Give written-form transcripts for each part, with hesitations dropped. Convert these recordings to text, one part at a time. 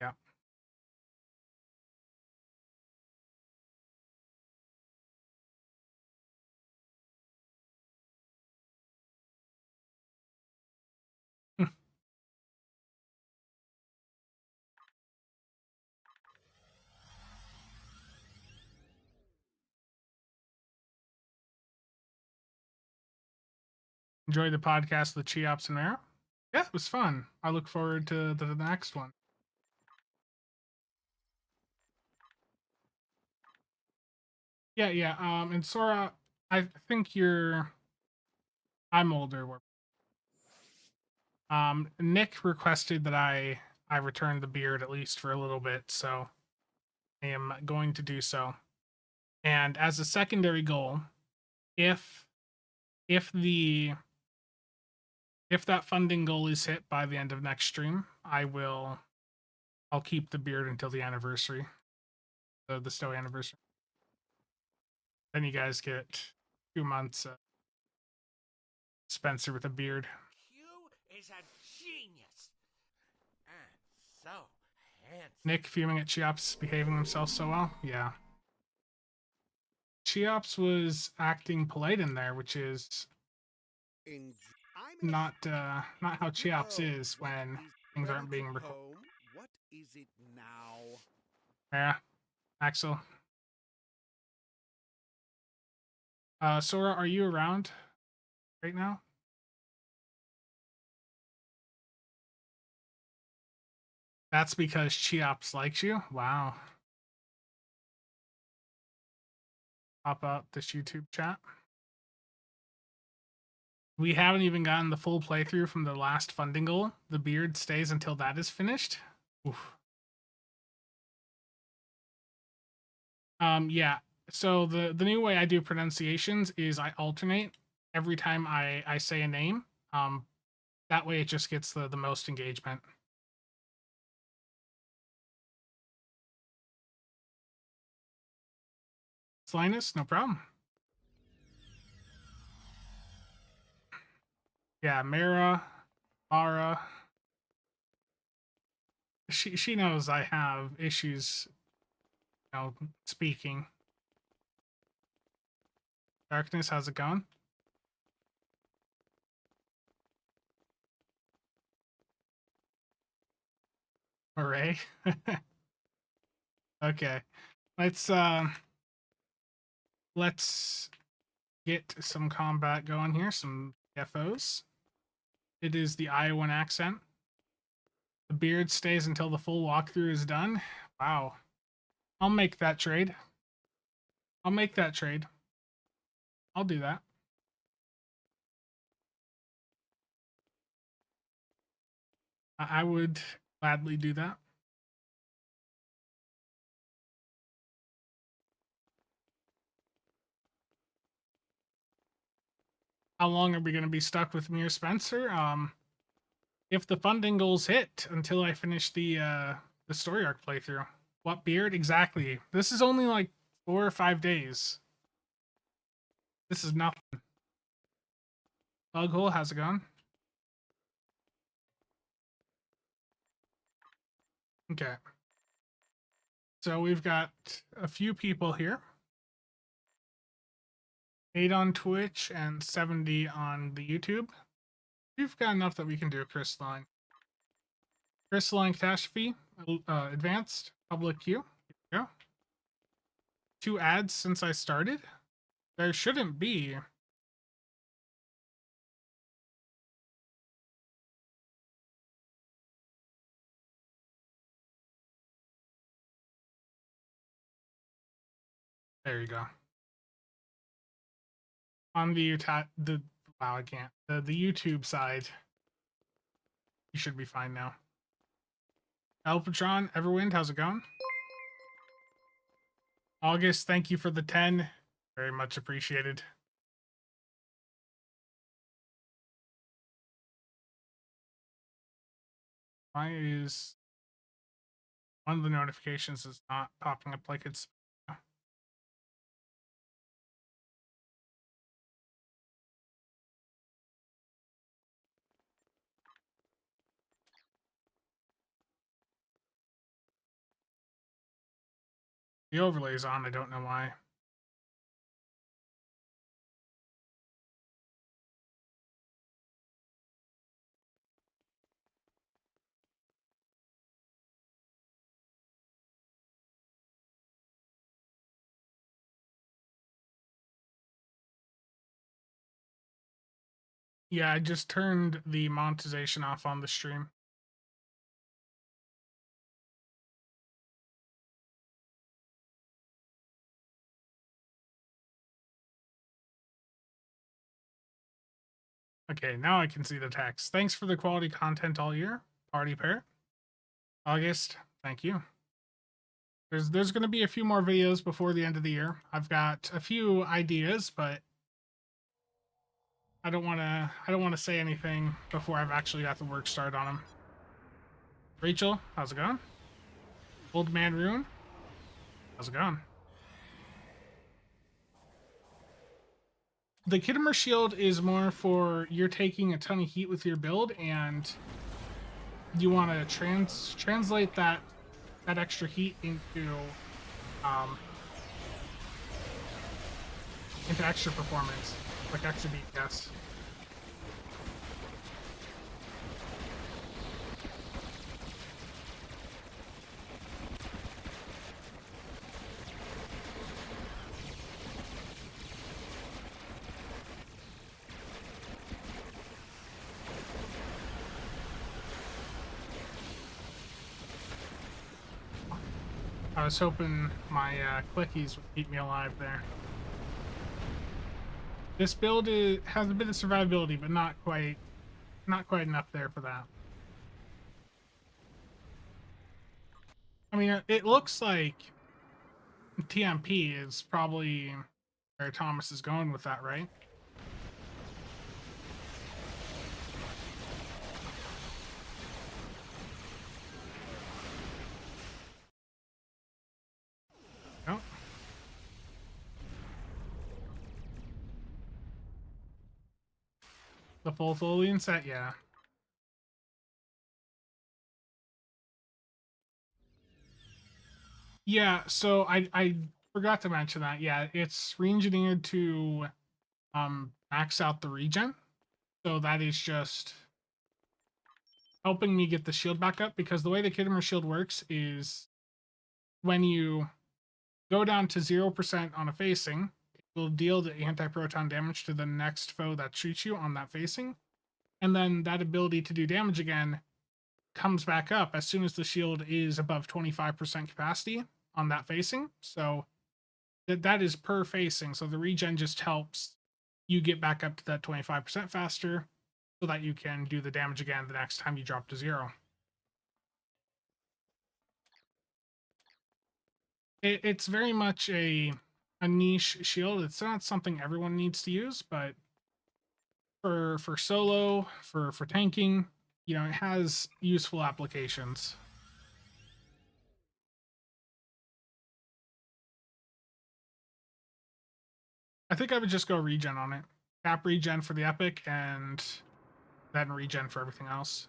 Yeah. Enjoy the podcast with Cheops and Mara. Yeah, it was fun. I look forward to the next one. Yeah, yeah. And Sora, I think I'm older. Nick requested that I return the beard at least for a little bit, so I am going to do so. And as a secondary goal, if if the if that funding goal is hit by the end of next stream, I'll keep the beard until the anniversary, the Stowe anniversary. Then you guys get 2 months Spencer with a beard. Q is a genius. And so handsome. Nick fuming at Cheops behaving himself so well. Yeah. Cheops was acting polite in there, which is not how Cheops is when things aren't being recorded. What is it now? Yeah, Axel. Sora, are you around right now? That's because Cheops likes you? Wow. Pop out this YouTube chat. We haven't even gotten the full playthrough from the last funding goal. The beard stays until that is finished. Oof. Yeah. So the new way I do pronunciations is I alternate every time I say a name. That way it just gets the most engagement. It's Linus, no problem. Yeah, Mara, Mara. She knows I have issues, speaking. Darkness, how's it going? Hooray. Okay. Let's get some combat going here, some TFOs. It is the Iowan accent. The beard stays until the full walkthrough is done. Wow. I'll make that trade. I'll make that trade. I'll do that. I would gladly do that. How long are we going to be stuck with me or Spencer? If the funding goals hit until I finish the story arc playthrough. What beard exactly? This is only like 4 or 5 days. This is nothing. Bughole, how's it going? Okay. So we've got a few people here. 8 on Twitch and 70 on the YouTube. We've got enough that we can do a crystalline. Crystalline catastrophe, advanced, public queue. Here we go. 2 ads since I started. There shouldn't be. There you go. On the wow, I can't. The YouTube side, you should be fine now. El Patron, Everwind, how's it going? August, thank you for the 10. Very much appreciated. Why is one of the notifications is not popping up like it's The overlay's on, I don't know why. Yeah, I just turned the monetization off on the stream. Okay, now I can see the text. Thanks for the quality content all year. Party Parrot. August, thank you. There's going to be a few more videos before the end of the year. I've got a few ideas, but I don't want to say anything before I've actually got the work started on them. Rachel, how's it going? Old Man Rune, how's it going? The Kittimer Shield is more for you're taking a ton of heat with your build and you want to translate that extra heat um, into extra performance, like extra DPS. I was hoping my clickies would keep me alive there. This build has a bit of survivability, but not quite enough there for that. I mean, it looks like TMP is probably where Thomas is going with that, right? No. The full Tholian set, yeah. Yeah, so I forgot to mention that. Yeah, it's re-engineered to max out the regen. So that is just helping me get the shield back up, because the way the Kittimer shield works is when you go down to 0% on a facing, it will deal the anti-proton damage to the next foe that shoots you on that facing. And then that ability to do damage again comes back up as soon as the shield is above 25% capacity on that facing. So that is per facing. So the regen just helps you get back up to that 25% faster so that you can do the damage again the next time you drop to 0. It's very much a niche shield. It's not something everyone needs to use, but for solo, for tanking, you know, it has useful applications. I think I would just go regen on it. Cap regen for the epic and then regen for everything else.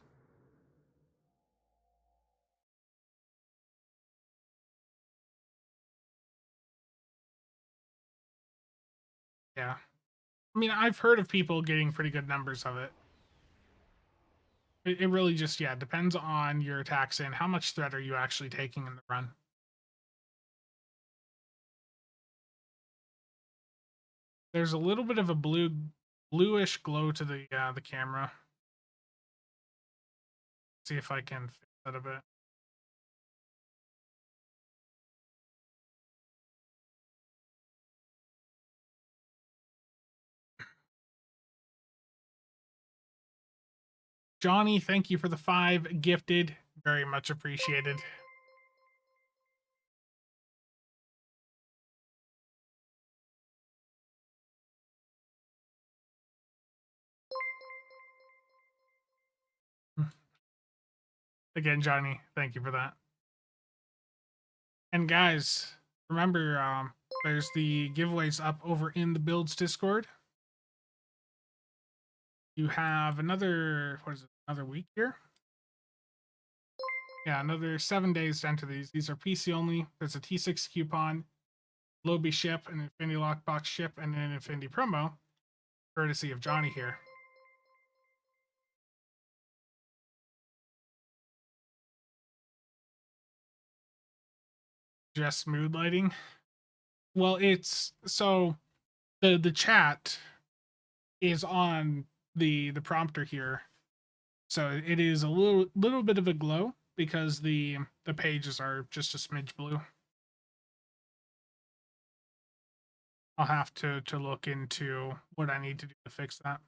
Yeah. I mean, I've heard of people getting pretty good numbers of it. It really just, yeah, depends on your attacks and how much threat are you actually taking in the run. There's a little bit of a bluish glow to the camera. See if I can fix that a bit. Johnny, thank you for the 5 gifted. Very much appreciated. Again, Johnny, thank you for that. And guys, remember, there's the giveaways up over in the Builds Discord. You have another, what is it, another week here? Yeah, another 7 days to enter these. These are PC only. There's a T6 coupon, Lobby ship, an Infinity Lockbox ship, and an Infinity promo, courtesy of Johnny here. Just mood lighting. Well, it's so the chat is on the prompter here, so it is a little bit of a glow because the pages are just a smidge blue. I'll have to look into what I need to do to fix that.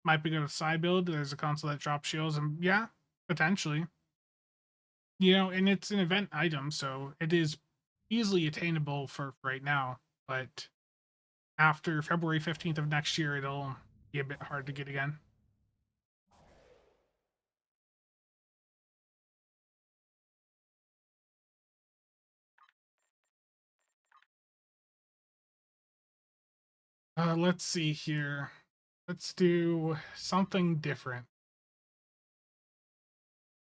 Might be good with side build. There's a console that drops shields, and yeah, potentially. You know, and it's an event item, so it is easily attainable for right now. But after February 15th of next year, it'll be a bit hard to get again. Let's see here. Let's do something different.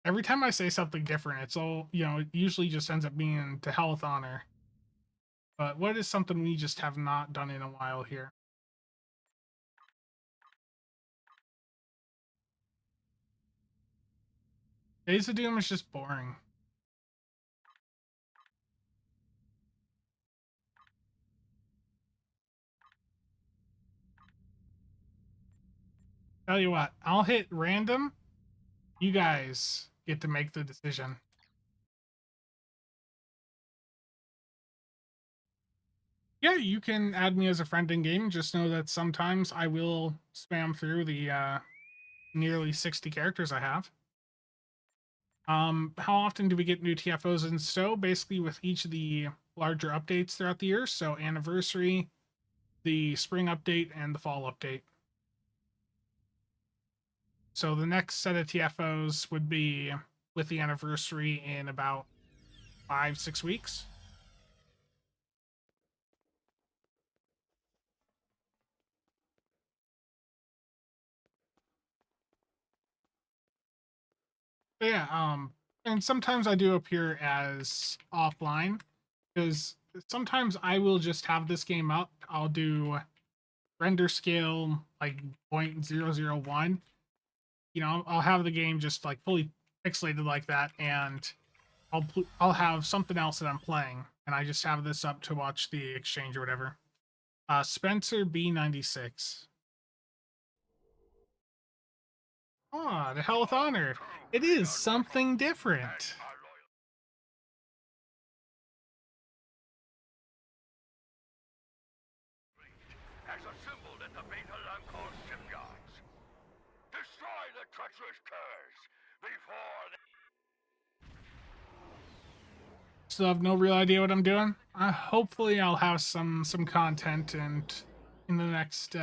Every time I say something different, it's all, you know, it usually just ends up being to hell with honor. But what is something we just have not done in a while here? Days of Doom is just boring. Tell you what, I'll hit random. You guys get to make the decision. Yeah, you can add me as a friend in game. Just know that sometimes I will spam through the nearly 60 characters I have. How often do we get new TFOs in STO? Basically with each of the larger updates throughout the year. So anniversary, the spring update, and the fall update. So the next set of TFOs would be with the anniversary in about 5-6 weeks. But yeah, and sometimes I do appear as offline because sometimes I will just have this game up. I'll do render scale like 0.001. You know, I'll have the game just like fully pixelated like that, and I'll have something else that I'm playing, and I just have this up to watch the exchange or whatever. Spencer B96. Ah, the hell with honor. It is something different. As assembled at the Beta Lamco shipyards. Destroy the treacherous curs before they... Still have no real idea what I'm doing. Hopefully I'll have some content and in the next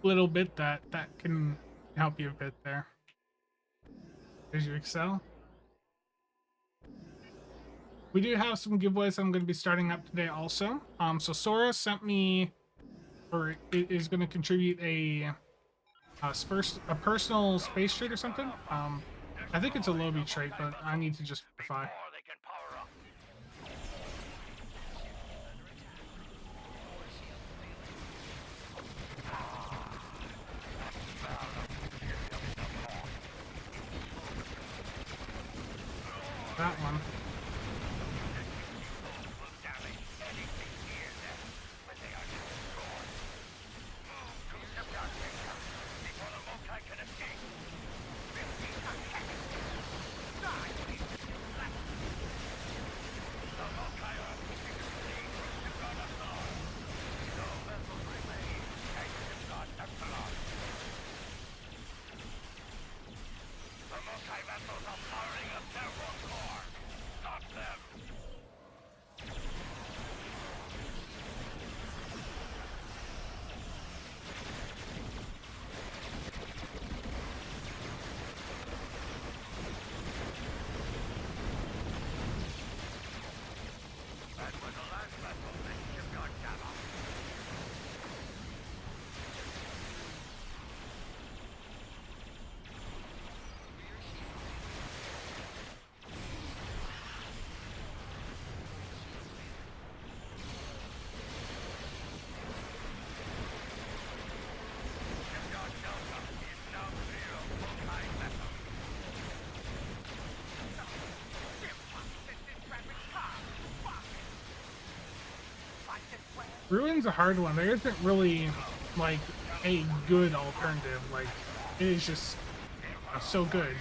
little bit that can help you a bit there. There's your Excel. We do have some giveaways I'm going to be starting up today also. So Sora sent me, or is going to contribute a personal space trait or something. I think it's a Lobby trait, but I need to just verify. Before they can power up. That one. Ruin's a hard one. There isn't really like a good alternative. Like it is just so good.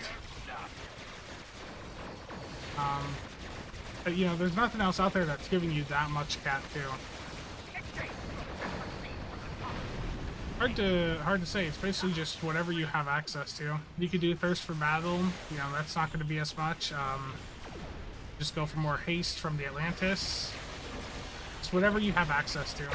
But you know, there's nothing else out there that's giving you that much cat too. Hard to say. It's basically just whatever you have access to. You could do Thirst for Battle. You know, that's not going to be as much. Just go for more haste from the Atlantis. It's whatever you have access to.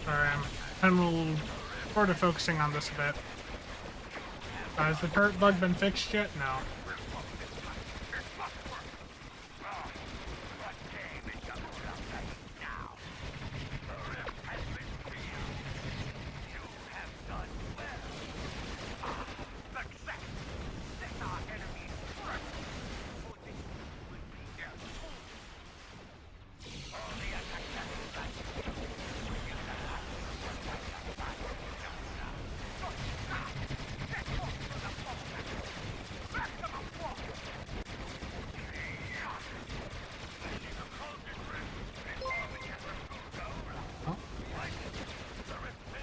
Sorry, I'm sort of focusing on this a bit. Has the turret bug been fixed yet? No.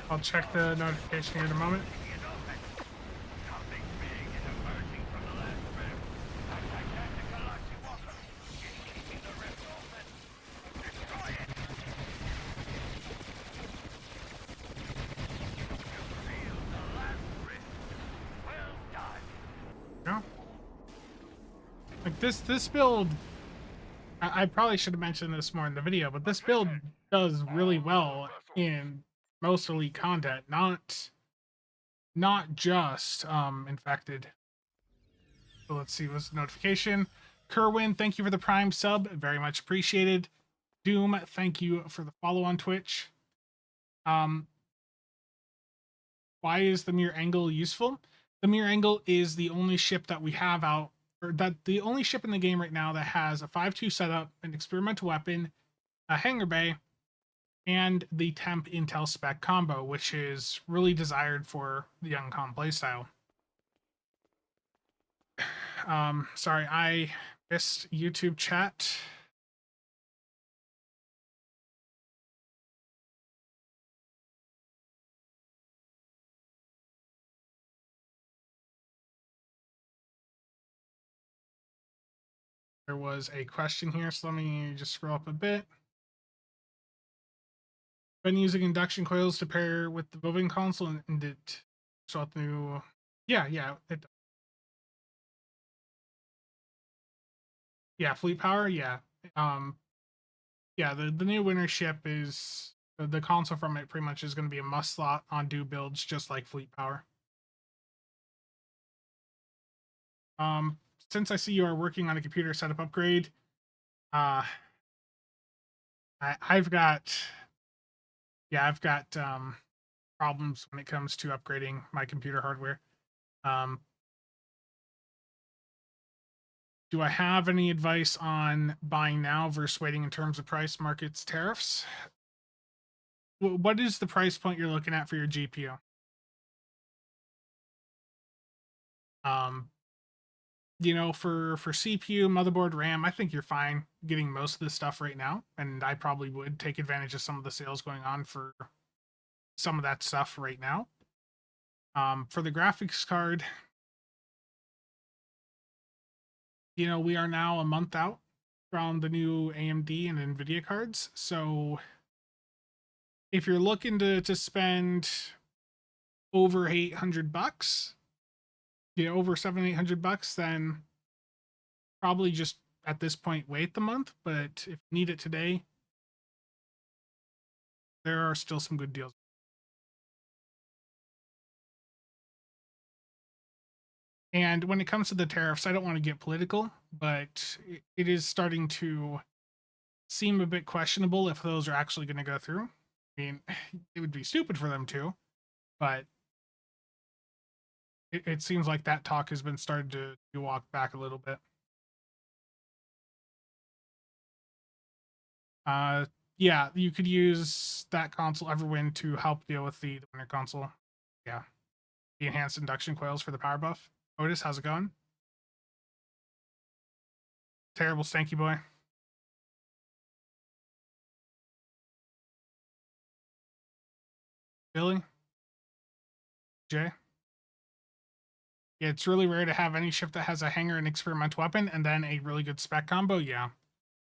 I'll check the notification here in a moment. No. Like this build, I probably should have mentioned this more in the video, but this build does really well in most elite content, not just infected. So let's see what's the notification. Kerwin, thank you for the Prime sub, very much appreciated. Doom, thank you for the follow on Twitch. Why is the mirror angle useful? The mirror angle is the only ship that we have out, or that the only ship in the game right now that has a 5-2 setup, an experimental weapon, a hangar bay, and the temp intel spec combo, which is really desired for the young com playstyle. Sorry, I missed YouTube chat. There was a question here, so let me just scroll up a bit. Been using induction coils to pair with the moving console, and it show up new. Yeah, yeah, fleet power, yeah. Yeah, the new winter ship is the console from it pretty much is going to be a must slot on do builds, just like fleet power. Since I see you are working on a computer setup upgrade, I've got problems when it comes to upgrading my computer hardware. Do I have any advice on buying now versus waiting in terms of price, markets, tariffs? What is the price point you're looking at for your GPU? You know, for CPU, motherboard, RAM, I think you're fine getting most of this stuff right now, and I probably would take advantage of some of the sales going on for some of that stuff right now. For the graphics card, you know, we are now a month out from the new AMD and NVIDIA cards, so if you're looking to spend over $800, over $700-800, then probably just at this point wait the month. But if you need it today, there are still some good deals. And when it comes to the tariffs, I don't want to get political, but it is starting to seem a bit questionable if those are actually going to go through. I mean, it would be stupid for them to, but it seems like that talk has been started to walk back a little bit. Yeah, you could use that console Everwind to help deal with the winter console. Yeah, the enhanced induction coils for the power buff. Otis, how's it going? Terrible stanky boy. Billy? Jay? Yeah, it's really rare to have any ship that has a hanger and experimental weapon and then a really good spec combo. Yeah,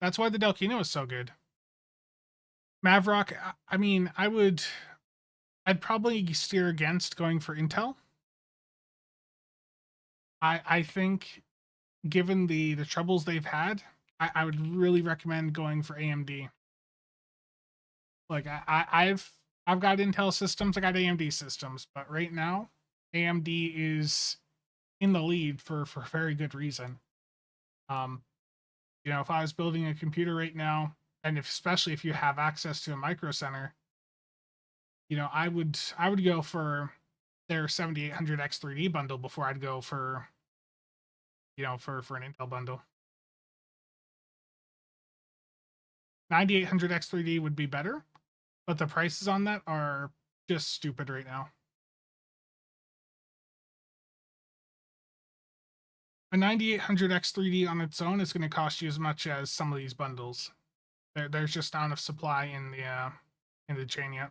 that's why the Delkino is so good. Mavrock, I mean, I'd probably steer against going for Intel. I think given the troubles they've had, I would really recommend going for AMD. Like I've got Intel systems, I got AMD systems, but right now AMD is in the lead for very good reason. If I was building a computer right now, and especially if you have access to a micro center, I would go for their 7800 X3D bundle before I'd go for for an Intel bundle. 9800 X3D would be better, but the prices on that are just stupid right now. A 9800 X3D on its own is going to cost you as much as some of these bundles. There's just not enough supply in the chain yet.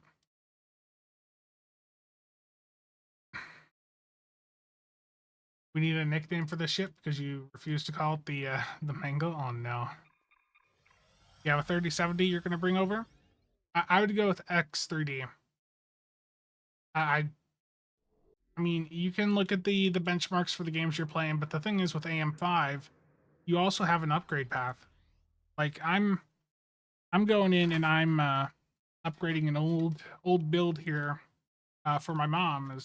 We need a nickname for the ship because you refuse to call it the Mango. Oh no. You have a 3070 you're going to bring over? I would go with X3D. I mean, you can look at the benchmarks for the games you're playing, but the thing is with AM5, you also have an upgrade path. Like I'm going in and I'm upgrading an old build here for my mom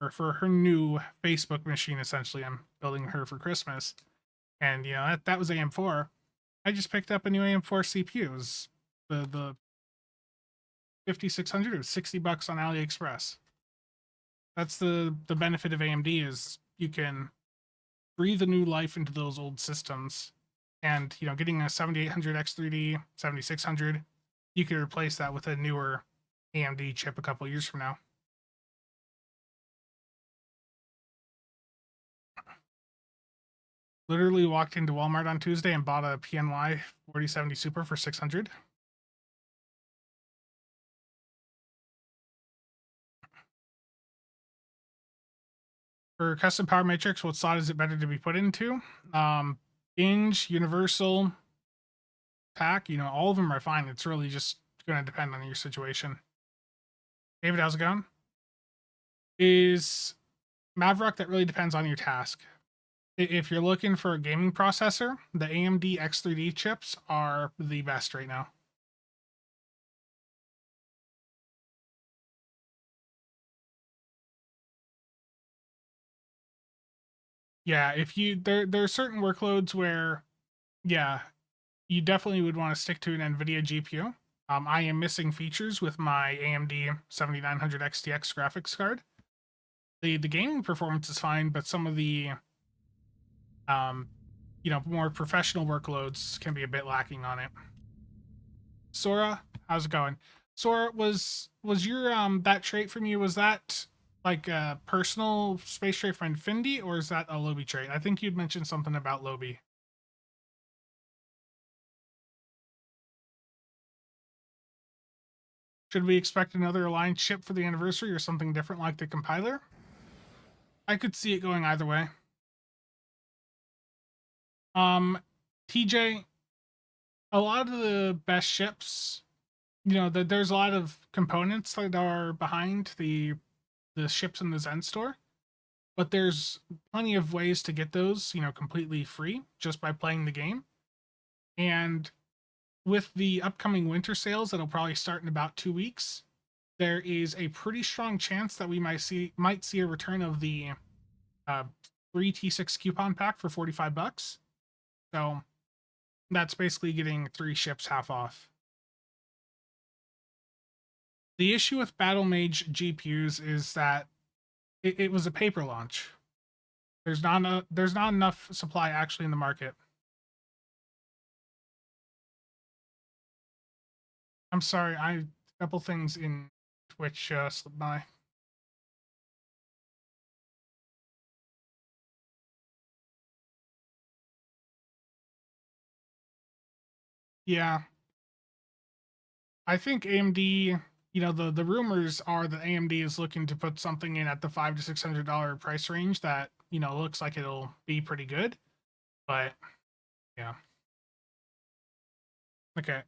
or for her new Facebook machine. Essentially, I'm building her for Christmas, and that was AM4. I just picked up a new AM4 CPU. It was the 5600. It was $60 on AliExpress. That's the benefit of AMD is you can breathe a new life into those old systems, and getting a 7800 X3D 7600, you could replace that with a newer AMD chip a couple years from now. Literally walked into Walmart on Tuesday and bought a PNY 4070 Super for $600. For custom power matrix, what slot is it better to be put into? Binge, Universal, Pack, all of them are fine. It's really just going to depend on your situation. David, how's it going? Is Maverick, that really depends on your task. If you're looking for a gaming processor, the AMD X3D chips are the best right now. Yeah, if there are certain workloads where, yeah, you definitely would want to stick to an NVIDIA GPU. I am missing features with my AMD 7900 XTX graphics card. The gaming performance is fine, but some of the more professional workloads can be a bit lacking on it. Sora, how's it going? Sora, was your that trait from you, was that like a personal space trait from Infinity, or is that a Lobby trait? I think you'd mentioned something about Lobby. Should we expect another aligned ship for the anniversary or something different like the compiler? I could see it going either way. TJ, a lot of the best ships, there's a lot of components that are behind the the ships in the Zen store, but there's plenty of ways to get those, completely free just by playing the game. And with the upcoming winter sales that'll probably start in about 2 weeks, there is a pretty strong chance that we might see a return of the uh, free T6 coupon pack for $45. So that's basically getting 3 ships half off. The issue with Battle Mage GPUs is that it was a paper launch. There's not enough supply actually in the market. I'm sorry, a couple things in Twitch slipped by. Yeah, I think AMD. The rumors are that AMD is looking to put something in at the $500 to $600 price range that looks like it'll be pretty good, but yeah. Okay,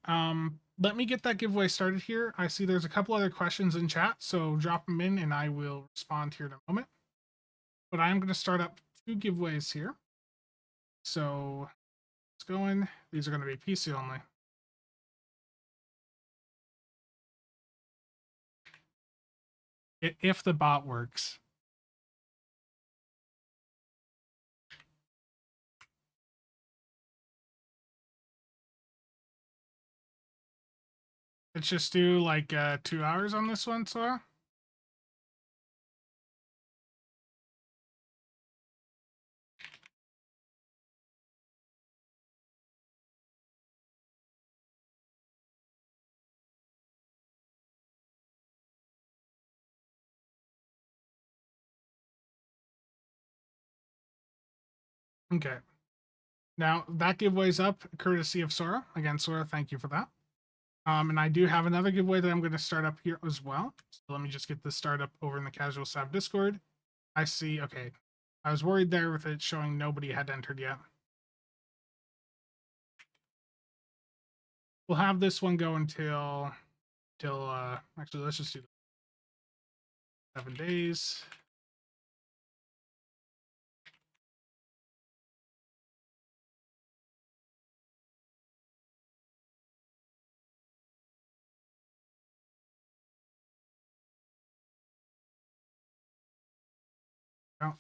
let me get that giveaway started here. I see there's a couple other questions in chat, so drop them in and I will respond here in a moment. But I'm going to start up 2 giveaways here. So let's go in. These are going to be PC only. If the bot works. Let's just do like 2 hours on this one, Sora. Okay. Now that giveaway's up courtesy of Sora. Again, Sora, thank you for that. And I do have another giveaway that I'm going to start up here as well. So let me just get this started up over in the CasualSAB Discord. I see. Okay. I was worried there with it showing nobody had entered yet. We'll have this one go until actually let's just do 7 days. Oh.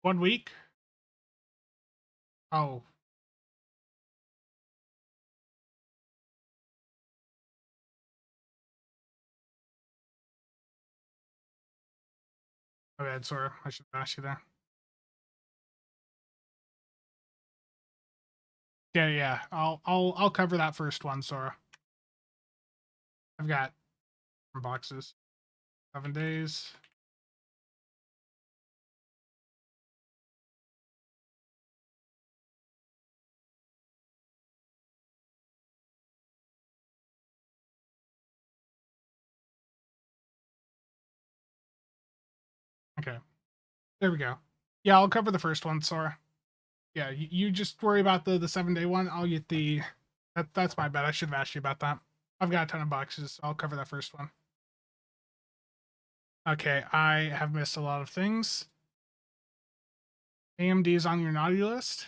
1 week. Oh. My bad, Sora. I should have asked you there. Yeah. I'll cover that first one, Sora. I've got boxes. 7 days. Okay. There we go. Yeah, I'll cover the first one, Sora. Yeah, you just worry about the 7-day one. I'll get the that's my bad. I should have asked you about that. I've got a ton of boxes. So I'll cover that first one. Okay, I have missed a lot of things. AMD is on your naughty list.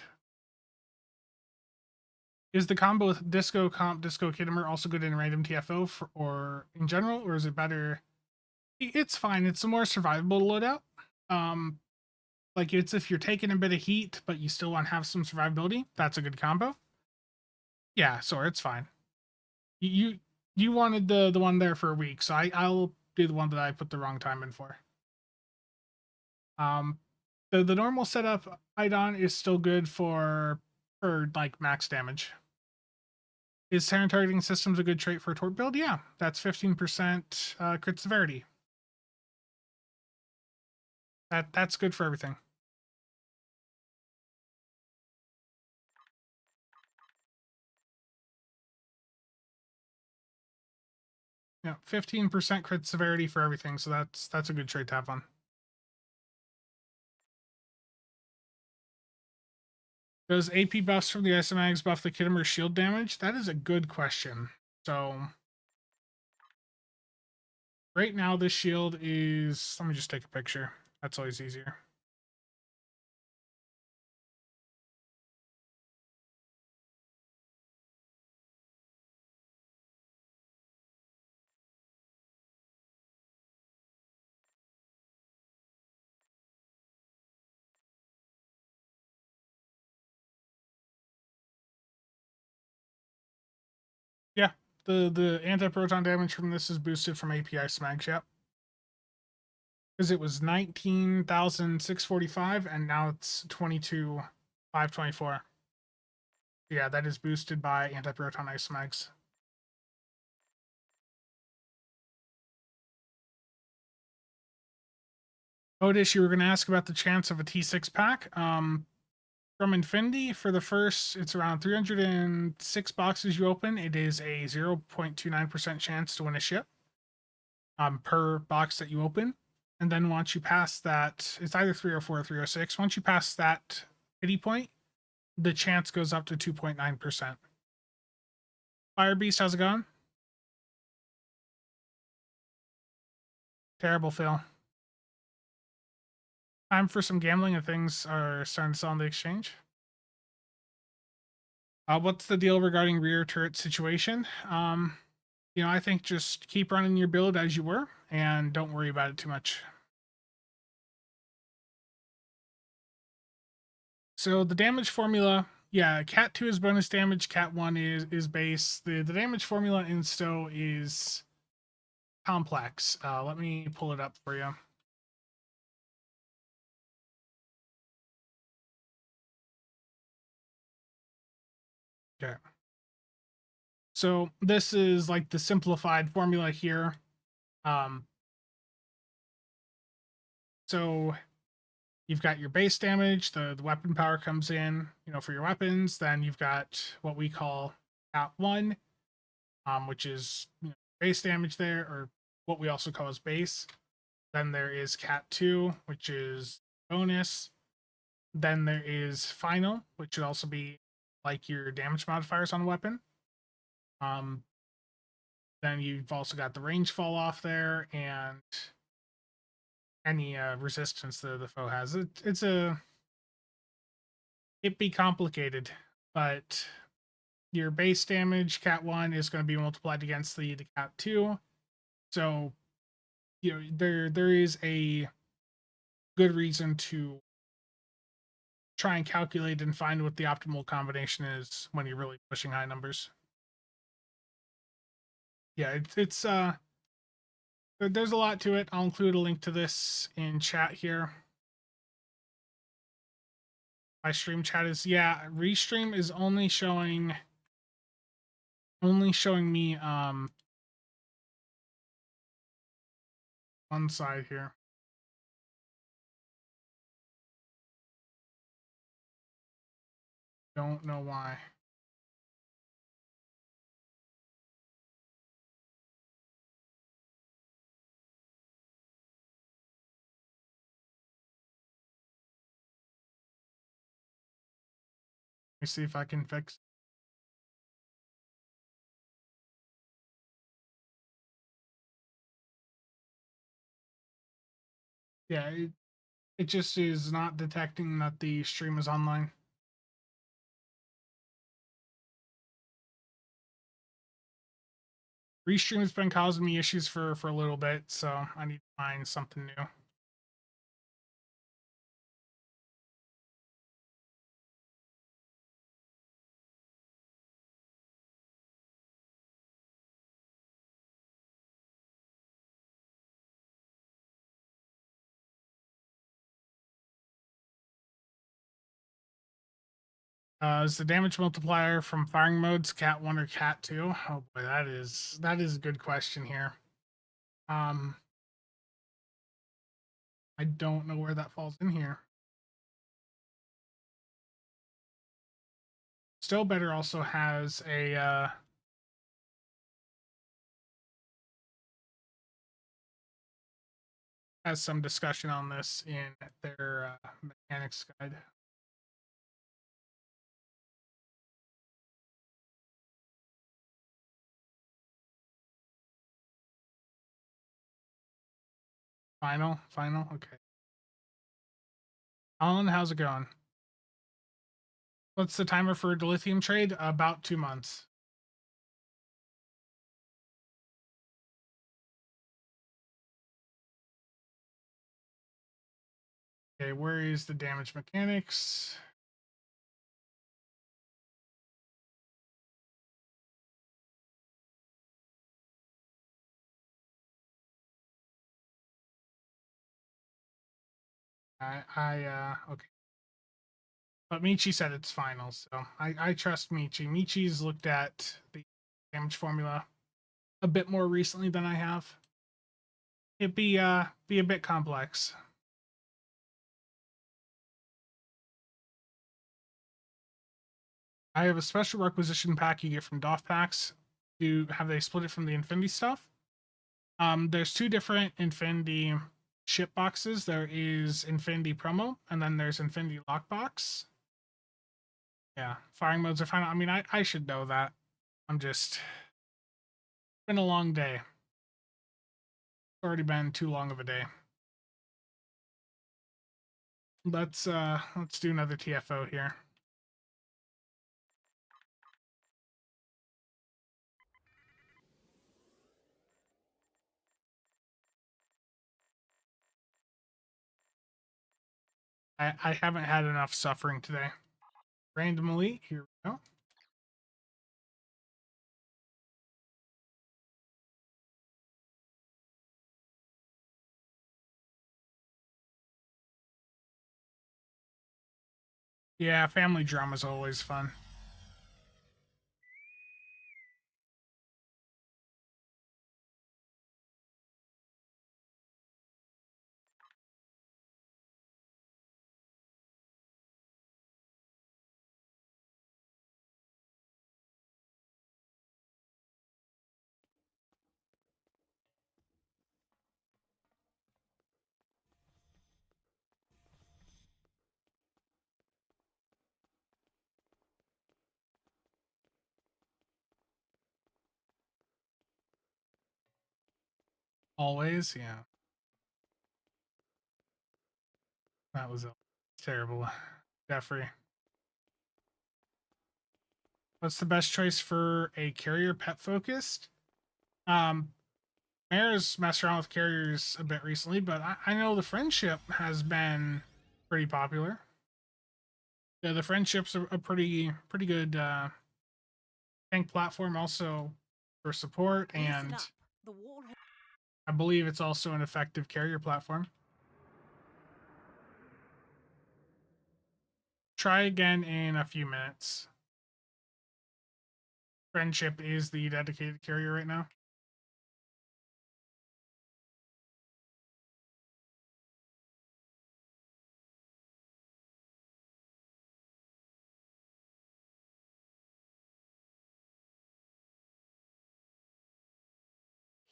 Is the combo with Disco Comp Disco Kiddimer also good in random TFO or in general, or is it better? It's fine. It's a more survivable loadout. Like it's if you're taking a bit of heat, but you still want to have some survivability. That's a good combo. Yeah, so it's fine. You wanted the one there for a week, so I'll do the one that I put the wrong time in for. The normal setup Idon is still good for like max damage. Is Terran targeting systems a good trait for a tort build? Yeah, that's 15% crit severity. That's good for everything. Yeah, 15% crit severity for everything, so that's a good trait to have on. Does AP buffs from the Isamags buff the Kiddimer shield damage? That is a good question. So Right now, this shield is. Let me just take a picture. That's always easier. Yeah, the anti-proton damage from this is boosted from API Smag Shop. Because it was 19,645 and now it's 22,524. Yeah, that is boosted by anti-proton ice mags. Otis, you were going to ask about the chance of a T6 pack. From Infinity, for the first, it's around 306 boxes you open. It is a 0.29% chance to win a ship per box that you open. And then once you pass that, it's either 304 or 306. Once you pass that pity point, the chance goes up to 2.9%. Fire Beast, how's it going? Terrible, Phil. Time for some gambling and things are starting to sell on the exchange. What's the deal regarding rear turret situation? I think just keep running your build as you were and don't worry about it too much. So the damage formula, yeah, Cat 2 is bonus damage, Cat 1 is base. The damage formula in Stow is complex. Let me pull it up for you. Okay. So this is like the simplified formula here. So you've got your base damage, the weapon power comes in, for your weapons. Then you've got what we call Cat 1, which is base damage there, or what we also call as base. Then there is Cat 2, which is bonus. Then there is Final, which should also be like your damage modifiers on a weapon. Then you've also got the range fall off there and any resistance the foe has. It be complicated, but your base damage, Cat 1, is going to be multiplied against the Cat 2. So, there is a good reason to try and calculate and find what the optimal combination is when you're really pushing high numbers. Yeah, it's there's a lot to it. I'll include a link to this in chat here. My stream chat is, yeah, Restream is only showing me one side here. Don't know why. Let me see if I can fix. Yeah, it just is not detecting that the stream is online. Restream has been causing me issues for a little bit, so I need to find something new. Is the damage multiplier from firing modes Cat 1 or Cat 2? Oh boy, that is a good question here. I don't know where that falls in here. Still Better also has a has some discussion on this in their mechanics guide. Final? Okay. Alan, how's it going? What's the timer for the lithium trade? About 2 months. Okay, where is the damage mechanics? Okay. But Michi said it's final, so I trust Michi. Michi's looked at the damage formula a bit more recently than I have. It'd be a bit complex. I have a special requisition pack you get from DOF packs. Have they split it from the Infinity stuff? There's 2 different Infinity ship boxes. There is Infinity promo, and then there's Infinity lockbox. Yeah, firing modes are final. I mean, I should know that. I'm just, it's been a long day. It's already been too long of a day. Let's do another TFO here. I haven't had enough suffering today. Randomly, here we go. Yeah, family drama's always fun. Always, yeah. That was terrible. Jeffrey. What's the best choice for a carrier pet focused? Mayor's messed around with carriers a bit recently, but I know the friendship has been pretty popular. Yeah, the friendship's a pretty good tank platform also for support, and I believe it's also an effective carrier platform. Try again in a few minutes. Friendship is the dedicated carrier right now.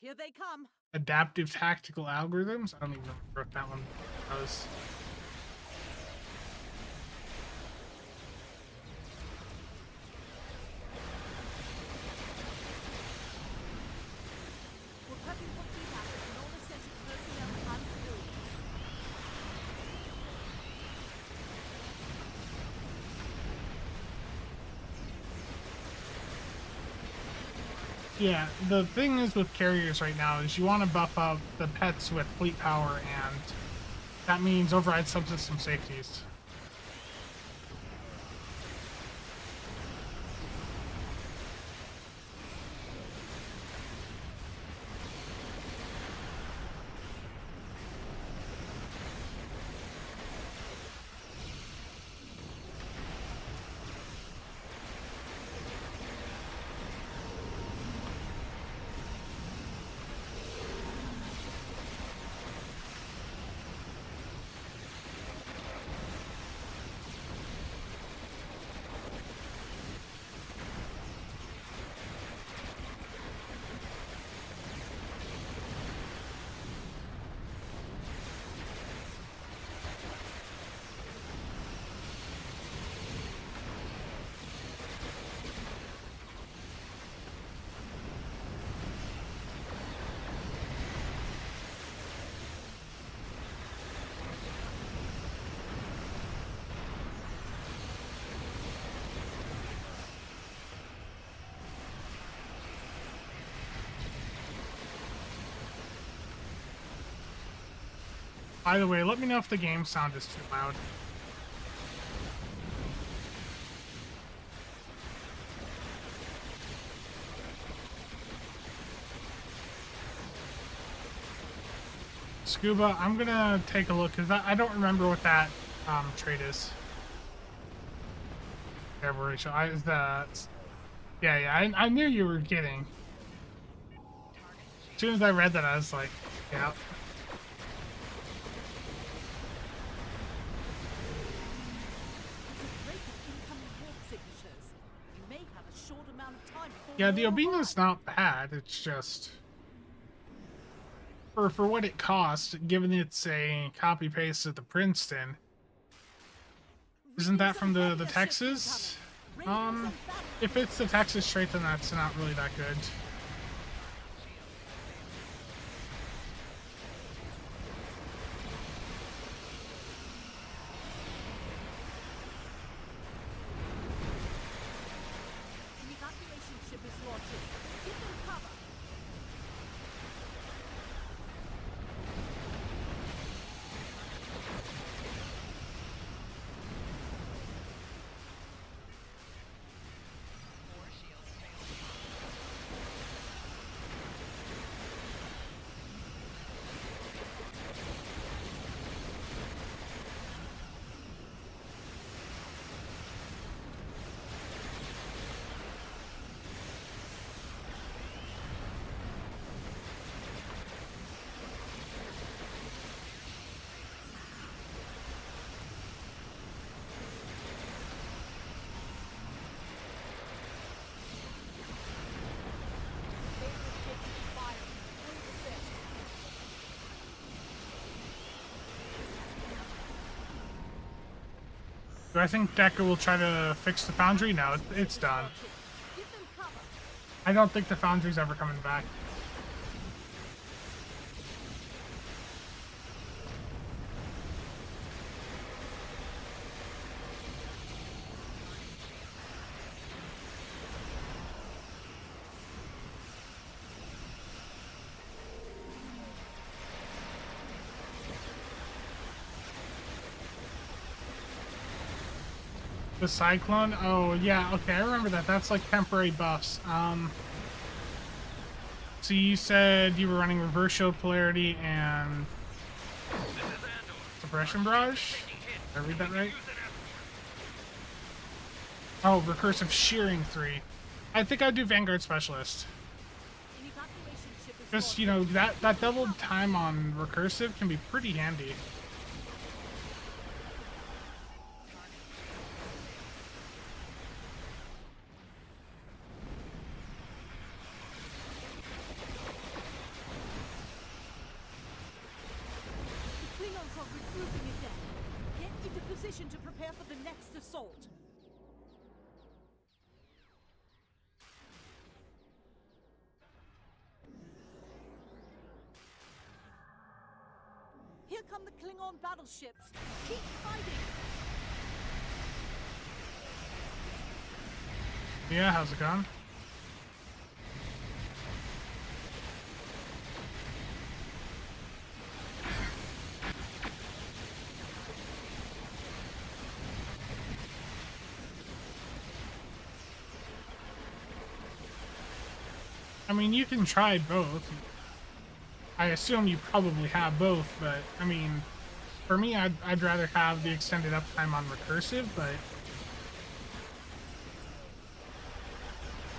Here they come. Adaptive tactical algorithms? I don't even remember what that one was. We're prepping for feedback and all essential personnel and civilians. Yeah, the thing is with carriers right now is you want to buff up the pets with fleet power, and that means override subsystem safeties. By the way, let me know if the game sound is too loud. Scuba, I'm gonna take a look because I don't remember what that trait is. Yeah, Rachel, is that? Yeah, I knew you were kidding. As soon as I read that, I was like, yeah. Yeah, the Obina's not bad. It's just for what it costs, given it's a copy paste of the Princeton. Isn't that from the Texas? If it's the Texas trait, then that's not really that good. Do I think Decker will try to fix the foundry? No, it's done. I don't think the foundry's ever coming back. The Cyclone? Oh, yeah, okay, I remember that. That's like temporary buffs. So you said you were running Reverse Shield Polarity and Suppression Barrage? Did I read that right? Oh, Recursive Shearing 3. I think I'd do Vanguard Specialist. Just, you know, that doubled time on Recursive can be pretty handy. To prepare for the next assault. Here come the Klingon battleships. Keep fighting. Yeah, how's it going? I mean, you can try both. I assume you probably have both, but I mean, for me, I'd rather have the extended uptime on Recursive, but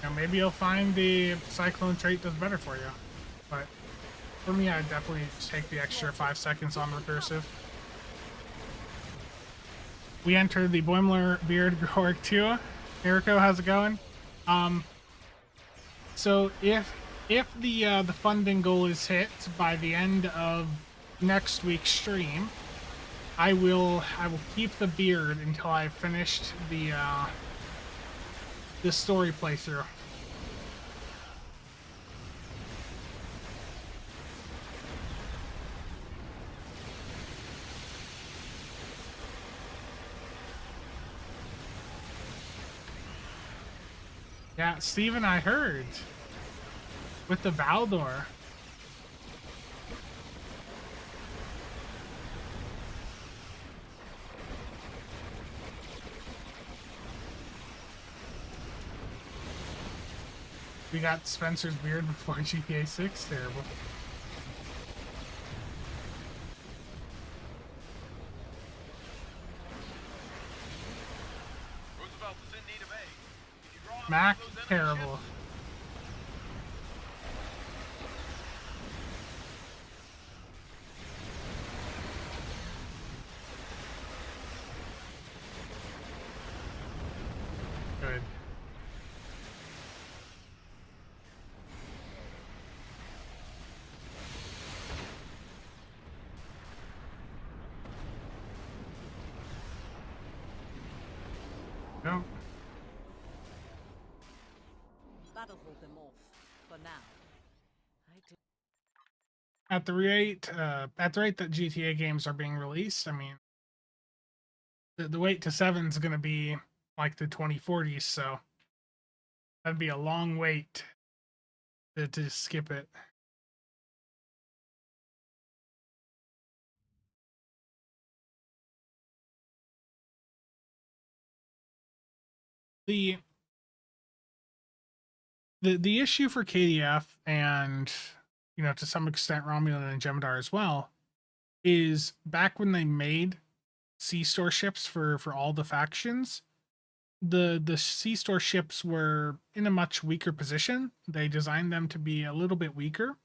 you know, maybe you'll find the Cyclone trait does better for you. But for me, I'd definitely take the extra 5 seconds on Recursive. We entered the Boimler Beard Grower 2. Eriko, how's it going? So if the funding goal is hit by the end of next week's stream, I will keep the beard until I've finished the story playthrough. Yeah, Steven, I heard. With the Valdor. We got Spencer's beard before GTA 6. Terrible. Roosevelt is in need of aid. Can you draw on Mac, one of those enemy terrible. ships? Good. Nope. That'll hold them off for now. I do. At the rate that GTA games are being released, I mean, the wait to 7 is going to be like the 2040s, so that'd be a long wait to skip it. The the issue for KDF and, you know, to some extent Romulan and Jem'Hadar as well, is back when they made C-store ships for all the factions, the C-store ships were in a much weaker position. They designed them to be a little bit weaker.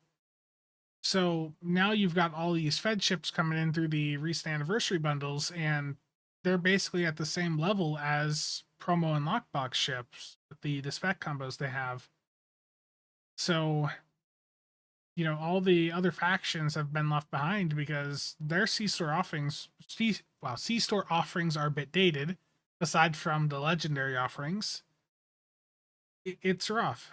So now you've got all these Fed ships coming in through the recent anniversary bundles, and they're basically at the same level as promo and lockbox ships, the spec combos they have. So, you know, all the other factions have been left behind because their C-store offerings, C-store offerings are a bit dated, aside from the legendary offerings. It's rough.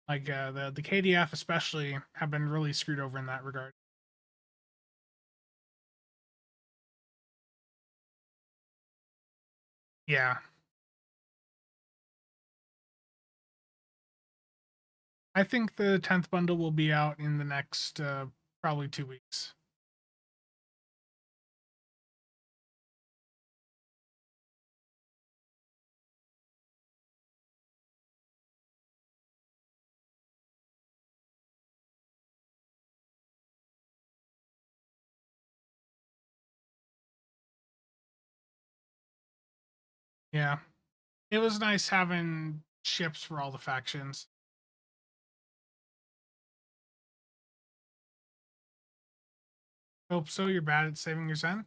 Like the KDF especially have been really screwed over in that regard. Yeah, I think the 10th bundle will be out in the next probably 2 weeks. Yeah, it was nice having ships for all the factions. Hope so. You're bad at saving your Zen.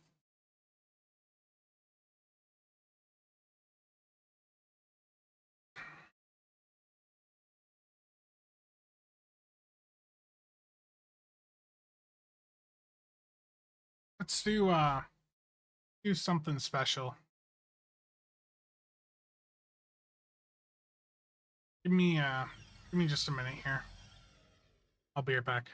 Let's do something special. Give me just a minute here. I'll be right back.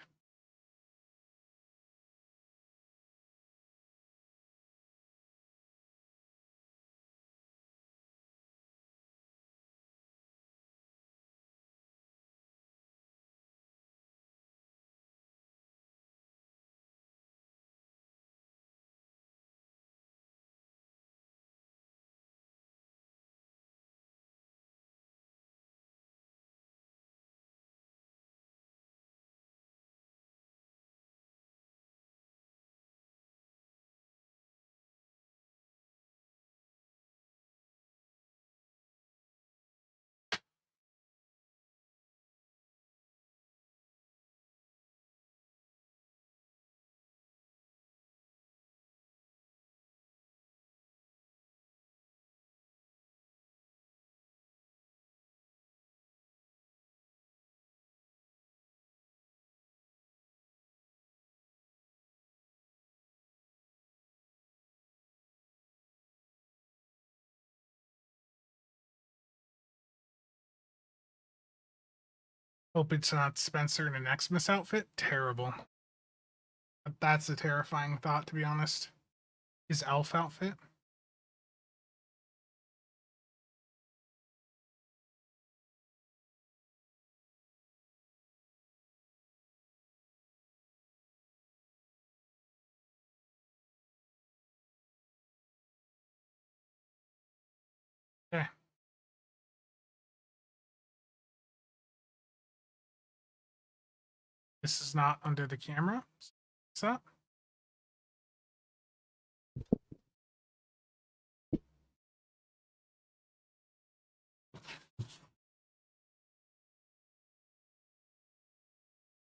Hope it's not Spencer in an Xmas outfit. Terrible. That's a terrifying thought, to be honest. His elf outfit. Okay. This is not under the camera. What's that?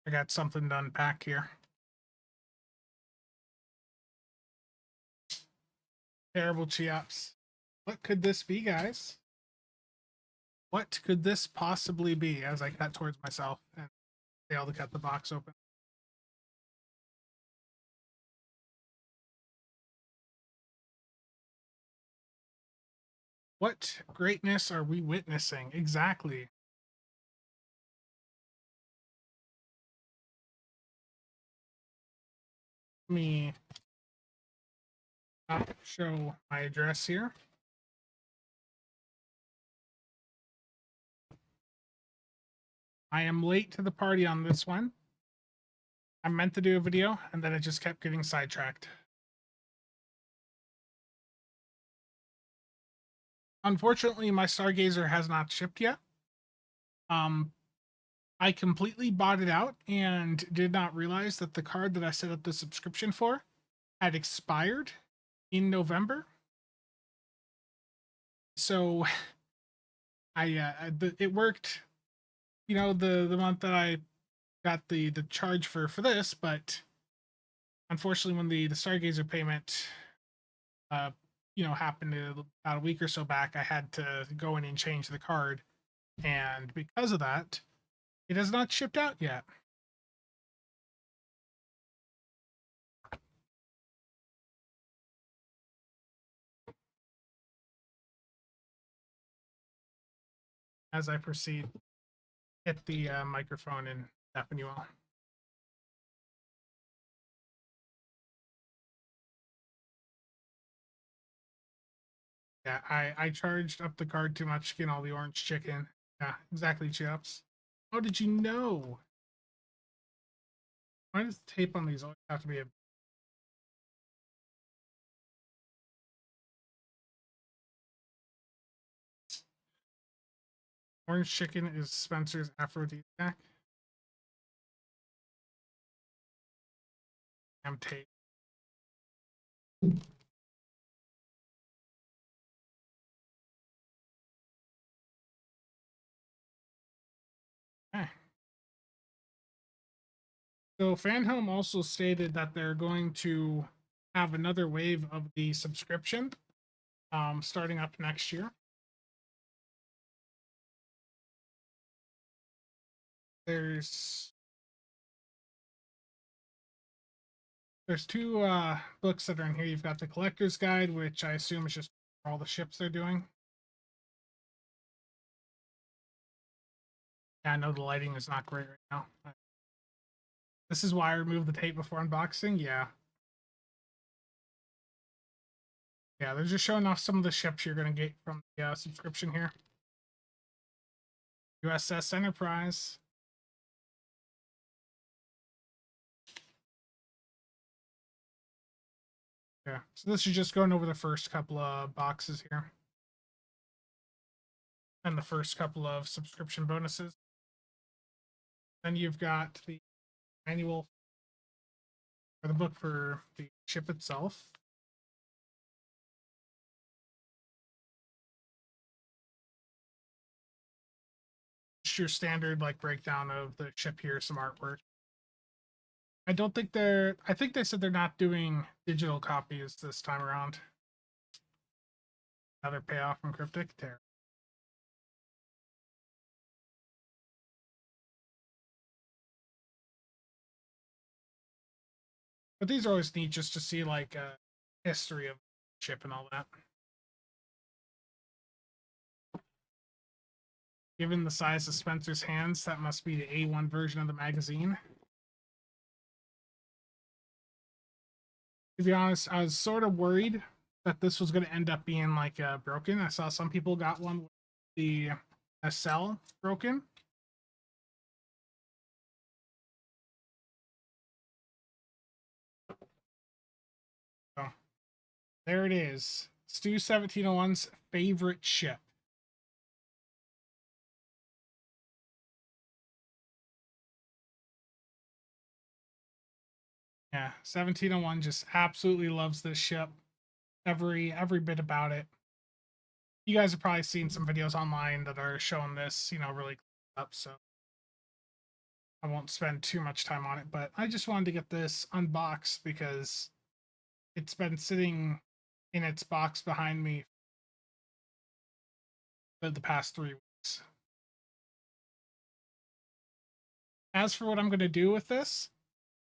I got something to unpack here. Terrible Cheops. What could this be, guys? What could this possibly be as I cut towards myself and fail to cut the box open? What greatness are we witnessing? Exactly. Let me show my address here. I am late to the party on this one. I meant to do a video, and then it just kept getting sidetracked. Unfortunately, my Stargazer has not shipped yet. I completely bought it out and did not realize that the card that I set up the subscription for had expired in November. So it worked, you know, the month that I got the charge for this, but unfortunately when the Stargazer payment happened about a week or so back, I had to go in and change the card, and because of that, it has not shipped out yet. As I proceed, hit the microphone and deafen you all. Yeah, I charged up the card too much, getting all the orange chicken. Yeah, exactly, Chips. How did you know? Why does the tape on these always have to be a... Orange chicken is Spencer's aphrodisiac. Damn tape. Okay. So Fanhome also stated that they're going to have another wave of the subscription starting up next year. There's two books that are in here. You've got the Collector's Guide, which I assume is just all the ships they're doing. Yeah, I know the lighting is not great right now. This is why I removed the tape before unboxing. Yeah. Yeah, they're just showing off some of the ships you're going to get from the subscription here. USS Enterprise. Yeah, so this is just going over the first couple of boxes here. And the first couple of subscription bonuses. Then you've got the manual, or the book for the ship itself. Just your standard like breakdown of the ship here, some artwork. I don't think I think they said they're not doing digital copies this time around. Another payoff from Cryptic. Terrible. But these are always neat just to see like a history of the ship and all that. Given the size of Spencer's hands, that must be the A1 version of the magazine. To be honest, I was sort of worried that this was going to end up being like broken. I saw some people got one with the SL broken. So there it is. Stu 1701's favorite ship. Yeah, 1701 just absolutely loves this ship. Every bit about it. You guys have probably seen some videos online that are showing this, really up, so I won't spend too much time on it, but I just wanted to get this unboxed because it's been sitting in its box behind me for the past 3 weeks. As for what I'm going to do with this,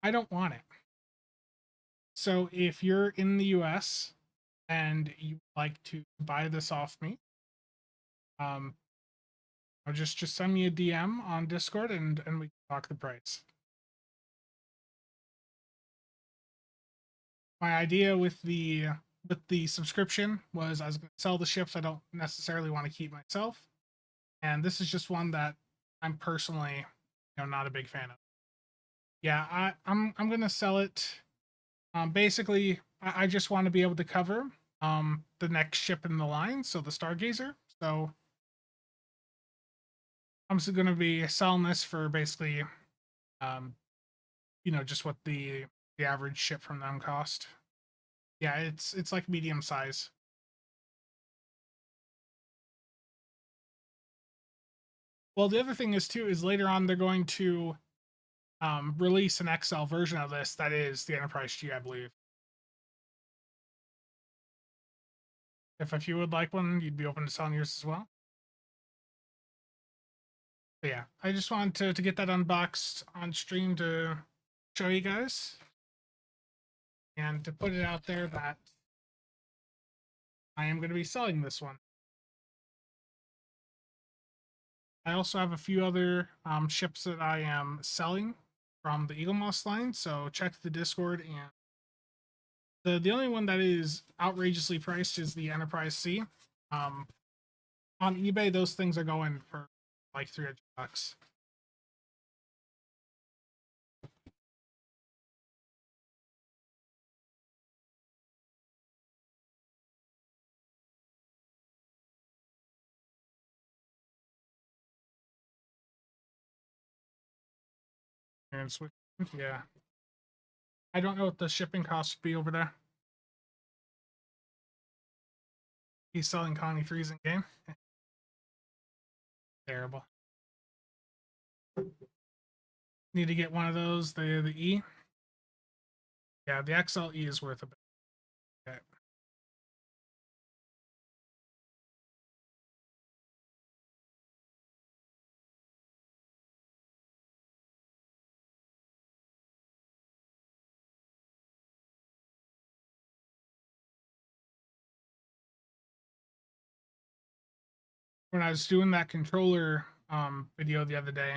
I don't want it. So if you're in the US and you would like to buy this off me, or just send me a DM on Discord and we can talk the price. My idea with the subscription was I was going to sell the ships I don't necessarily want to keep myself, and this is just one that I'm personally, not a big fan of. Yeah, I'm going to sell it. Basically, I just want to be able to cover the next ship in the line, so the Stargazer. So I'm just going to be selling this for basically, just what the average ship from them cost. Yeah, it's like medium size. Well, the other thing is too is later on they're going to release an XL version of this that is the Enterprise G, I believe. If you would like one, you'd be open to selling yours as well. But yeah, I just wanted to get that unboxed on stream to show you guys and to put it out there that I am going to be selling this one. I also have a few other ships that I am selling from the Eagle Moss line, so check the Discord. And the only one that is outrageously priced is the Enterprise C. On eBay, those things are going for like $300. And switch, yeah. I don't know what the shipping cost would be over there. He's selling Connie freezing game. Terrible. Need to get one of those. The E. Yeah, the XLE is worth a bit. Okay. When I was doing that controller video the other day,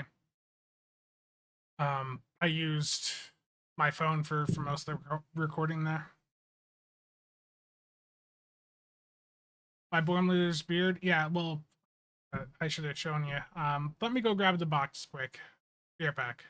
I used my phone for most of the recording there. My Bormler's beard, yeah. Well, I should have shown you. Let me go grab the box quick. Be right back.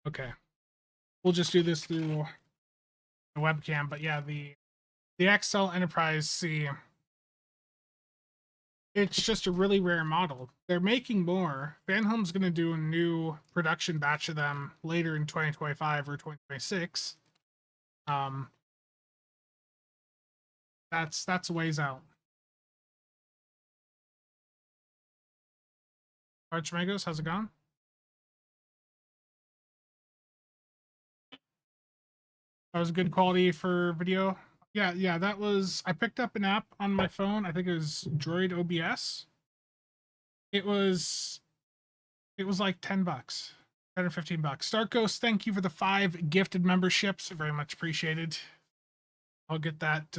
Okay, we'll just do this through the webcam. But yeah, the XL Enterprise C. It's just a really rare model. They're making more. Vanhelm's going to do a new production batch of them later in 2025 or 2026. That's a ways out. Archmagos, how's it going? That was good quality for video. Yeah, that was. I picked up an app on my phone. I think it was Droid OBS. It was like $10, 10 or $15. Stark Ghost, thank you for the 5 gifted memberships. Very much appreciated. I'll get that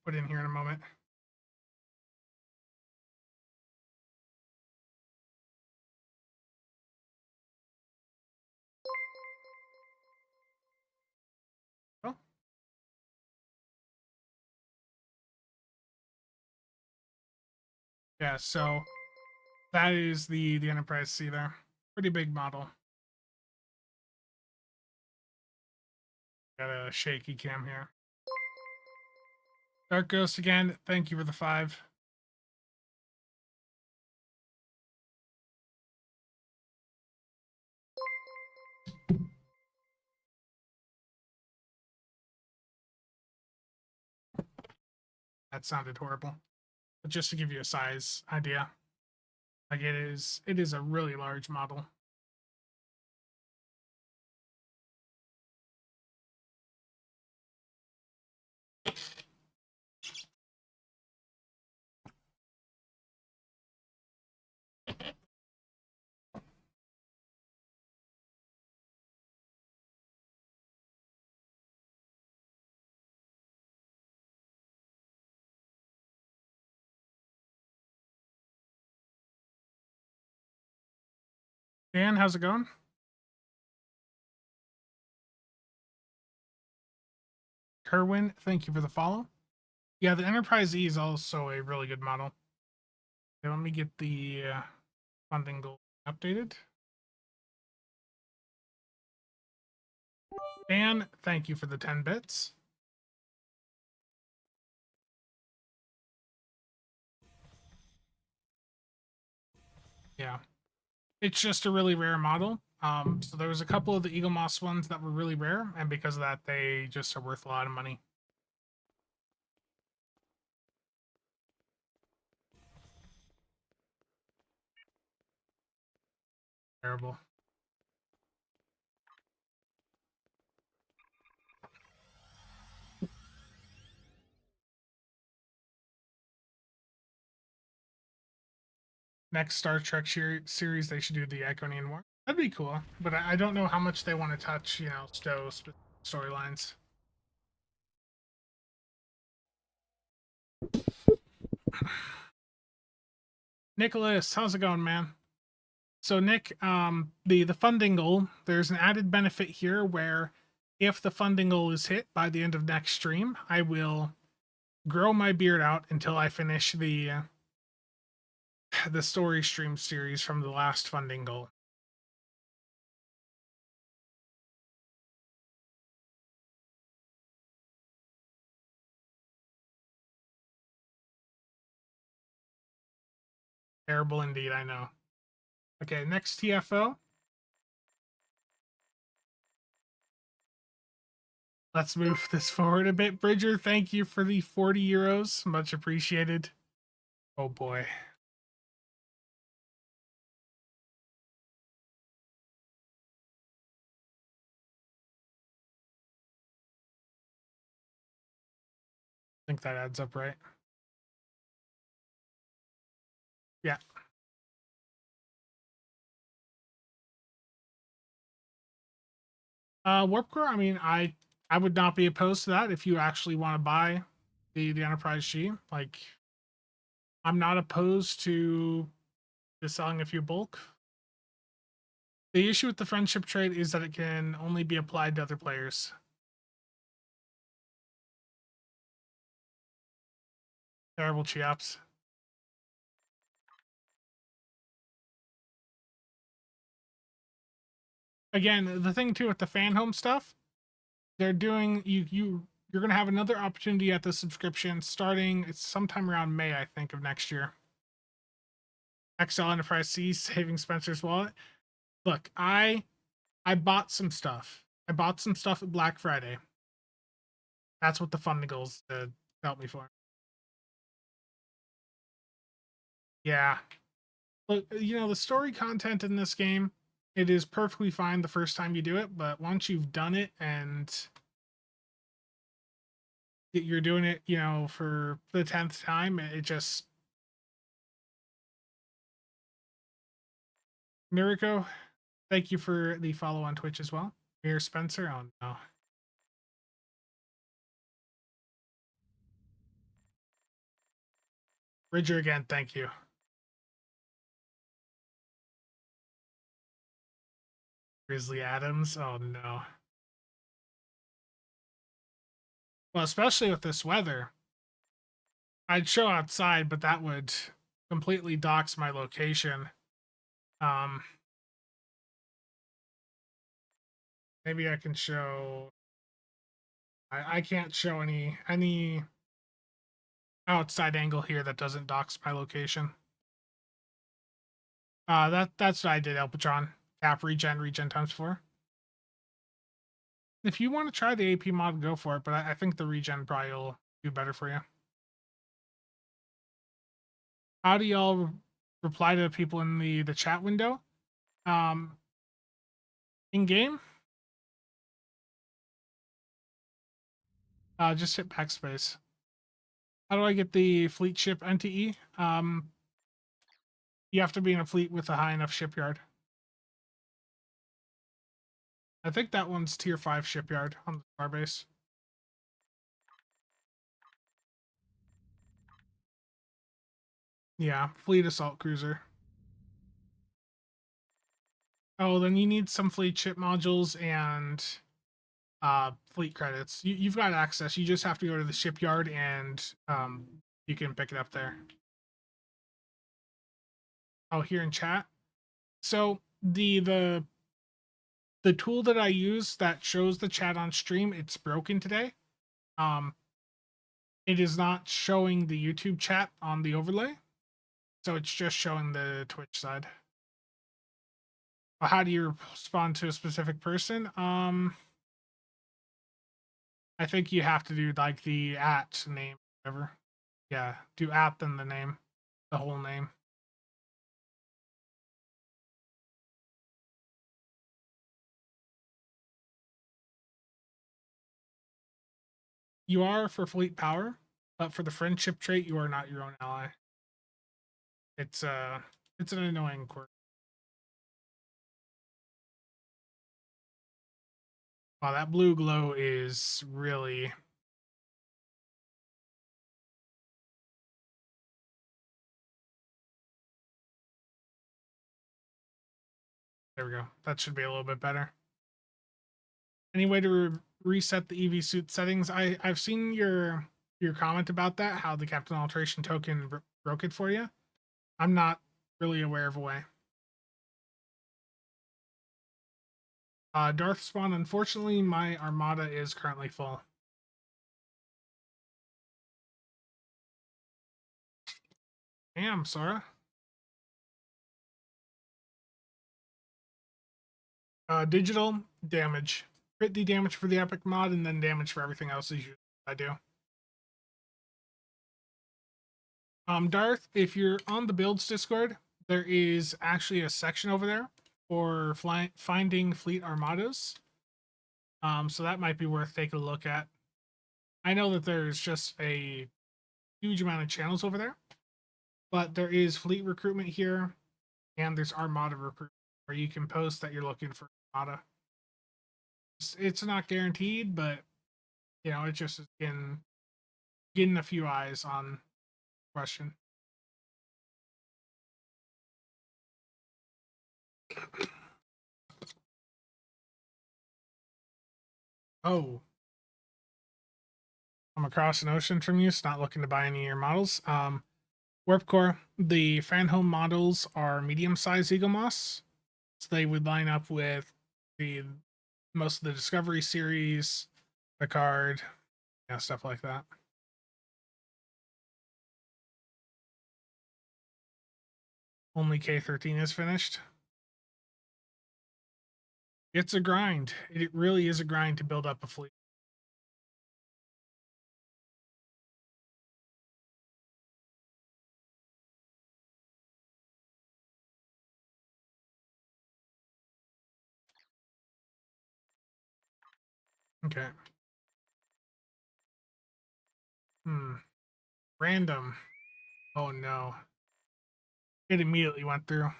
put in here in a moment. Yeah, so that is the Enterprise C there. Pretty big model. Got a shaky cam here. Dark Ghost again, thank you for the 5. That sounded horrible. But just to give you a size idea. Like it is a really large model. Dan, how's it going? Kerwin, thank you for the follow. Yeah, the Enterprise E is also a really good model. Okay, let me get the funding goal updated. Dan, thank you for the 10 bits. Yeah. It's just a really rare model. So there was a couple of the Eagle Moss ones that were really rare, and because of that, they just are worth a lot of money. Terrible. Next Star Trek series, they should do the Iconian War. That'd be cool, but I don't know how much they want to touch, Stowe storylines. Nicholas, how's it going, man? So Nick, the funding goal, there's an added benefit here where if the funding goal is hit by the end of next stream, I will grow my beard out until I finish the story stream series from the last funding goal. Terrible indeed, I know. Okay, next TFO. Let's move this forward a bit. Bridger, thank you for the 40 euros. Much appreciated. Oh boy. I think that adds up right. Yeah. Warp Core, I mean, I would not be opposed to that if you actually want to buy the Enterprise G. Like, I'm not opposed to just selling a few bulk. The issue with the friendship trade is that it can only be applied to other players. Terrible Chiaps. Again, the thing too with the fan home stuff, they're doing you're gonna have another opportunity at the subscription starting it's sometime around May, I think, of next year. XL Enterprise C saving Spencer's wallet. Look, I bought some stuff. I bought some stuff at Black Friday. That's what the funding goals help me for. Yeah. Look, the story content in this game, it is perfectly fine the first time you do it, but once you've done it and you're doing it, for the 10th time, it just Miriko, thank you for the follow on Twitch as well. Here, Spencer. Oh no. Bridger again, thank you. Grizzly Adams. Oh no. Well, especially with this weather. I'd show outside, but that would completely dox my location. Maybe I can show. I can't show any outside angle here that doesn't dox my location. That's what I did, Elpatron. Cap regen times 4. If you want to try the AP mod, go for it, but I think the regen probably will do better for you. How do y'all reply to people in the chat window? In game, just hit backspace. How do I get the fleet ship NTE? You have to be in a fleet with a high enough shipyard. I think that one's tier 5 shipyard on the star base. Yeah, fleet assault cruiser. Oh, then you need some fleet ship modules and fleet credits. You've got access. You just have to go to the shipyard and you can pick it up there. Oh, here in chat. So the tool that I use that shows the chat on stream, it's broken today. It is not showing the YouTube chat on the overlay, so it's just showing the Twitch side. How do you respond to a specific person? I think you have to do like the @ name, whatever. Yeah, do @ then the name, the whole name. You are for fleet power, but for the friendship trait, you are not your own ally. It's an annoying quirk. Wow, that blue glow is really. There we go. That should be a little bit better. Any way to reset the EV suit settings? I've seen your comment about that, how the Captain Alteration token broke it for you. I'm not really aware of a way. Darth Spawn, unfortunately, my armada is currently full. Damn, Sora. Digital damage. Crit the damage for the epic mod and then damage for everything else I do. Darth, if you're on the builds Discord, there is actually a section over there for finding fleet armadas. So that might be worth taking a look at. I know that there's just a huge amount of channels over there, but there is fleet recruitment here, and there's armada recruitment where you can post that you're looking for armada. It's not guaranteed, but you know, it's just getting a few eyes on the question. Oh, I'm across an ocean from you, so not looking to buy any of your models. Warp Core, the fan home models are medium-sized Eagle Moss, so they would line up with the most of the Discovery series, the card, yeah, stuff like that. Only K13 is finished. It's a grind. It really is a grind to build up a fleet. Okay. Random. Oh no. It immediately went through.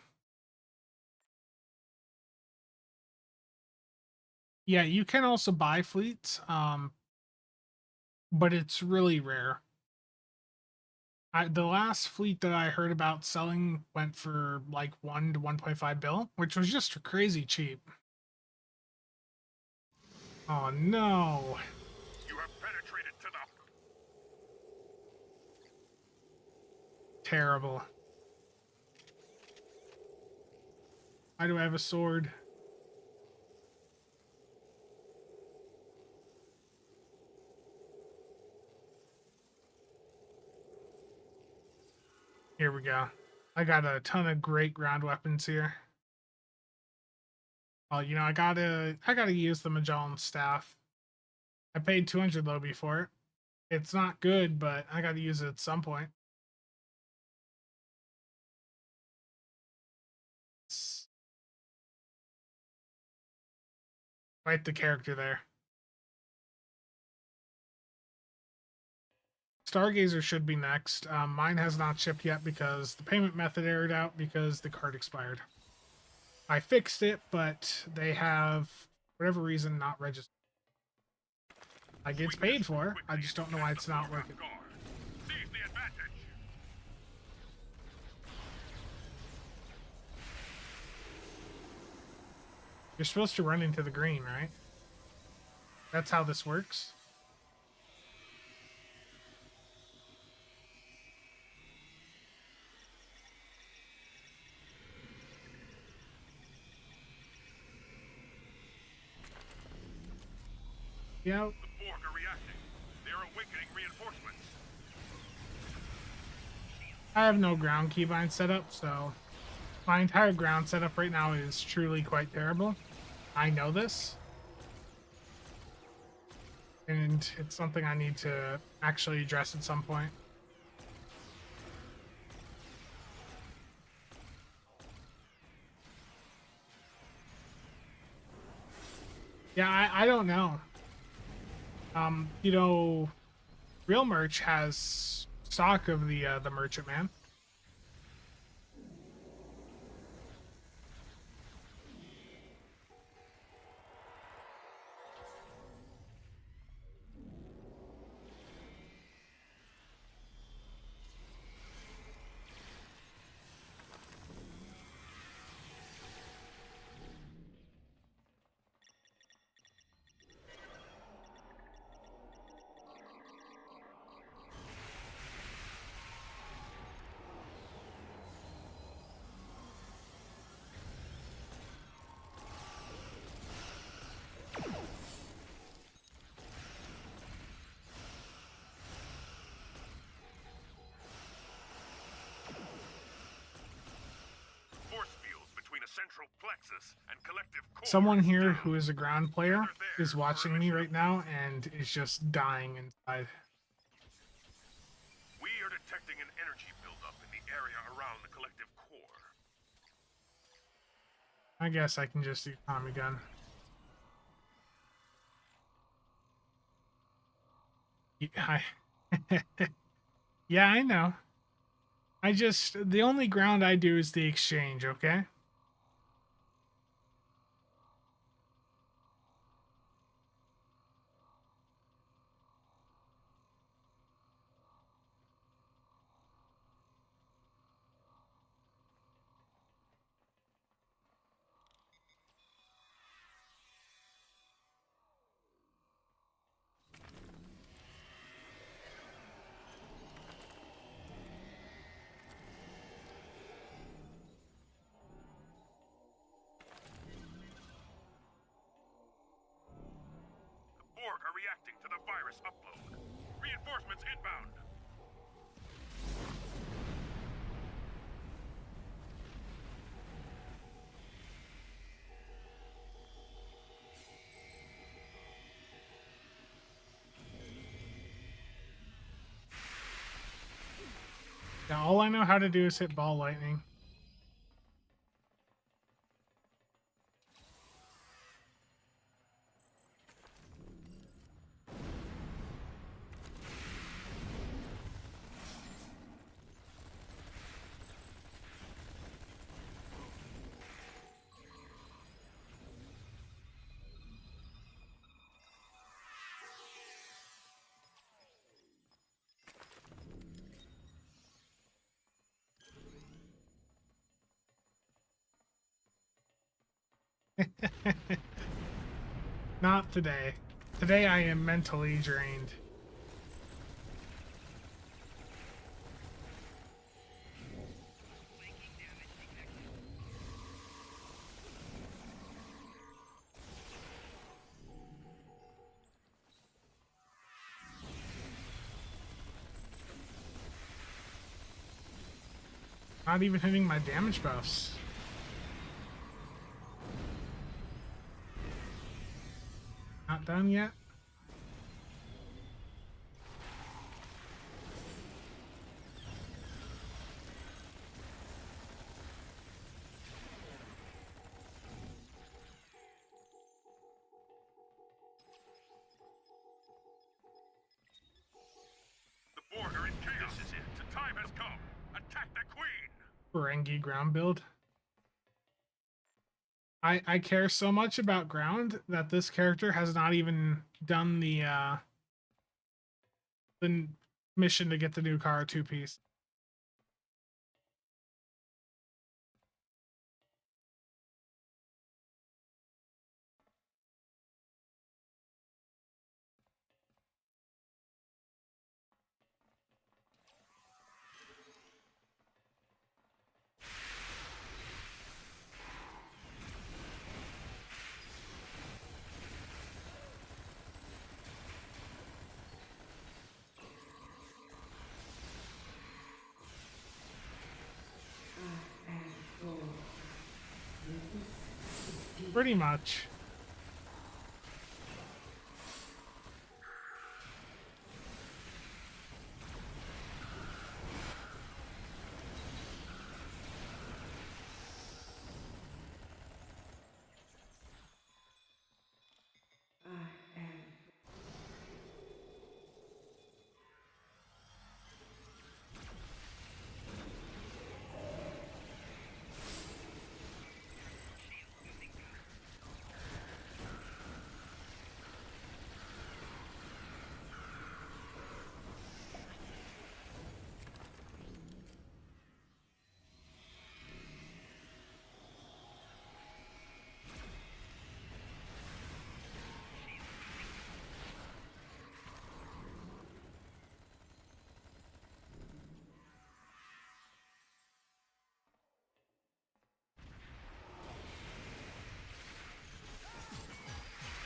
Yeah, you can also buy fleets, but it's really rare. The last fleet that I heard about selling went for like 1 to 1.5 bill, which was just crazy cheap. Oh no. You have penetrated to the... Terrible. Why do I have a sword? Here we go. I got a ton of great ground weapons here. Well, you know, I gotta use the Magellan staff. I paid 200 Lobby for it. It's not good, but I gotta use it at some point. Quite the character there. Stargazer should be next. Mine has not shipped yet because the payment method errored out because the card expired. I fixed it, but they have, for whatever reason, not registered. Like, it's paid for. I just don't know why it's not working. Seize the advantage. You're supposed to run into the green, right? That's how this works. Yeah. The Borg are reacting. They are awakening reinforcements. I have no ground keybind set up, so my entire ground setup right now is truly quite terrible. I know this. And it's something I need to actually address at some point. Yeah, I don't know. You know, Real Merch has stock of the Merchant Man. Force fields between a central plexus and collective core. Someone here who is a ground player is watching me right now and is just dying inside. We are detecting an energy buildup in the area around the collective core. I guess I can just use Tommy gun. Yeah, I know. The only ground I do is the exchange, okay? Borg are reacting to the virus upload. Reinforcements inbound. Now, all I know how to do is hit ball lightning. Not today. Today I am mentally drained. Not even hitting my damage buffs. Not done yet. The border is chaos. This is it. The time has come. Attack the queen. Ferengi ground build. I care so much about ground that this character has not even done the mission to get the new car 2-piece. Pretty much.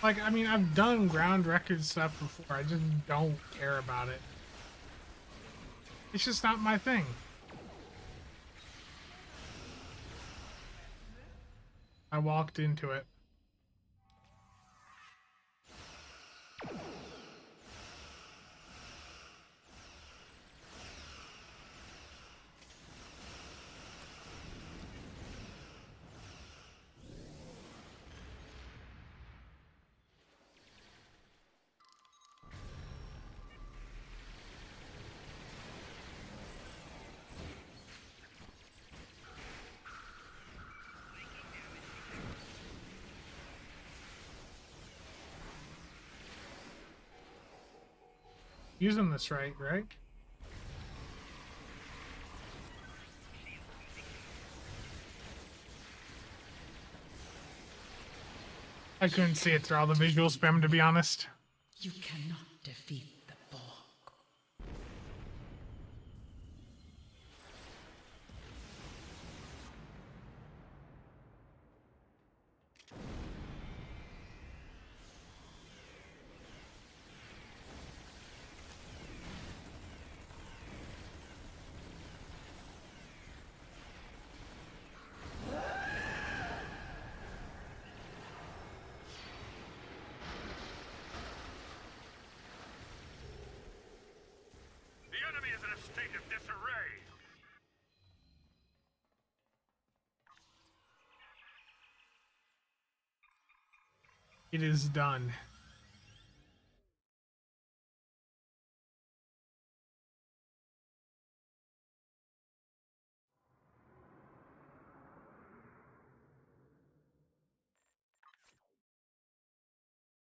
Like, I mean, I've done ground record stuff before. I just don't care about it. It's just not my thing. I walked into it. Using this right? I couldn't see it through all the visual spam, to be honest. You cannot defeat the Borg. The enemy is in a state of disarray. It is done.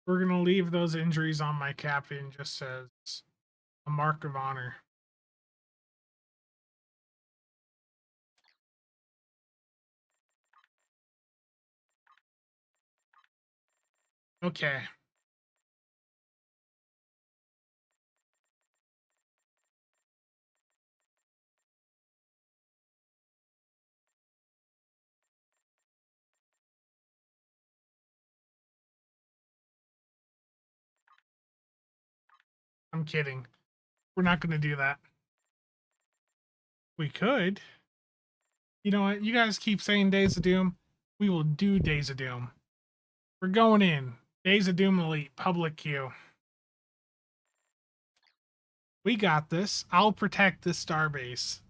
We're gonna leave those injuries on my captain just as a mark of honor. Okay. I'm kidding. We're not gonna do that. We could. You know what? You guys keep saying Days of Doom. We will do Days of Doom. We're going in. Days of Doom Elite, public queue. We got this. I'll protect this starbase.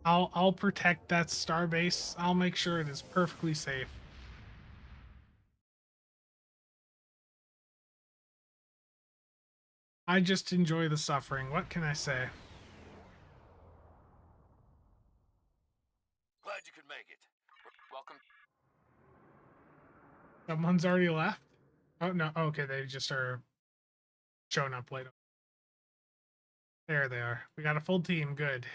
I'll protect that starbase. I'll make sure it is perfectly safe. I just enjoy the suffering. What can I say? Glad you could make it. Welcome. Someone's already left? Oh, no. Okay, they just are showing up late. There they are. We got a full team. Good.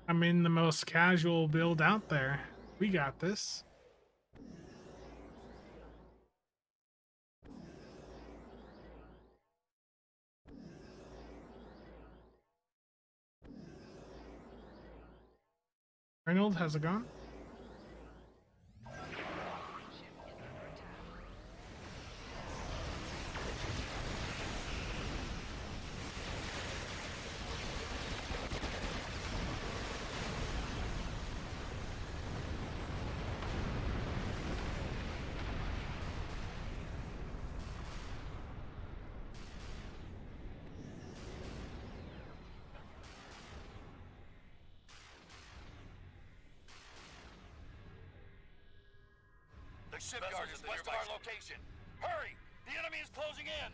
I'm in the most casual build out there. We got this. Arnold, how's it going? The shipyard is west of our location. Hurry! The enemy is closing in!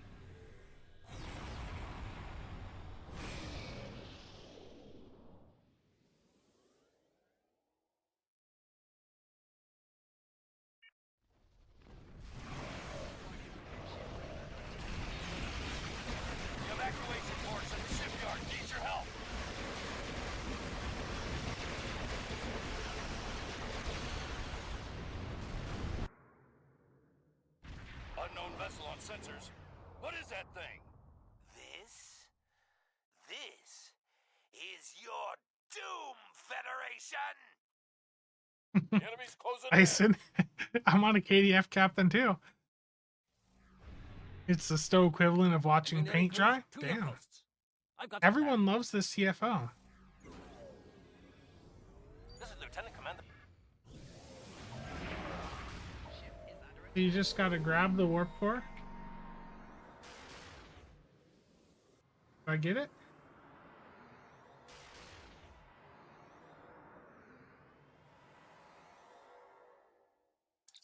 The evacuation force at the shipyard needs your help! Unknown vessel on sensors. What is that thing? This is your doom, Federation! The enemy's closing in. Tyson, I'm on a KDF captain too. It's the stow equivalent of watching paint dry. Damn. Everyone loves this TFO. This is Lieutenant Commander. You just gotta grab the warp core. Do I get it?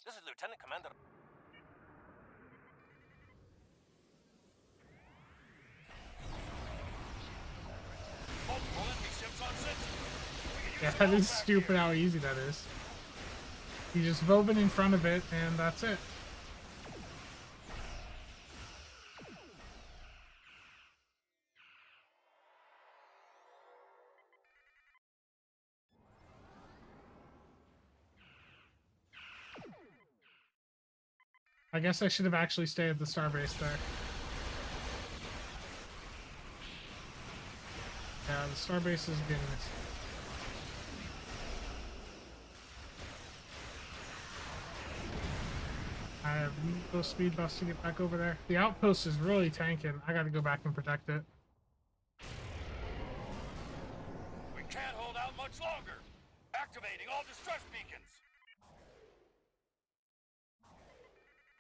This is Lieutenant Commander. Multiple enemy ships on sensor. Yeah, that is stupid how easy that is. You just Vovin in front of it, and that's it. I guess I should have actually stayed at the starbase there. Yeah, the starbase is getting this. I have those speed buffs to get back over there. The outpost is really tanking. I gotta go back and protect it. We can't hold out much longer. Activating all distress beacons.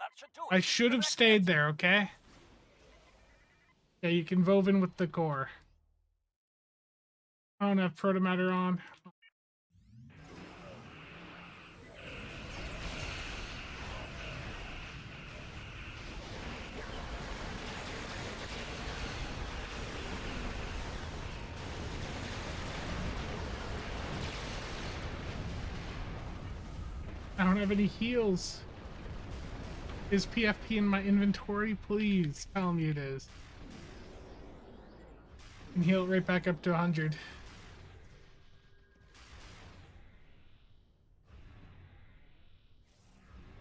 That should do it. I should have stayed there, okay? Yeah, you can Vovin with the core. I don't have Protomatter on. I don't have any heals. Is PFP in my inventory? Please tell me it is. And heal it right back up to 100.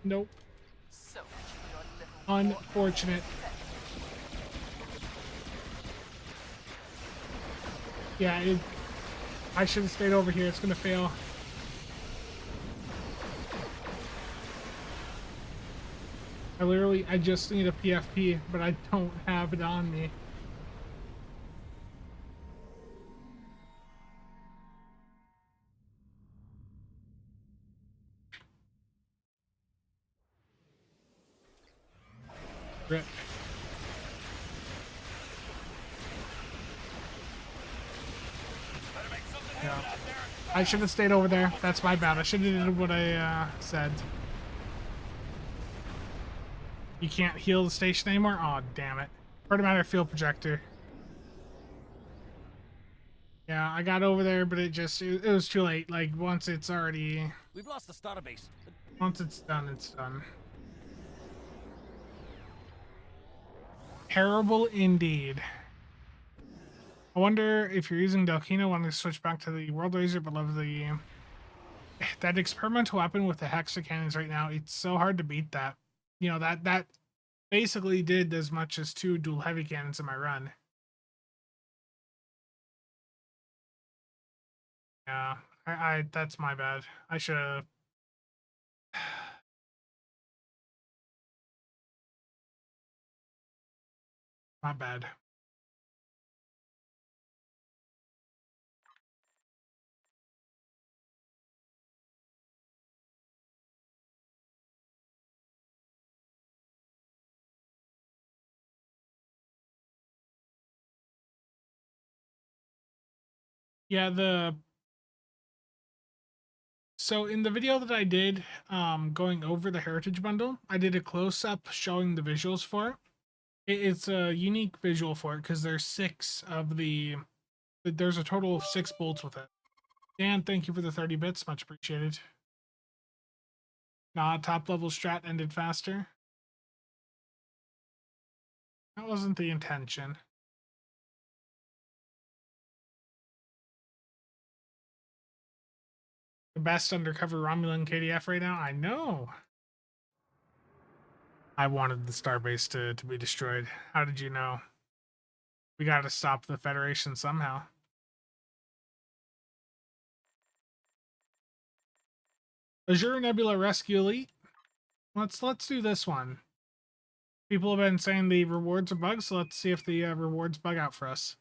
Nope. So much for your little Unfortunate. Yeah, I should have stayed over here. It's gonna fail. I just need a PFP, but I don't have it on me. Rip. Yeah. I should have stayed over there. That's my bad. I should have did what I said. You can't heal the station anymore? Oh, damn it. Matter field projector. Yeah, I got over there, but it was too late. Like, once it's already... We've lost the starter base. Once it's done, it's done. Terrible indeed. I wonder if you're using Delkino, wanting to switch back to the World Razor, but love the... That experimental weapon with the Hexa cannons right now, it's so hard to beat that. You know, that basically did as much as 2 dual heavy cannons in my run. Yeah, that's my bad. I should have... My bad. Yeah, so in the video that I did, going over the Heritage Bundle, I did a close-up showing the visuals for it. It's a unique visual for it because there's 6 of there's a total of 6 bolts with it. Dan, thank you for the 30 bits, much appreciated. Nah, top level strat ended faster. That wasn't the intention. The best undercover Romulan KDF right now? I know. I wanted the starbase to be destroyed. How did you know? We gotta stop the Federation somehow. Azure Nebula Rescue Elite. Let's do this one. People have been saying the rewards are bugs, so let's see if the rewards bug out for us.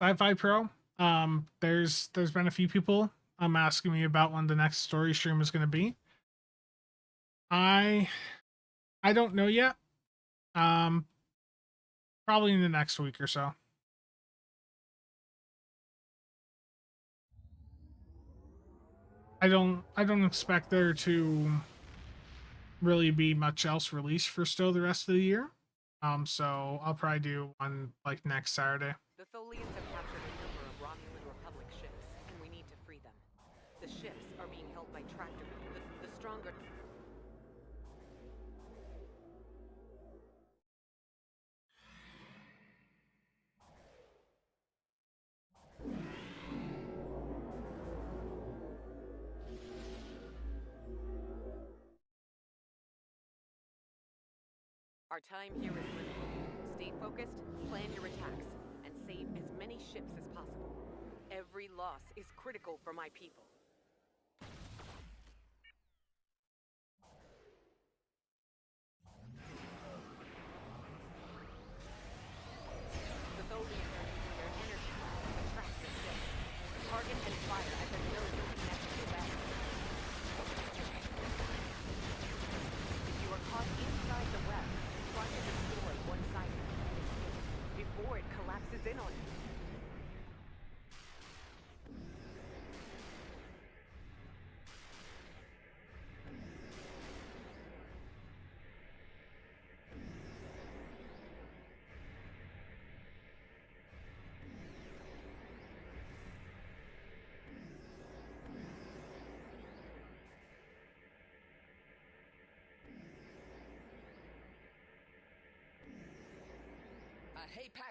Sci-Fi Pro. There's been a few people asking me about when the next story stream is going to be. I don't know yet. Probably in the next week or so. I don't expect there to really be much else released for still the rest of the year. So I'll probably do one like next Saturday. The Tholians have captured a number of Romulan Republic ships, and we need to free them. The ships are being held by tractor. The stronger... Our time here is limited. Stay focused, plan your attacks, and save as many ships as possible. Every loss is critical for my people. The Tholians are using their energy to attract your ships. Target and fire at the million connected to them. If you are caught inside the web, try to destroy one side of it before it collapses in on you.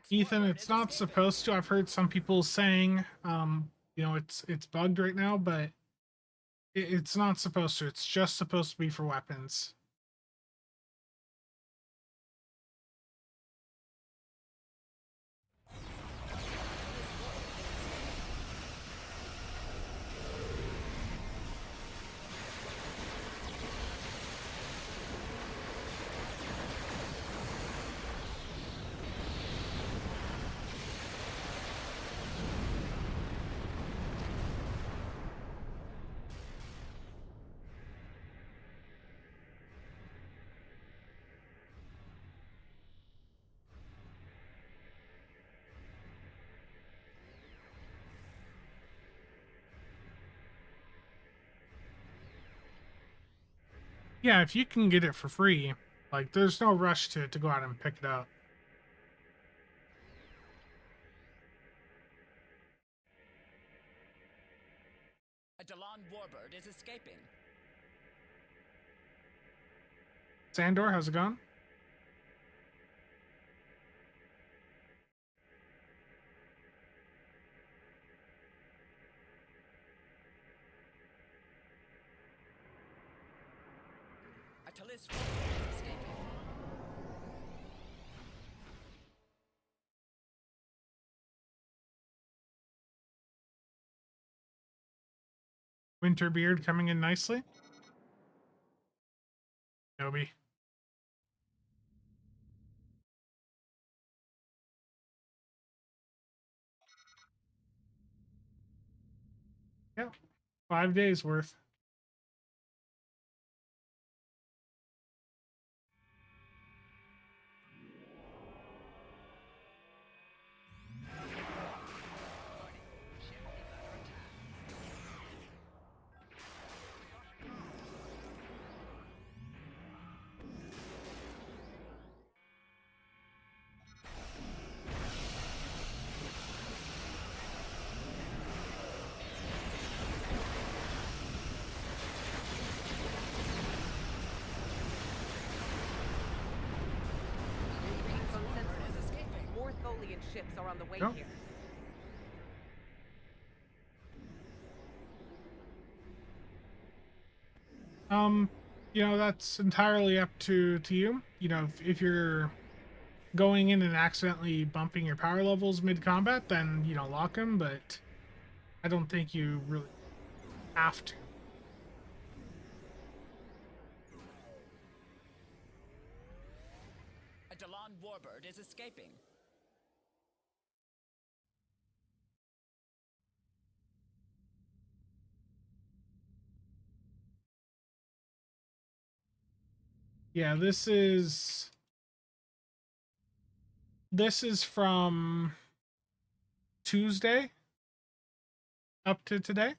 Ethan, it's not supposed to. I've heard some people saying, you know, it's bugged right now, but it's not supposed to. It's just supposed to be for weapons. Yeah, if you can get it for free, like there's no rush to go out and pick it up. A Delon warbird is escaping. Sandor, how's it going? A Talis warbird is escaping. Winterbeard coming in nicely. Nobi. Yeah, 5 days worth. Reading phone sensors. More Tholian ships are on the way Yep. here. You know, that's entirely up to you. You know, if you're going in and accidentally bumping your power levels mid combat, then you know lock them. But I don't think you really have to. A Delon warbird is escaping. Yeah, this is from Tuesday up to today.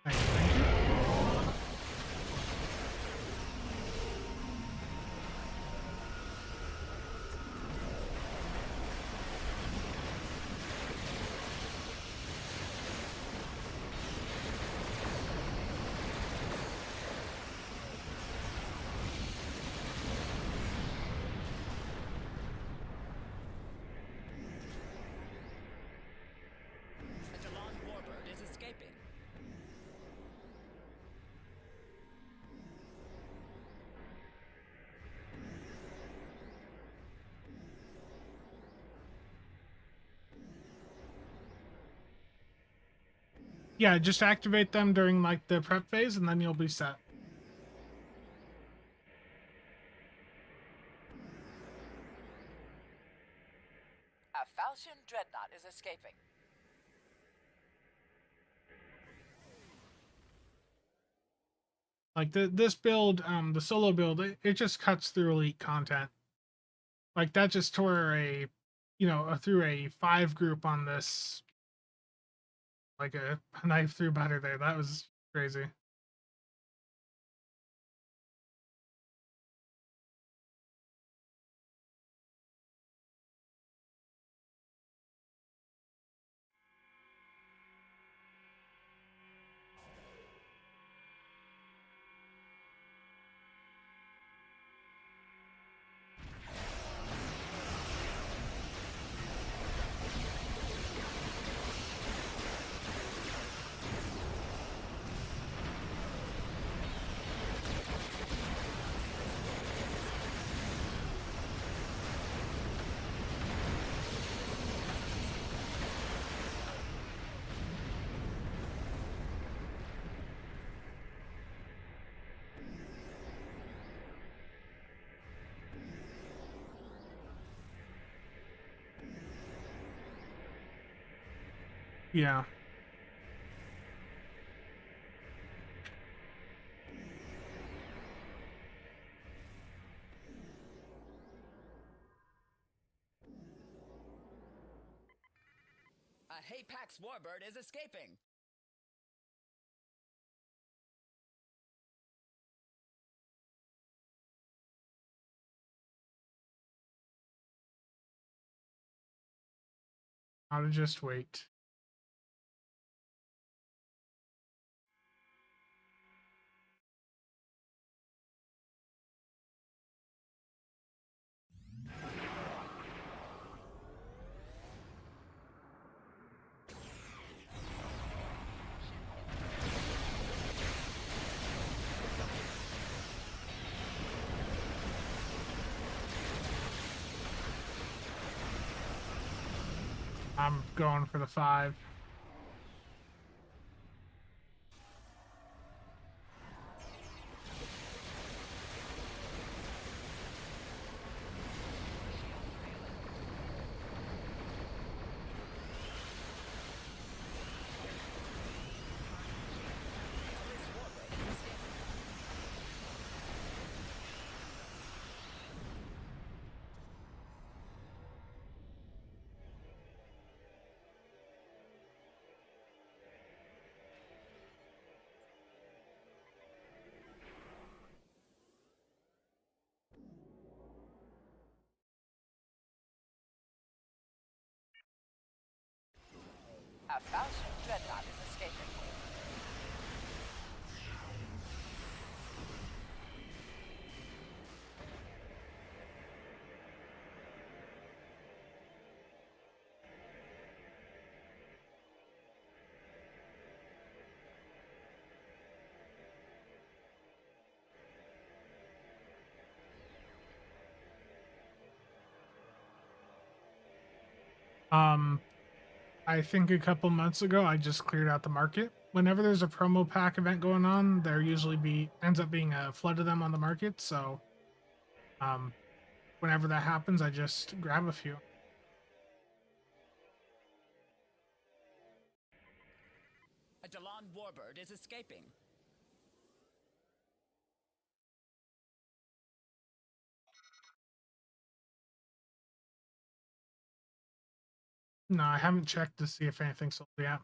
Thank you, thank you. A Delon warbird is escaping. Yeah, just activate them during like the prep phase, and then you'll be set. A Falchion dreadnought is escaping. Like this build, the solo build, it just cuts through elite content. Like that just tore a, you know, through a 5 group on this, like a knife through butter there. That was crazy. Yeah. A Hapax warbird is escaping. I'll just wait. I'm going for the 5. A Falchion dreadnought is escaping. I think a couple months ago I just cleared out the market. Whenever there's a promo pack event going on, there usually ends up being a flood of them on the market. So, whenever that happens, I just grab a few. A Delon warbird is escaping. No, I haven't checked to see if anything's sold yet.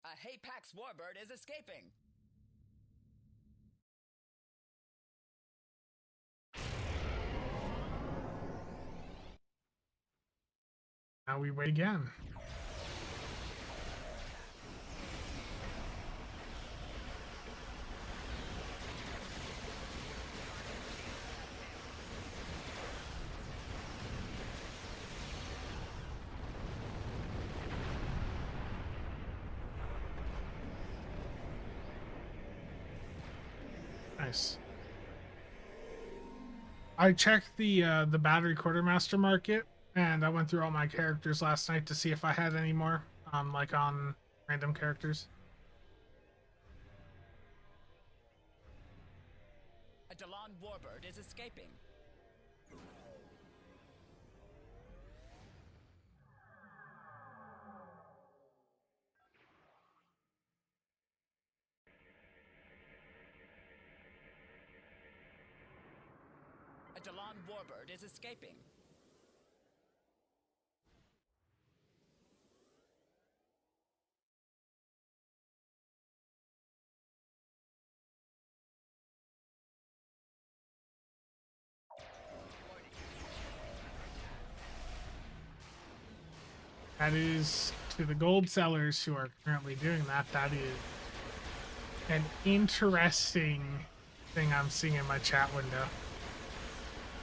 A Hapax warbird is escaping. Now we wait again. Nice. I checked the battery quartermaster market, and I went through all my characters last night to see if I had any more, like on random characters. A Delon warbird is escaping. A Delon warbird is escaping. That is to the gold sellers who are currently doing that. That is an interesting thing I'm seeing in my chat window.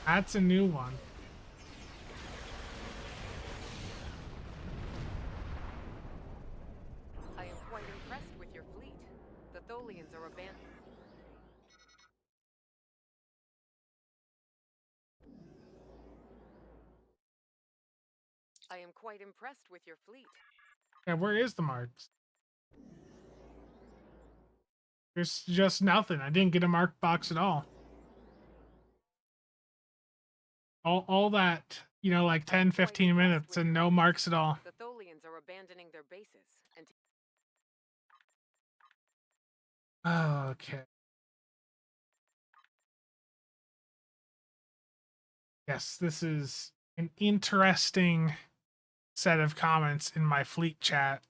That's a new one. I am quite impressed with your fleet. The Tholians are abandoned. I am quite impressed with your fleet. Yeah, where is the marks? There's just nothing. I didn't get a marked box at all. All that, you know, like 10, 15 minutes and no marks at all. The Tholians are abandoning their bases and Okay. Yes, this is an interesting set of comments in my fleet chat.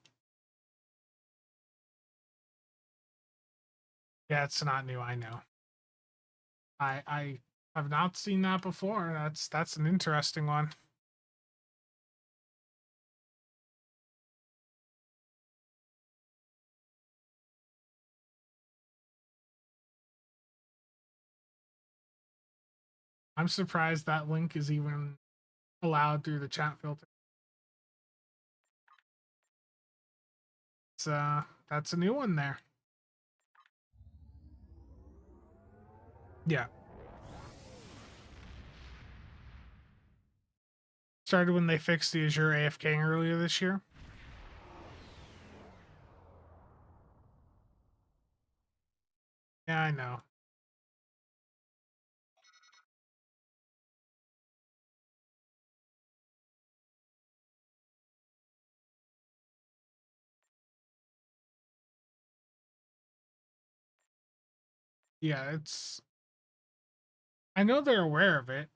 Yeah, it's not new, I know. I have not seen that before. That's an interesting one. I'm surprised that link is even allowed through the chat filter. It's that's a new one there. Yeah. Started when they fixed the Azure AFK earlier this year. Yeah, I know. Yeah, it's I know they're aware of it,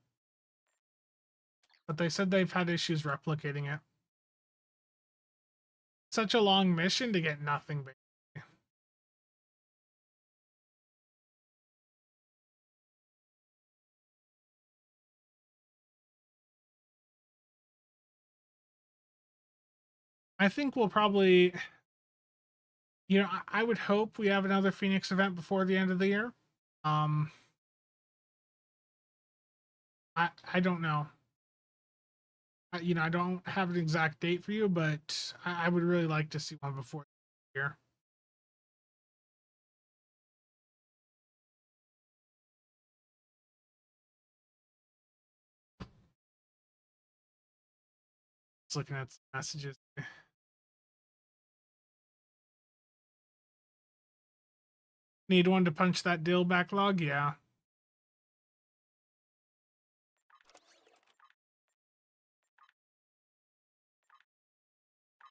but they said they've had issues replicating it. Such a long mission to get nothing but I think we'll probably, you know, I would hope we have another Phoenix event before the end of the year. Um, I don't know. You know, I don't have an exact date for you, but I would really like to see one before the year. Just looking at some messages. Need one to punch that deal backlog? Yeah.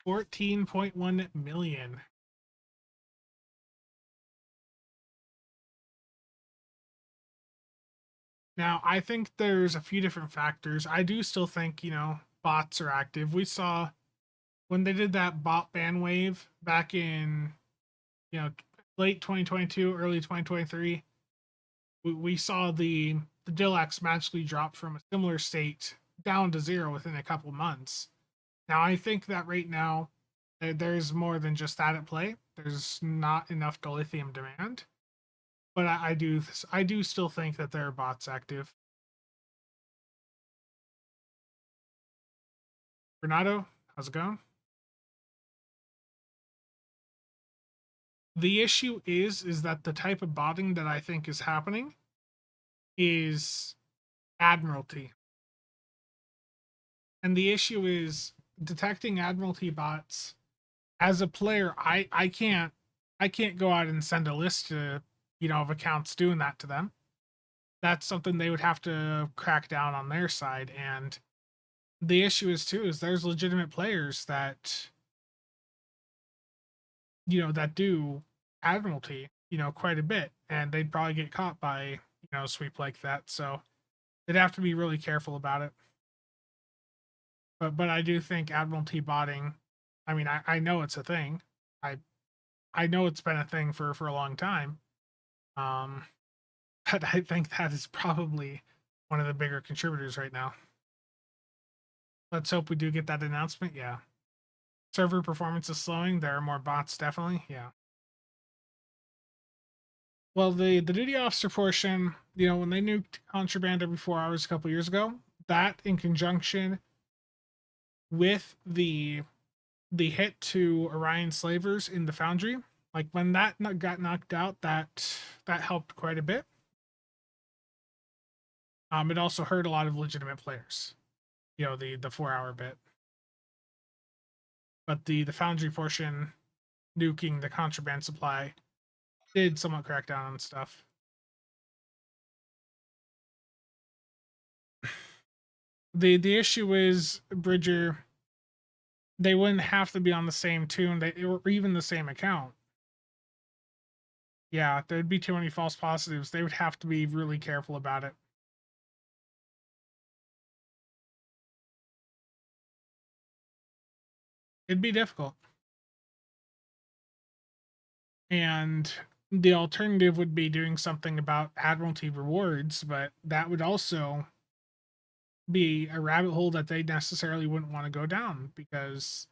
14.1 million. Now, I think there's a few different factors. I do still think, you know, bots are active. We saw when they did that bot ban wave back in, you know, late 2022, early 2023, we saw the Dillax magically drop from a similar state down to zero within a couple months. Now, I think that right now there's more than just that at play. There's not enough dilithium demand, but I do still think that there are bots active. Renato, how's it going? The issue is that the type of botting that I think is happening is Admiralty. And the issue is detecting Admiralty bots. As a player, I can't go out and send a list to, you know, of accounts doing that to them. That's something they would have to crack down on their side. And the issue is too is there's legitimate players that, you know, that do Admiralty, you know, quite a bit, and they'd probably get caught by, you know, a sweep like that. So they'd have to be really careful about it. But I do think Admiralty botting, I mean, I know it's a thing. I know it's been a thing for a long time. Um, but I think that is probably one of the bigger contributors right now. Let's hope we do get that announcement. Yeah. Server performance is slowing. There are more bots, definitely. Yeah. Well, the duty officer portion, when they nuked contraband every 4 hours a couple years ago, that in conjunction with the hit to Orion slavers in the foundry, like when that got knocked out, that helped quite a bit. It also hurt a lot of legitimate players. The 4 hour bit, but the foundry portion, nuking the contraband supply, did somewhat crack down on stuff. The issue is, Bridger, they wouldn't have to be on the same tune, or even the same account. Yeah, there'd be too many false positives. They would have to be really careful about it. It'd be difficult. And the alternative would be doing something about Admiralty rewards, but that would also be a rabbit hole that they necessarily wouldn't want to go down, because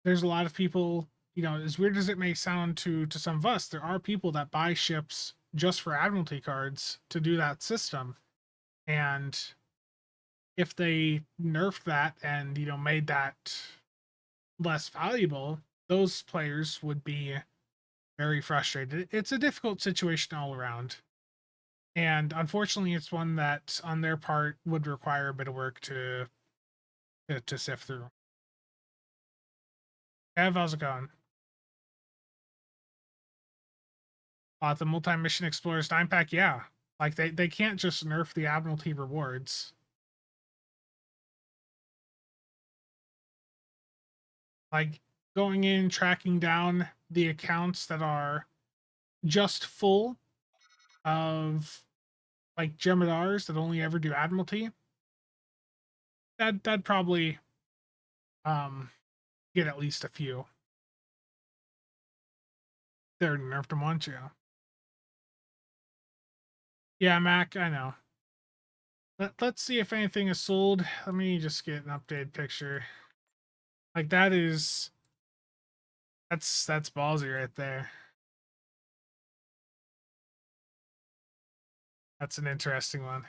there's a lot of people, as weird as it may sound to some of us, there are people that buy ships just for Admiralty cards to do that system. And if they nerfed that and, made that less valuable, those players would be very frustrated. It's a difficult situation all around. And unfortunately, it's one that on their part would require a bit of work to sift through. Ev, how's it going? The multi-mission explorers 9-pack, yeah. Like they can't just nerf the Admiralty rewards. Like going in, tracking down the accounts that are just full of like Jemadars that only ever do Admiralty. That'd probably get at least a few. They're nerfed them once, yeah. Yeah, Mac, I know. Let's see if anything is sold. Let me just get an updated picture. Like that's ballsy right there. That's an interesting one.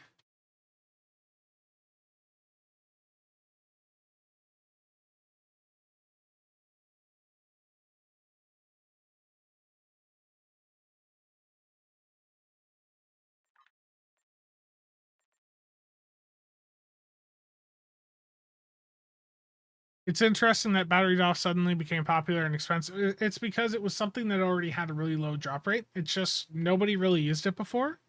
It's interesting that battery DOF suddenly became popular and expensive. It's because it was something that already had a really low drop rate. It's just nobody really used it before.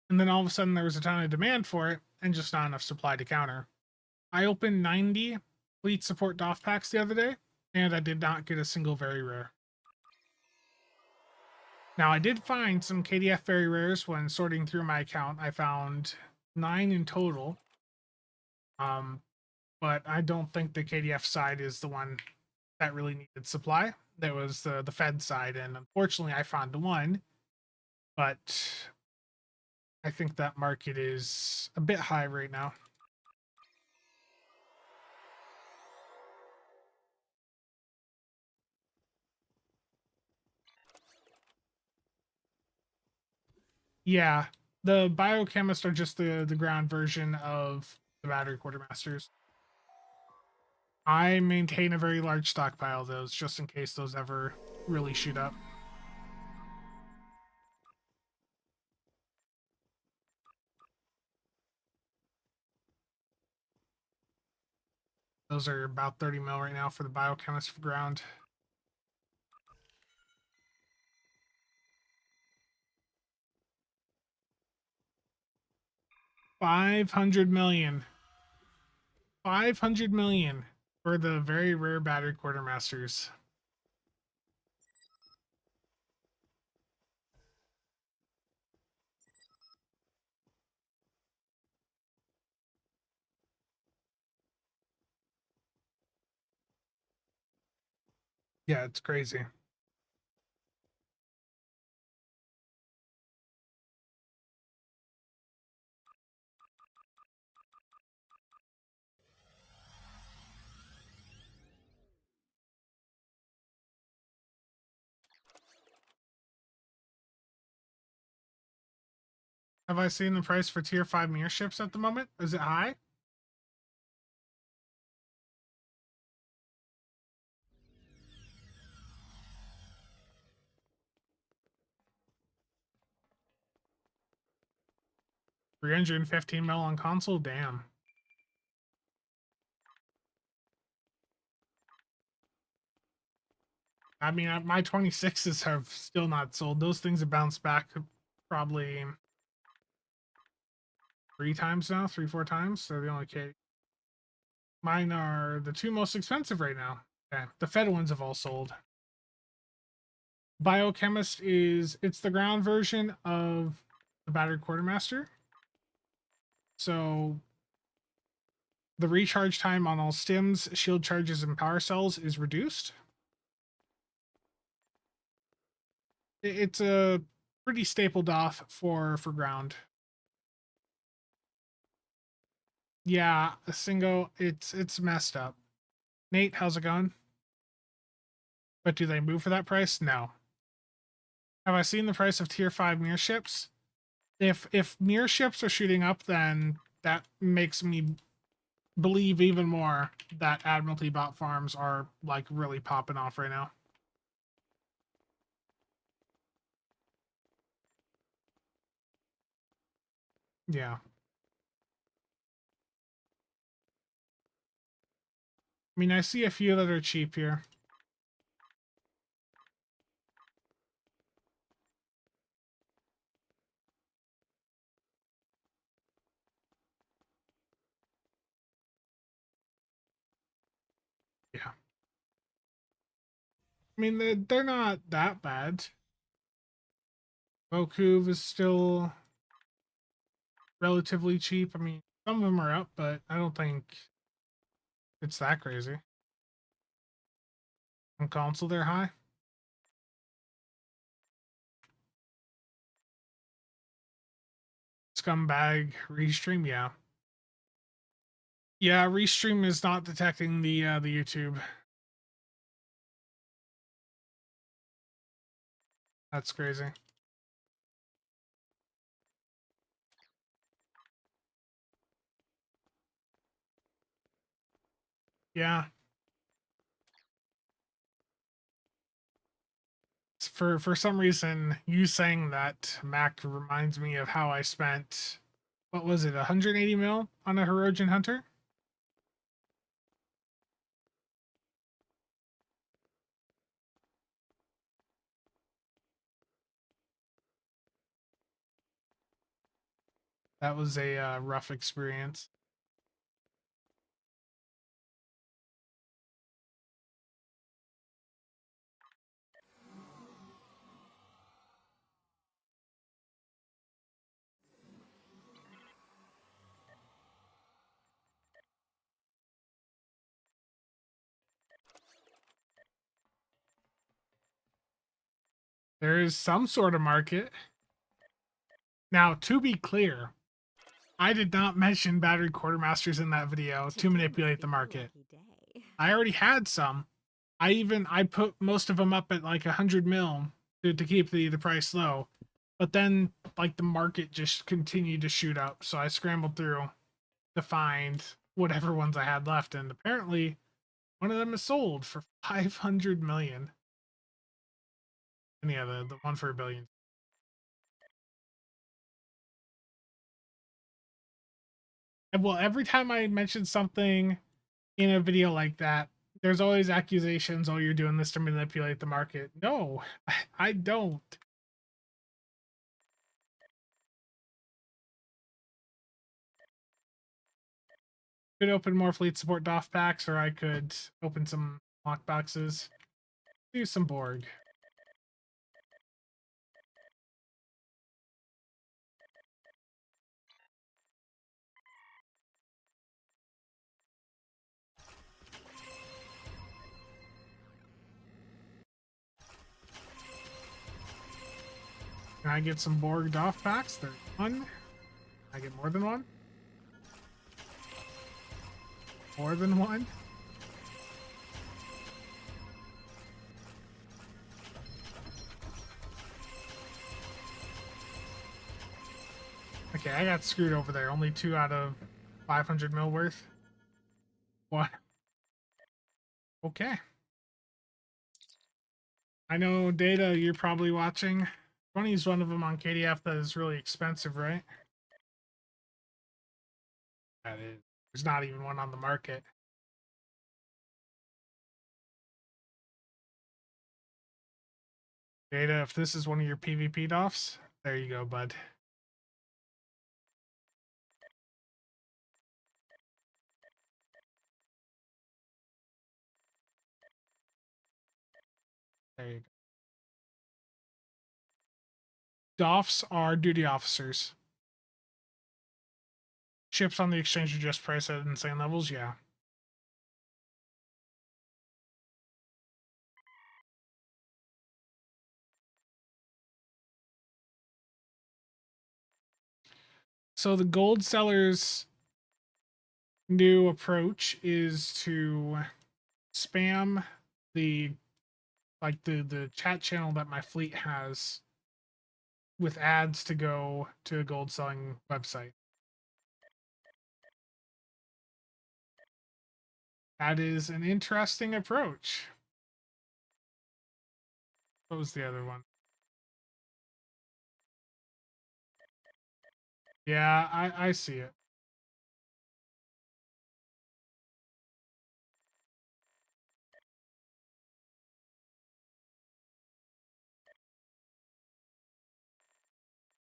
And then all of a sudden there was a ton of demand for it and just not enough supply to counter. I opened 90 fleet support DOF packs the other day, and I did not get a single very rare. Now, I did find some KDF very rares when sorting through my account. I found 9 in total. But I don't think the KDF side is the one that really needed supply. There was the Fed side, and unfortunately I found the one. But I think that market is a bit high right now. Yeah, the biochemists are just the ground version of the battery quartermasters. I maintain a very large stockpile of those just in case those ever really shoot up. Those are about 30 mil right now for the biochemist for ground. $500 million. 500 million for the very rare battery quartermasters. Yeah, it's crazy. Have I seen the price for tier 5 mirror ships at the moment? Is it high? $315 on console? Damn. I mean, my 26s have still not sold. Those things have bounced back probably 3 times now, 4 times. They're the only case. Mine are the 2 most expensive right now. Okay. The Fed ones have all sold. Biochemist it's the ground version of the battered quartermaster. So the recharge time on all stims, shield charges, and power cells is reduced. It's a pretty stapled off for ground. Yeah, a single. It's messed up. Nate, how's it going? But do they move for that price? No. Have I seen the price of tier 5 mirror ships? If mirror ships are shooting up, then that makes me believe even more that Admiralty bot farms are like really popping off right now. Yeah. I mean, I see a few that are cheap here. Yeah. I mean, they're not that bad. Bokuv is still relatively cheap. I mean, some of them are up, but I don't think it's that crazy. On console, they're high. Scumbag restream, yeah. Yeah, restream is not detecting the YouTube. That's crazy. Yeah. For some reason, you saying that, Mac, reminds me of how I spent, what was it, 180 mil on a Heroian Hunter? That was a rough experience. There is some sort of market. Now, to be clear, I did not mention battery quartermasters in that video to manipulate the market. I already had some. I put most of them up at like 100 mil to keep the price low. But then like the market just continued to shoot up. So I scrambled through to find whatever ones I had left. And apparently one of them is sold for 500 million. And yeah, the one for $1 billion. And well, every time I mention something in a video like that, there's always accusations, oh, you're doing this to manipulate the market. No, I don't. Could open more fleet support DOF packs, or I could open some lock boxes. Do some Borg. Can I get some Borg DOF packs? There's one. Can I get more than one? More than one? Okay, I got screwed over there. Only 2 out of 500 mil worth. What? Okay. I know, Data, you're probably watching. 20 is one of them on KDF that is really expensive, right? That is. There's not even one on the market. Data, if this is one of your PvP doffs, there you go, bud. There you go. Doffs are duty officers. Ships on the exchange are just priced at insane levels, yeah. So the gold sellers' new approach is to spam the the chat channel that my fleet has with ads to go to a gold selling website. That is an interesting approach. What was the other one? Yeah, I see it.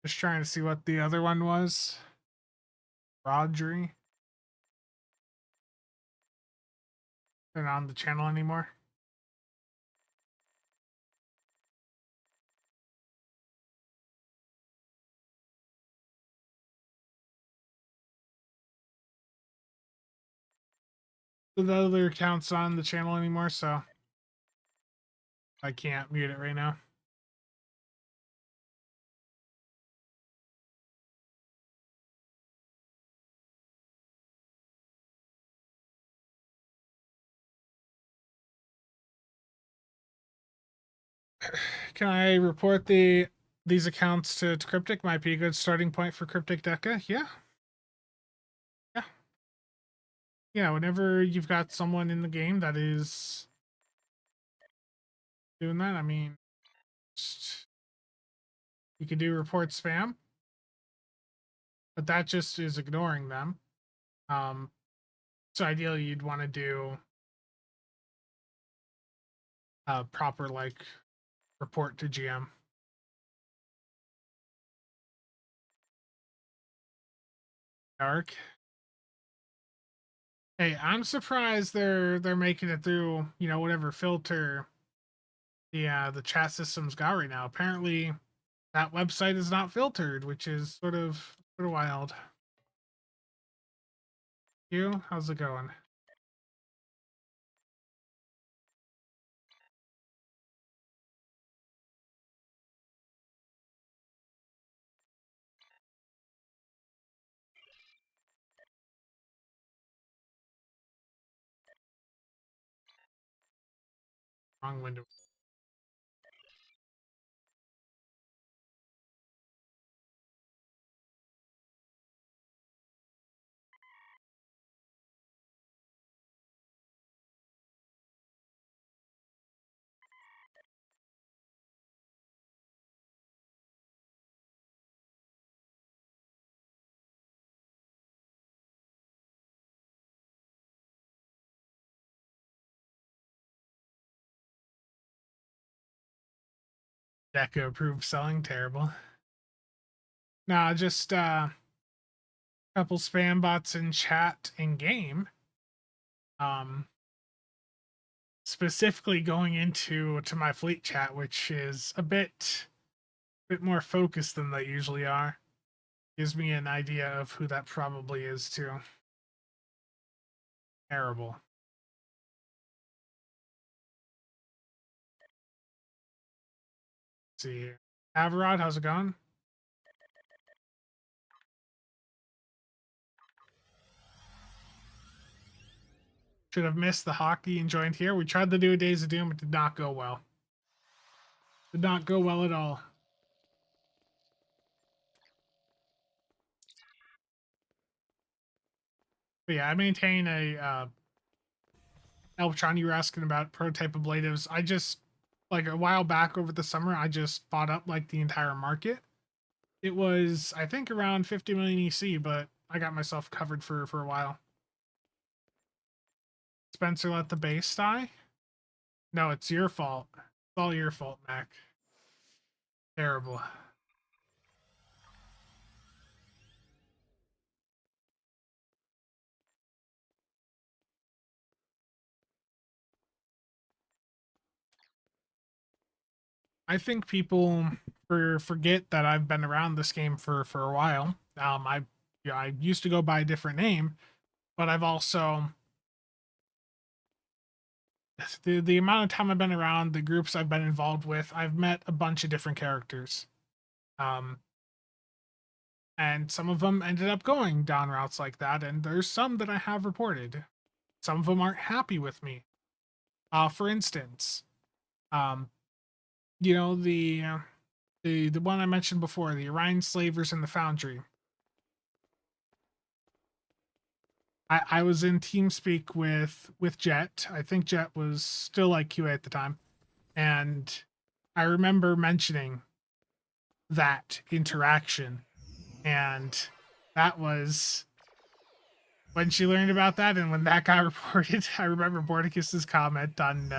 Just trying to see what the other one was. Rodri. They're not on the channel anymore. The other account's not on the channel anymore, so I can't mute it right now. Can I report these accounts to Cryptic? Might be a good starting point for Cryptic Deca. Yeah. Yeah. Yeah, whenever you've got someone in the game that is doing that, I mean, you can do report spam, but that just is ignoring them. So ideally you'd want to do a proper like report to GM. Dark. Hey, I'm surprised they're making it through, you know, whatever filter the chat system's got right now. Apparently that website is not filtered, which is sort of wild. You, how's it going? Wrong window. Deca approved selling, terrible. Nah, just couple spam bots in chat in game. Specifically going into my fleet chat, which is a bit more focused than they usually are. Gives me an idea of who that probably is too. Terrible. Let's see here. Averod, how's it going? Should have missed the hockey and joined here. We tried to do a Days of Doom. It did not go well. Did not go well at all. But yeah, I maintain a Elptron, you were asking about prototype ablatives. I just, like, a while back over the summer, I just bought up like the entire market. It was, I think, around 50 million EC, but I got myself covered for a while. Spencer let the base die? No, it's your fault. It's all your fault, Mac. Terrible. I think people forget that I've been around this game for a while. I used to go by a different name, but I've also the amount of time I've been around, the groups I've been involved with, I've met a bunch of different characters. And some of them ended up going down routes like that, and there's some that I have reported. Some of them aren't happy with me. For instance, um, you know, the one I mentioned before, the Orion Slavers and the Foundry. I was in TeamSpeak with Jet. I think Jet was still like QA at the time, and I remember mentioning that interaction, and that was when she learned about that, and when that got reported. I remember Bordicus's comment on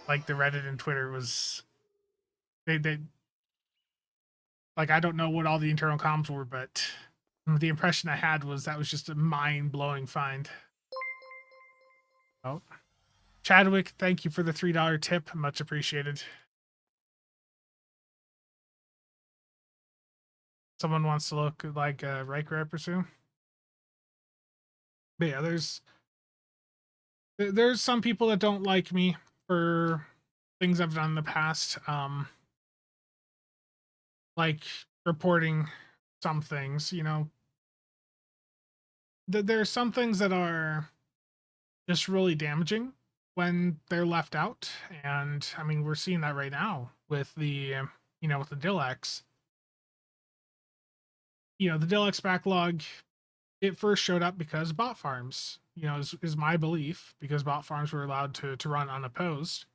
like the Reddit and Twitter was they like, I don't know what all the internal comms were, but the impression I had was that was just a mind-blowing find. Oh, Chadwick, thank you for the $3 tip. Much appreciated. Someone wants to look like Riker, I presume. But yeah, there's some people that don't like me for things I've done in the past. Like reporting some things, you know. There's some things that are just really damaging when they're left out, and I mean, we're seeing that right now with the with the Dilex. The Dilex backlog, it first showed up because bot farms, is my belief, because bot farms were allowed to run unopposed.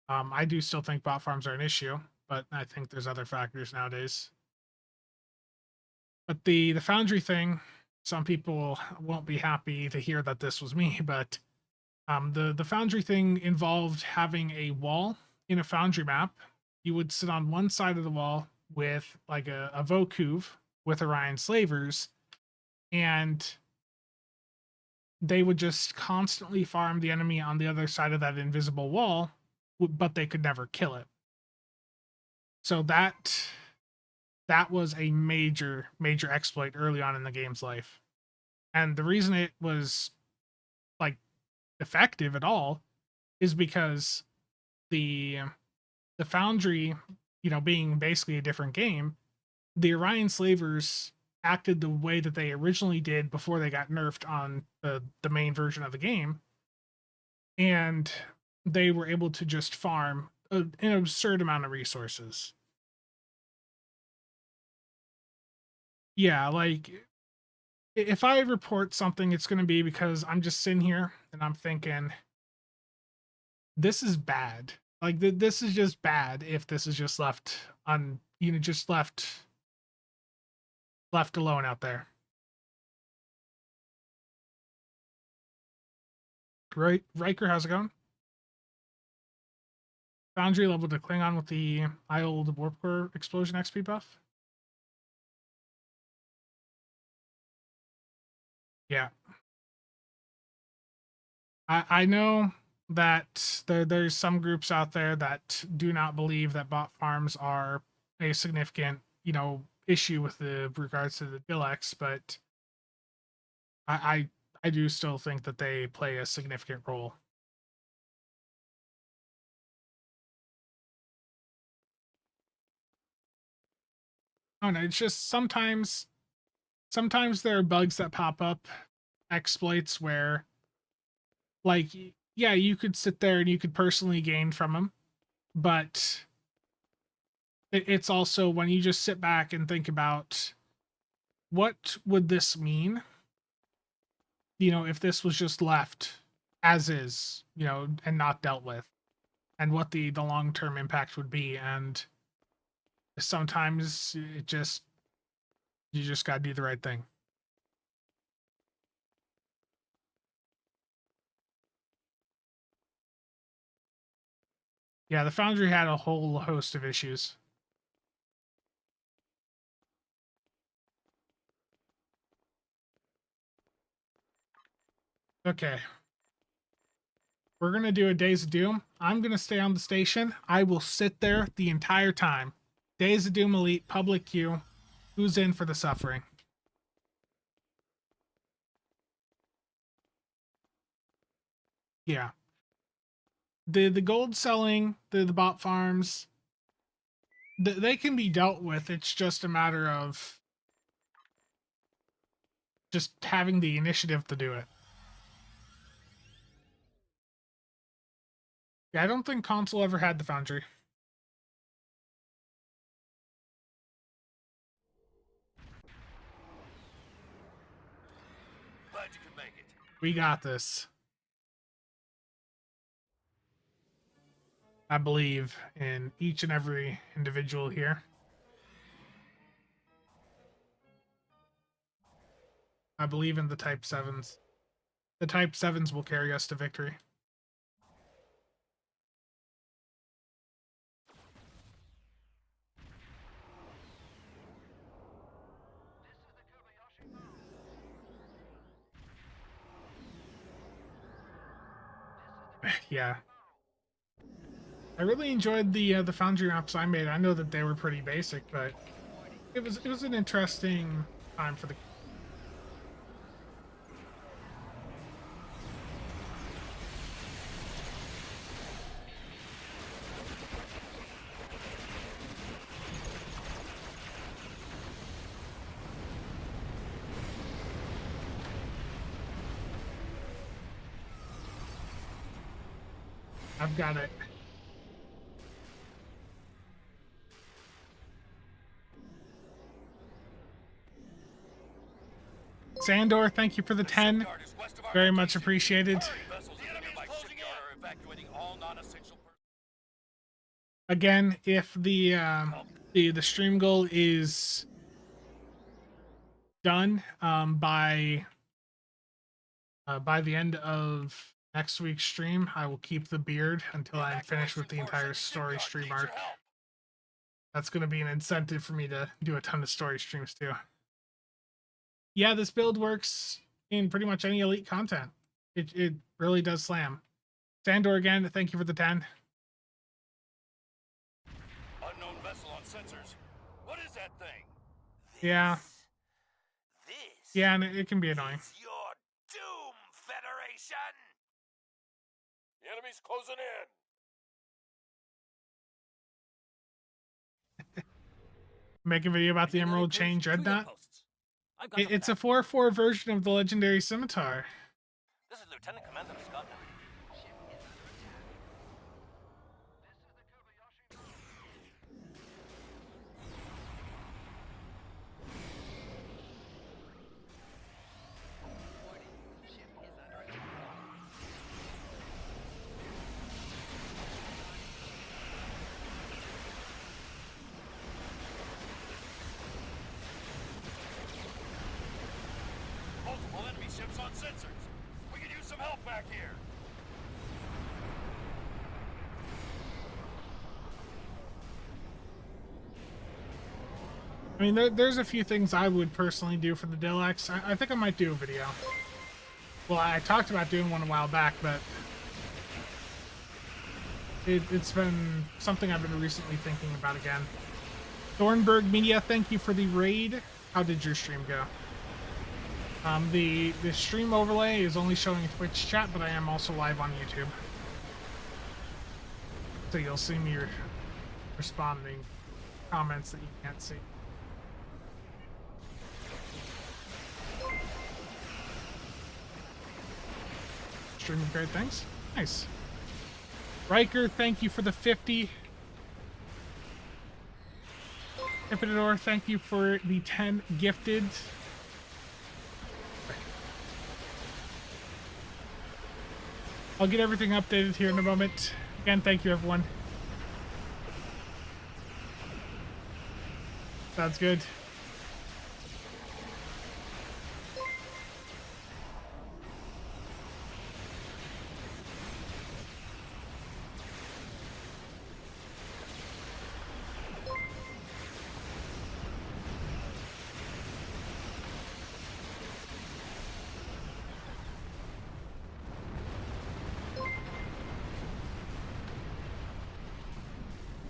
I do still think bot farms are an issue, but I think there's other factors nowadays. But the Foundry thing, some people won't be happy to hear that this was me, but the Foundry thing involved having a wall in a Foundry map. You would sit on one side of the wall with like a Vokuv with Orion Slavers, and they would just constantly farm the enemy on the other side of that invisible wall, but they could never kill it. So that was a major exploit early on in the game's life. And the reason it was like effective at all is because the Foundry, being basically a different game, the Orion Slavers acted the way that they originally did before they got nerfed on the main version of the game, and they were able to just farm an absurd amount of resources. Yeah, like, if I report something, it's going to be because I'm just sitting here and I'm thinking, this is bad. Like, this is just bad if this is just left on, just left alone out there. Right, Riker, how's it going? Foundry level to Klingon with the Isle Warp Core Explosion XP buff? Yeah. I know that there's some groups out there that do not believe that bot farms are a significant, issue with the regards to the Dilex, but I do still think that they play a significant role. I don't know, it's just sometimes there are bugs that pop up, exploits where, like, yeah, you could sit there and you could personally gain from them, but it's also when you just sit back and think about, what would this mean you know, if this was just left as is, you know, and not dealt with, and what the long-term impact would be. And sometimes it just, you just got to do the right thing. Yeah, the Foundry had a whole host of issues. Okay. We're going to do a Days of Doom. I'm going to stay on the station. I will sit there the entire time. Days of Doom Elite, public queue. Who's in for the suffering? Yeah. The gold selling, the bot farms, they can be dealt with. It's just a matter of just having the initiative to do it. Yeah, I don't think console ever had the Foundry. Glad you could make it. We got this. I believe in each and every individual here. I believe in the Type 7s. The Type 7s will carry us to victory. Yeah. I really enjoyed the Foundry maps I made. I know that they were pretty basic, but it was an interesting time for the. I've got it. Sandor, thank you for the 10. Very much appreciated. Again, if the stream goal is done by the end of next week's stream, I will keep the beard until I'm finished with the entire story stream arc. That's going to be an incentive for me to do a ton of story streams too. Yeah, this build works in pretty much any elite content. It really does slam. Sandor again, thank you for the 10. Unknown vessel on sensors. What is that thing? Yeah. This Yeah, and it can be annoying. is your doom, Federation! The enemy's closing in. Make a video about the Emerald Chain Dreadnought. It's a 4-4 version of the legendary scimitar. This is Lieutenant Commander Scott. Multiple enemy ships on sensors. We can use some help back here. I mean, there's a few things I would personally do for the Deluxe. I think I might do a video. Well, I talked about doing one a while back, but it's been something I've been recently thinking about again. Thornburg Media, thank you for the raid. How did your stream go? The stream overlay is only showing Twitch chat, but I am also live on YouTube. So you'll see me responding comments that you can't see. Streaming great, thanks. Nice. Riker, thank you for the 50. Epidador, thank you for the 10 gifted. I'll get everything updated here in a moment. Again, thank you, everyone. Sounds good.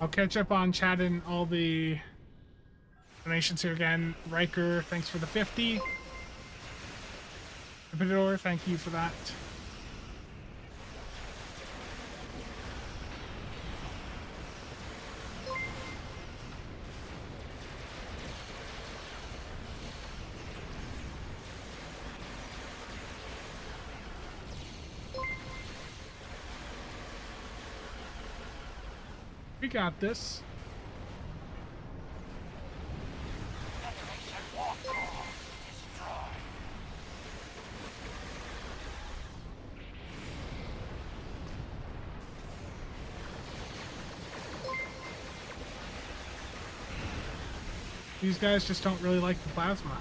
I'll catch up on chat and all the donations here again. Riker, thanks for the 50. Impedor, thank you for that. We got this. Federation war core destroyed. These guys just don't really like the plasma.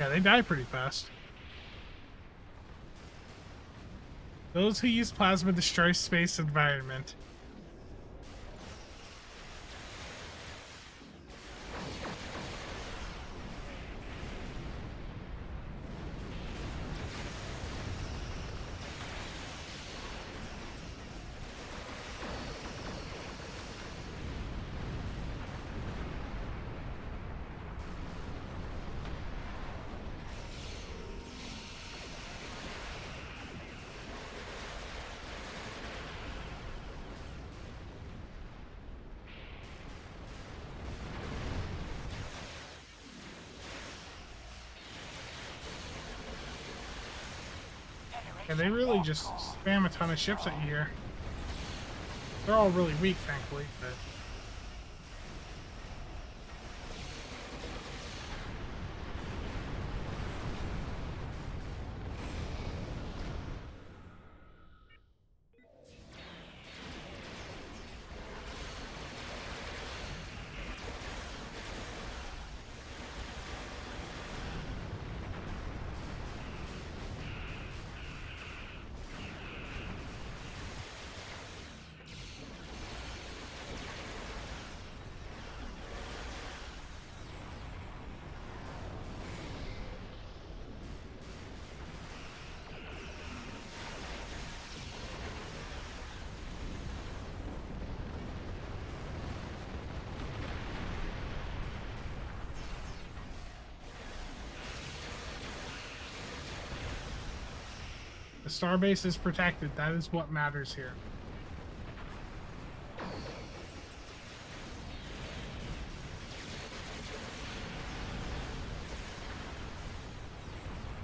Yeah, they die pretty fast. Those who use plasma destroy space environment. And they really just spam a ton of ships at you here. They're all really weak, thankfully, but... The starbase is protected. That is what matters here.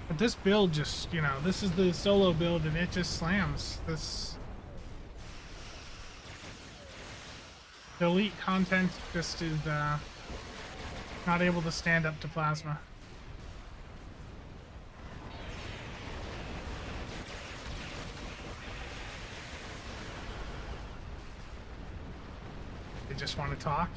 But this build just, you know, this is the solo build and it just slams. This... The elite content just is not able to stand up to plasma. They just want to talk.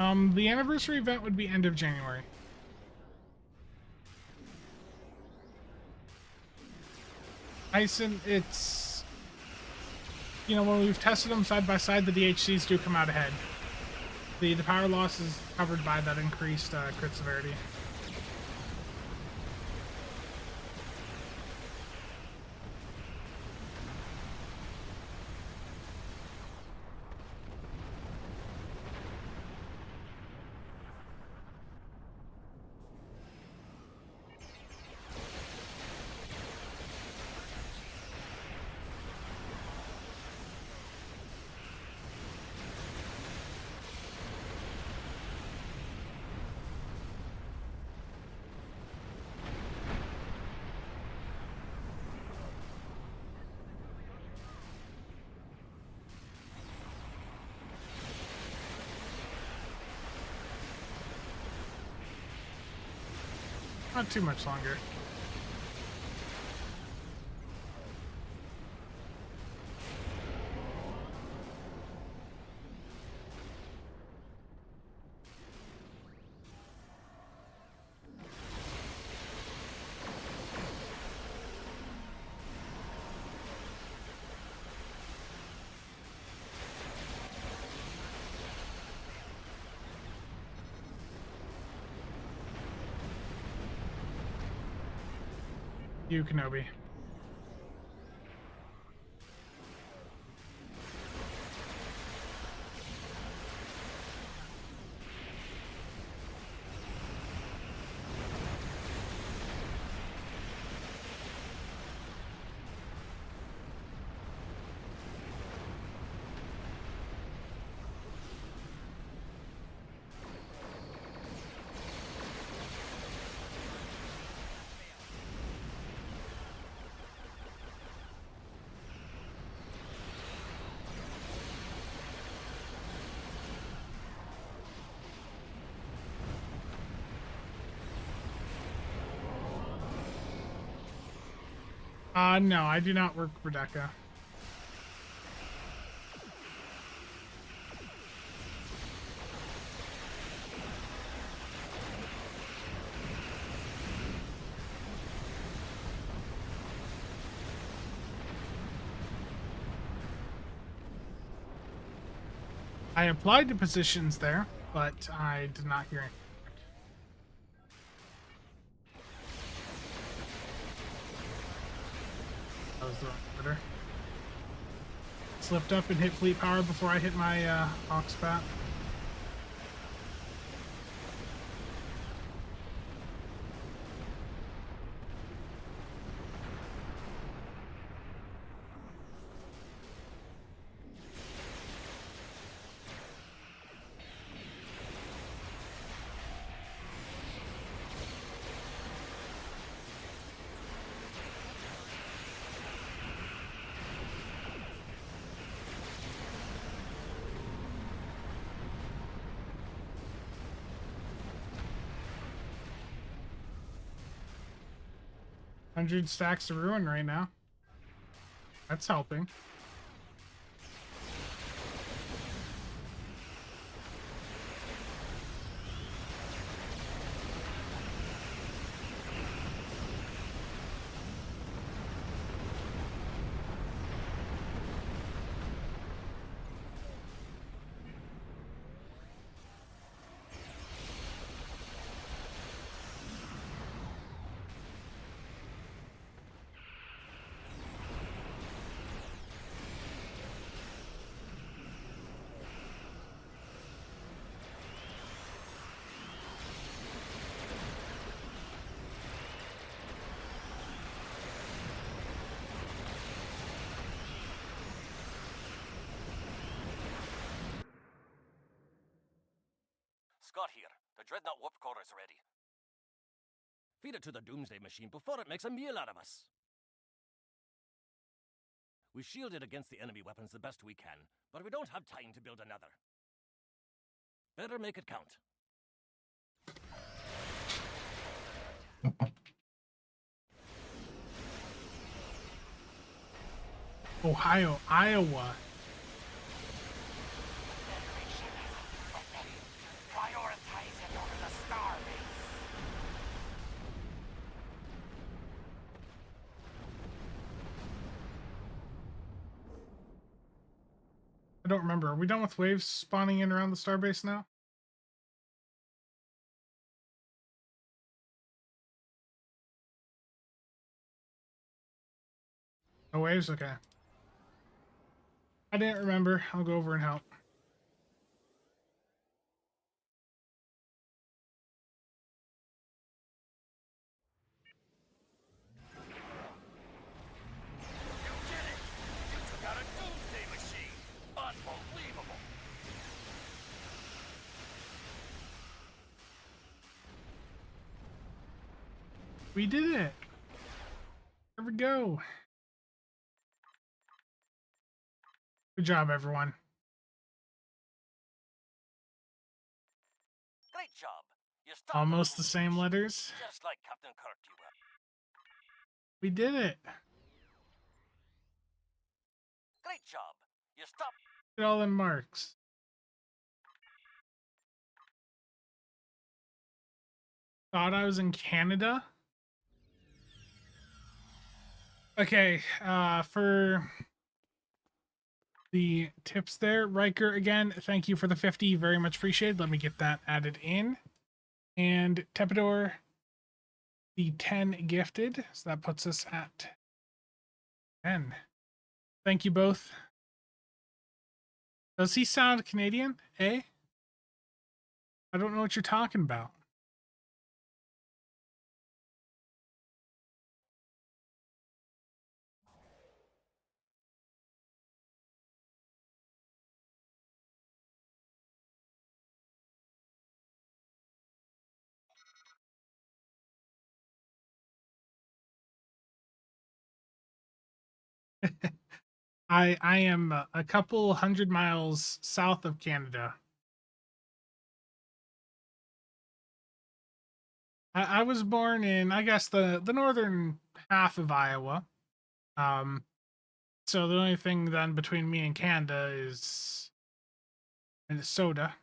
The anniversary event would be end of January. Tyson, it's, you know, when we've tested them side by side, the DHCs do come out ahead. The power loss is covered by that increased crit severity. Not too much longer. You, Kenobi. No, I do not work for DECA. I applied to positions there, but I did not hear anything. That was the wrong order. Slipped up and hit fleet power before I hit my Hawk Spat. $100 stacks of ruin right now. That's helping. Scott here. The Dreadnought warp core is ready. Feed it to the Doomsday Machine before it makes a meal out of us. We shield it against the enemy weapons the best we can, but we don't have time to build another. Better make it count. Ohio, Iowa. I don't remember. Are we done with waves spawning in around the starbase now? No waves? Okay. I didn't remember. I'll go over and help. You did it! You took out a doomsday machine! Unbelievable! We did it! There we go. Good job, everyone. Great job. You stopped Almost the doomsday same machine, letters. just like Captain Kirk you were. We did it. Great job. You stopped. Get all them marks. Thought I was in Canada? Okay, for the tips there, Riker, again, thank you for the 50. Very much appreciated. Let me get that added in. And Tepidor, the 10 gifted. So that puts us at 10. Thank you both. Does he sound Canadian? Eh? I don't know what you're talking about. I am a couple 100 miles south of Canada. I was born in, I guess, the northern half of Iowa. So the only thing then between me and Canada is Minnesota.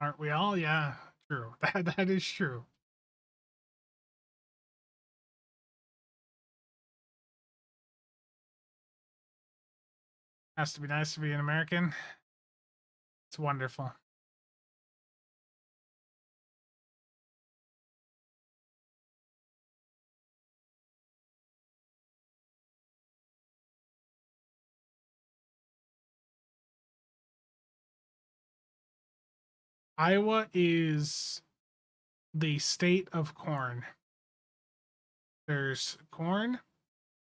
Aren't we all? Yeah, true. That is true. Has to be nice to be an American. It's wonderful. Iowa is the state of corn. There's corn,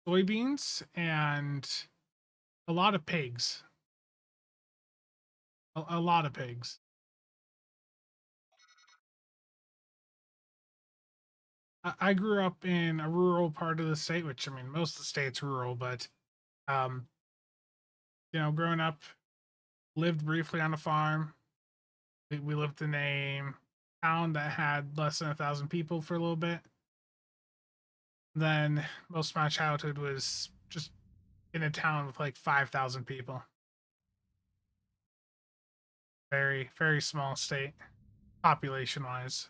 soybeans, and a lot of pigs. A lot of pigs. I grew up in a rural part of the state, which I mean, most of the state's rural, but um, growing up, lived briefly on a farm. We lived in a town that had less than 1,000 people for a little bit. Then most of my childhood was just in a town with like 5,000 people. Very, very small state, population wise.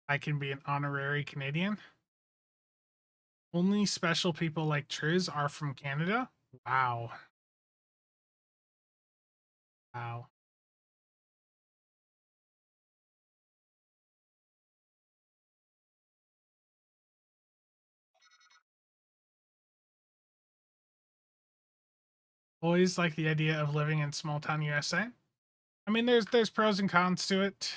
I can be an honorary Canadian. Only special people like Triz are from Canada. Wow. Wow. Always like the idea of living in small town USA. I mean, there's pros and cons to it.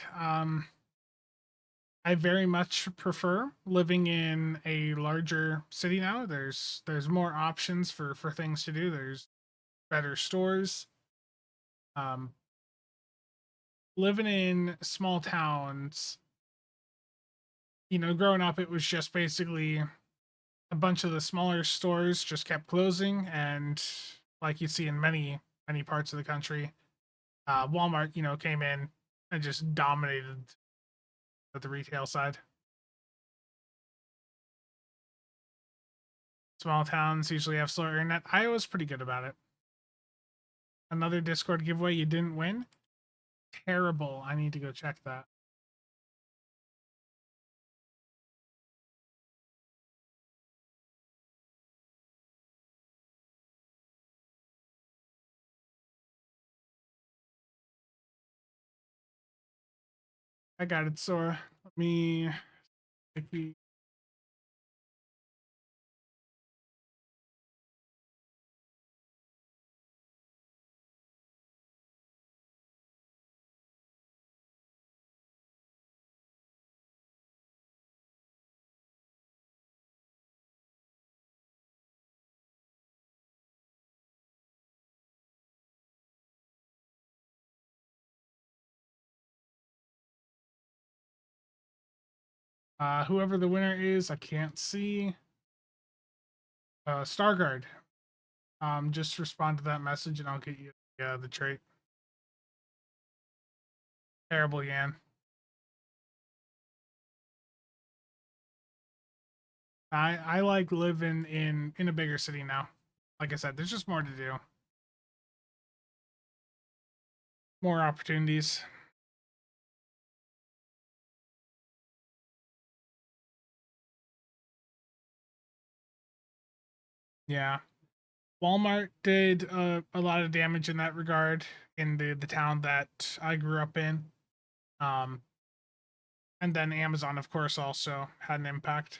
I very much prefer living in a larger city now. There's more options for things to do. There's better stores. Um, living in small towns, growing up, it was just basically a bunch of the smaller stores just kept closing, and like you see in many parts of the country, Walmart, came in and just dominated at the retail side. Small towns usually have slower internet. Iowa's pretty good about it. Another Discord giveaway you didn't win? Terrible. I need to go check that. I got it, Sora. Let me quickly. Whoever the winner is, I can't see. Starguard. Just respond to that message and I'll get you the trait. Terrible, Yan. I like living in a bigger city now. Like I said, there's just more to do. More opportunities. Yeah. Walmart did a lot of damage in that regard in the town that I grew up in. And then Amazon, of course, also had an impact.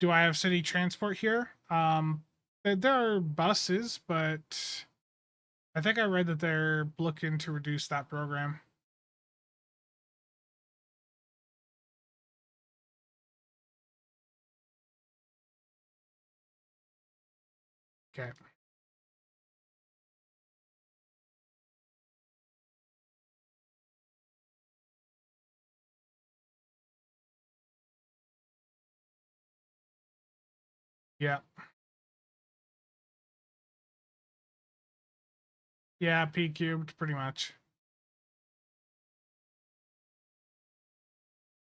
Do I have city transport here? There are buses, but I think I read that they're looking to reduce that program. Okay. Yeah. Yeah, P cubed, pretty much.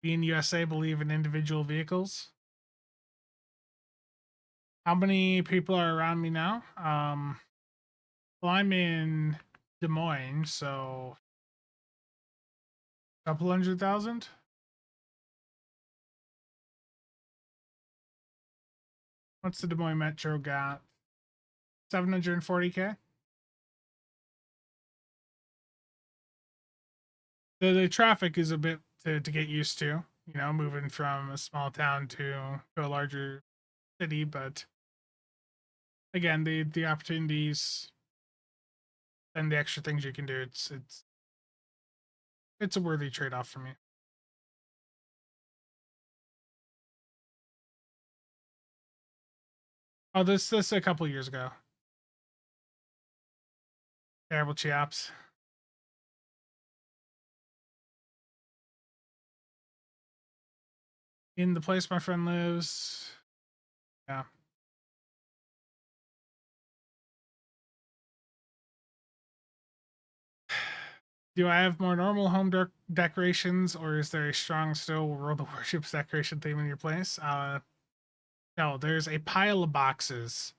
We in USA believe in individual vehicles. How many people are around me now? Well, I'm in Des Moines, so a couple 100,000. What's the Des Moines Metro got? 740K. The traffic is a bit to get used to, you know, moving from a small town to a larger city, but again, the opportunities and the extra things you can do, it's a worthy trade-off for me. Oh, this a couple years ago. Terrible chaps. In the place my friend lives. Yeah. Do I have more normal home decorations, or is there a strong still World of Warships decoration theme in your place? No, there's a pile of boxes.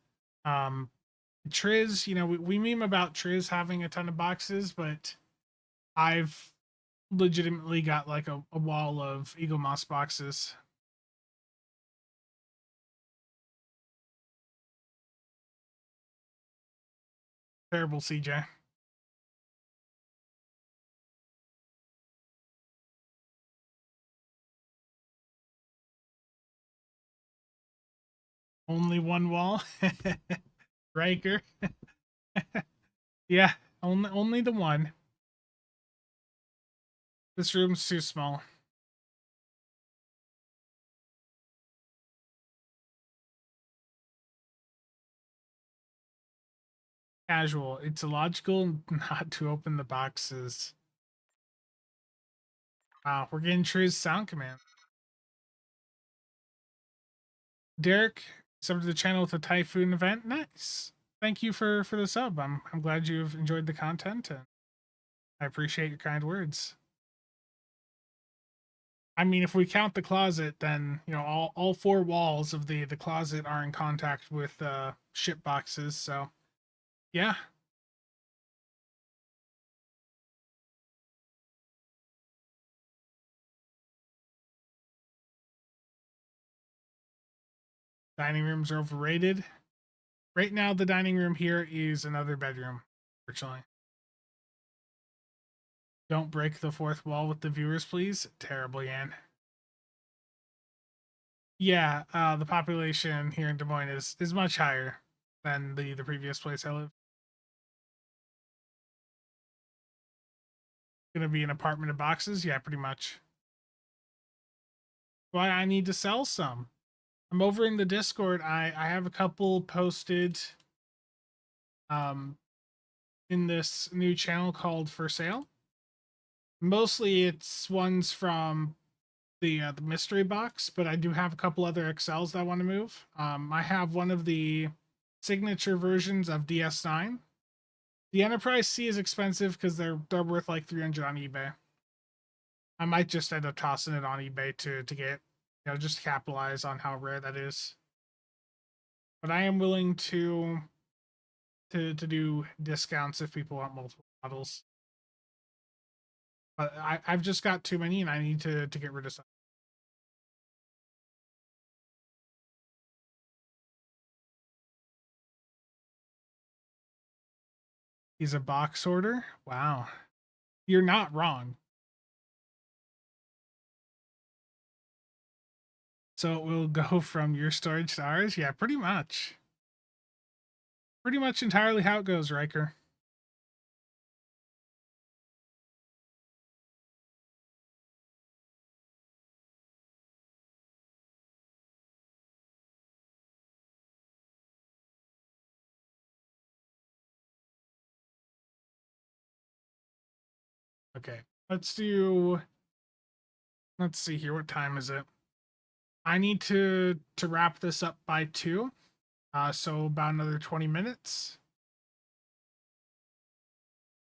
Triz, you know, we meme about Triz having a ton of boxes, but I've legitimately got like a wall of Eagle Moss boxes. Terrible, CJ. Only one wall. Riker. Yeah, only the one. This room's too small. Casual. It's illogical not to open the boxes. Wow, we're getting Triz sound command. Derek, sub to the channel with a typhoon event. Nice. Thank you for the sub. I'm glad you've enjoyed the content and I appreciate your kind words. I mean, if we count the closet, then all four walls of the closet are in contact with ship boxes. So, yeah. Dining rooms are overrated. Right now, the dining room here is another bedroom, fortunately. Don't break the fourth wall with the viewers, please. Terrible, Yan. Yeah, the population here in Des Moines is much higher than the previous place I lived. Gonna be an apartment of boxes? Yeah, pretty much. Why I need to sell some. I'm over in the Discord. I have a couple posted in this new channel called For Sale. Mostly it's ones from the mystery box, but I do have a couple other XLs that I want to move. I have one of the signature versions of DS9. The Enterprise C is expensive because they're worth like 300 on eBay. I might just end up tossing it on eBay to get, just capitalize on how rare that is. But I am willing to do discounts if people want multiple models. But I've just got too many and I need to get rid of some. He's a box sorter? Wow. You're not wrong. So it will go from your storage to ours? Yeah, pretty much. Pretty much entirely how it goes, Riker. Okay, let's see here. What time is it? I need to wrap this up by 2. So about another 20 minutes.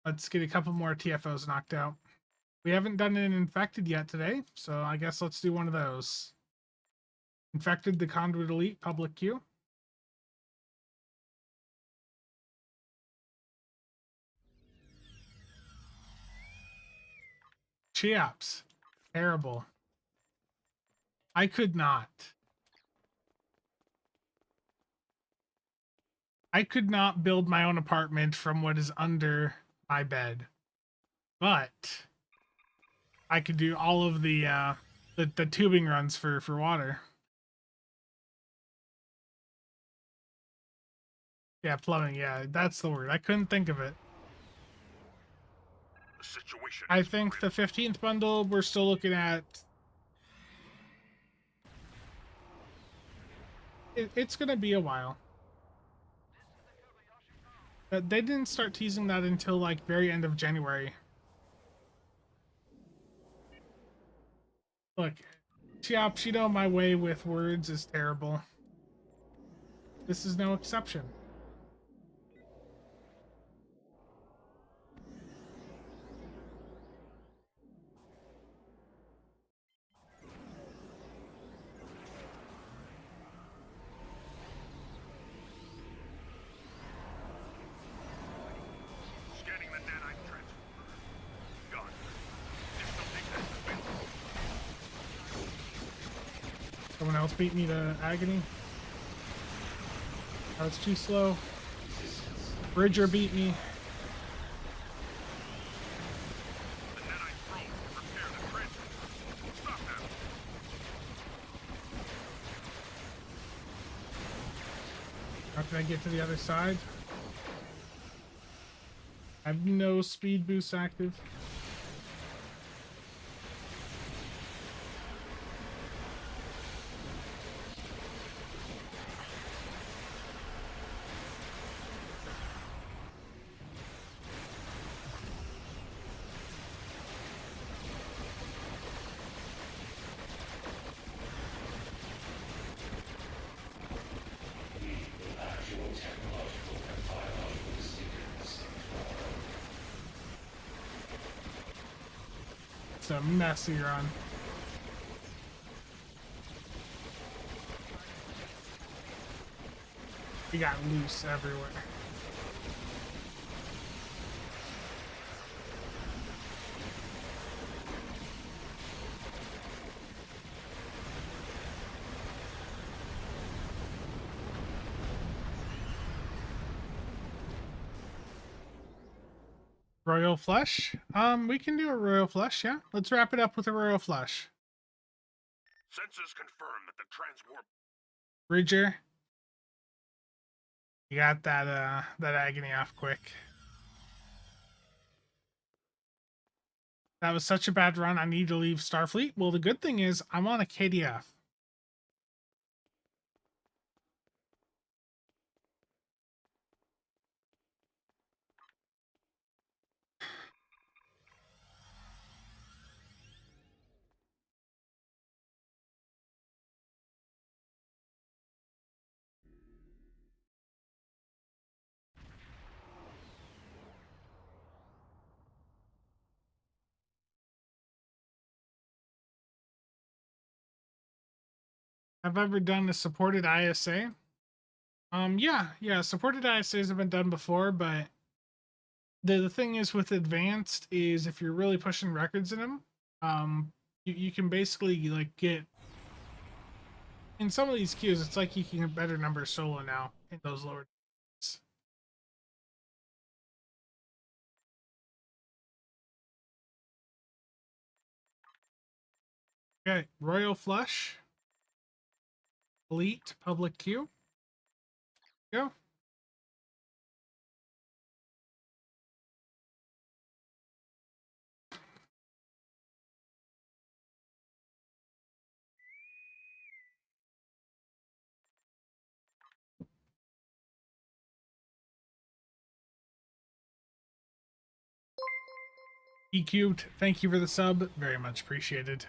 Let's get a couple more TFOs knocked out. We haven't done an infected yet today, so I guess let's do one of those. Infected the Conduit Elite public queue. Chiaps. Terrible. I could not. I could not build my own apartment from what is under my bed. But I could do all of the tubing runs for water. Yeah, plumbing, yeah, that's the word. I couldn't think of it. The situation I is think the critical. 15th bundle, we're still looking at... It's going to be a while. But they didn't start teasing that until, like, very end of January. Look, Chiaps, my way with words is terrible. This is no exception. Scanning the nanite transformer. Done. If something has available. Someone else beat me to agony. That was too slow. Bridger beat me. The nanite probe to repair the transformer. Stop them. How can I get to the other side? I have no speed boost active. It's a messy run. We got loose everywhere. Royal Flush? We can do a Royal Flush, yeah. Let's wrap it up with a Royal Flush. Sensors confirm that the transwarp Bridger. You got that agony off quick. That was such a bad run. I need to leave Starfleet. Well, the good thing is I'm on a KDF. Have I ever done a supported ISA? Yeah, supported ISAs have been done before, but the thing is with advanced is if you're really pushing records in them, you can basically like get in some of these queues. It's like you can get better numbers solo now in those lower. Okay, Royal Flush, Elite, Public Queue. Go. E Cubed, thank you for the sub. Very much appreciated.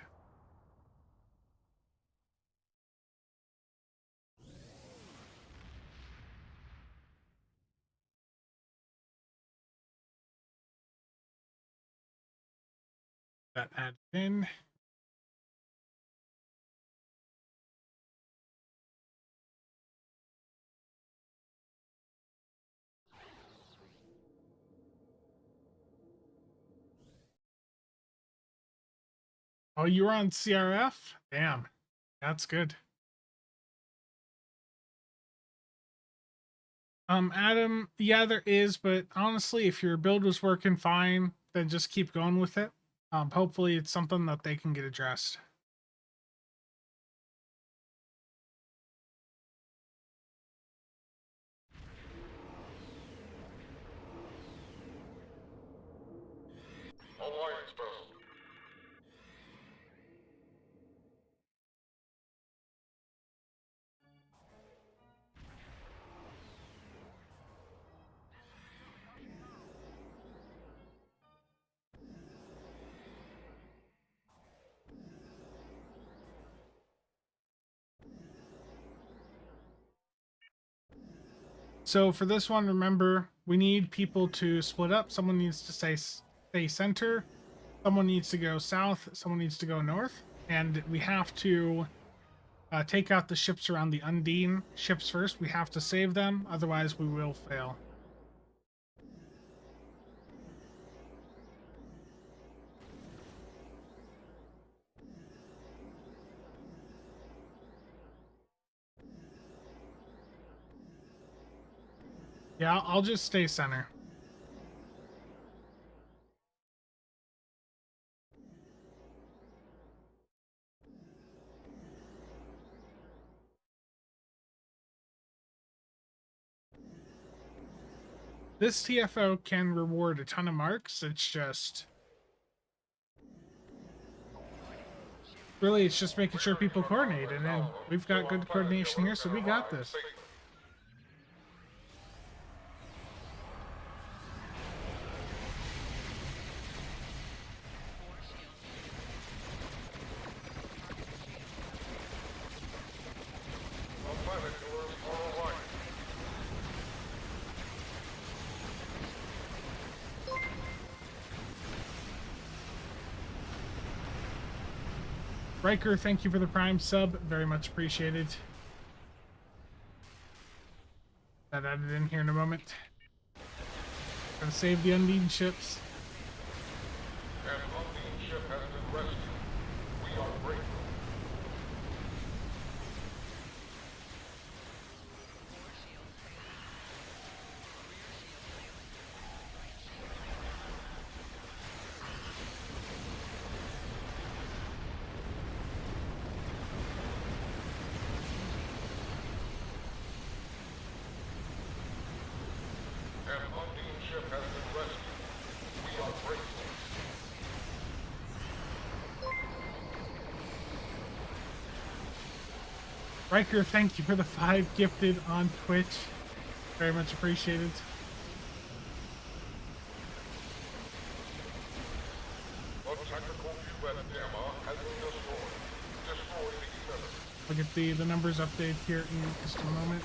That added in. Oh, you were on CRF? Damn, that's good. Adam, yeah, there is, but honestly, if your build was working fine, then just keep going with it. Hopefully it's something that they can get addressed. Alliance bound. So for this one, remember, we need people to split up. Someone needs to stay center. Someone needs to go south. Someone needs to go north. And we have to take out the ships around the Undine ships first. We have to save them. Otherwise, we will fail. Yeah, I'll just stay center. This TFO can reward a ton of marks. It's just... really, it's just making sure people coordinate. And then we've got good coordination here, so we got this. Riker, thank you for the Prime sub. Very much appreciated. That added in here in a moment. Gonna save the Undine ships. An Undine ship has been rescued. We are grateful. An Undine ship has been rescued. We are grateful. Riker, thank you for the 5 gifted on Twitch. Very much appreciated. A tactical view at Gamma has been destroyed. Destroy the emitter. I'll get the numbers update here in just a moment.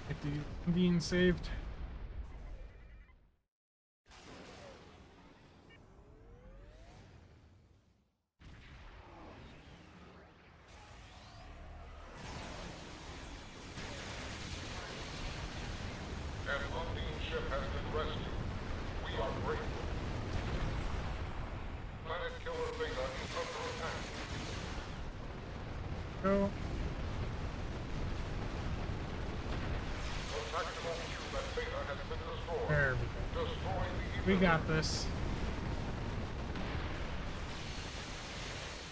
Get the being saved. An Undine ship has been rescued. We are grateful. Planet Killer Beta is under attack. Go. A tactical cube at Beta has been destroyed. There we go. Destroy the emitter. We got this.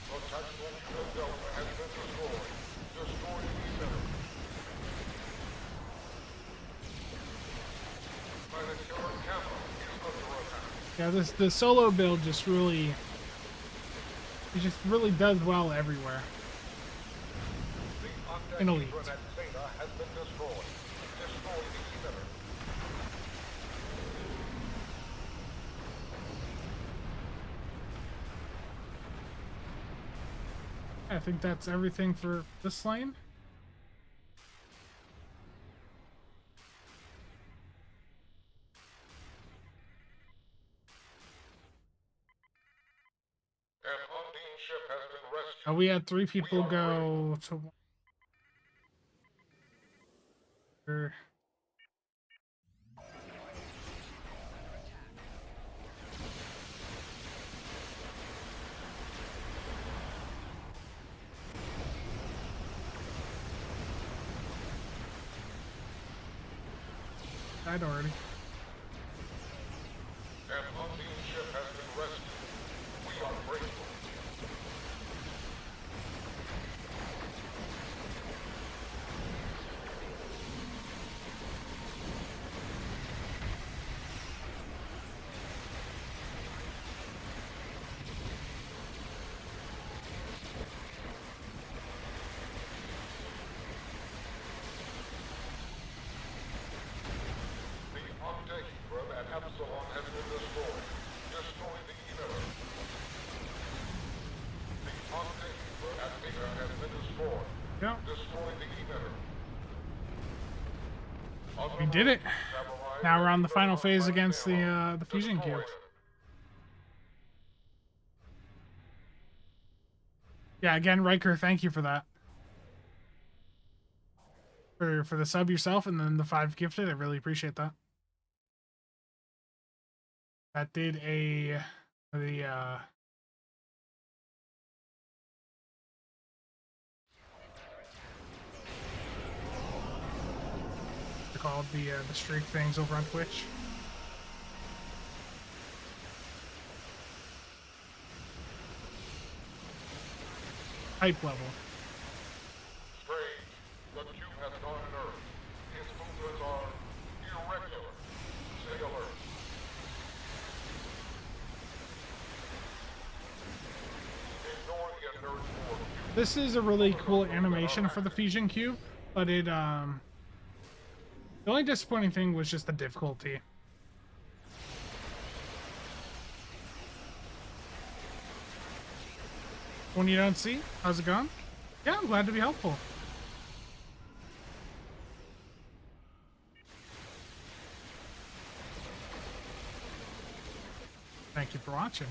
A tactical cube at Delta has been destroyed. Destroy the emitter. Planet Killer Gamma is under attack. Yeah, the solo build just really, it just really does well everywhere. The In Elite. octahedron at Beta has been destroyed. Destroy the emitter. I think that's everything for this lane. An Undine ship has been rescued. We had 3 people go to. Died already. An Undine ship has been rescued. We are grateful. The octahedron at Epsilon has been destroyed. Destroy the emitter. The octahedron at Beta has been destroyed. Yeah, Destroy the emitter. we did it. Now we're on the final phase against the fusion cube. Yeah, again, Riker, thank you for that. For the sub yourself and then the 5 gifted, I really appreciate that. That did they're called the streak things over on Twitch. Hype level. Strange. The cube has gone in Earth. Its movements are irregular. Stay alert. Ignore the alert for This is a really cool animation for the fusion cube, but it the only disappointing thing was just the difficulty. When you don't see, how's it going? Yeah, I'm glad to be helpful. Thank you for watching.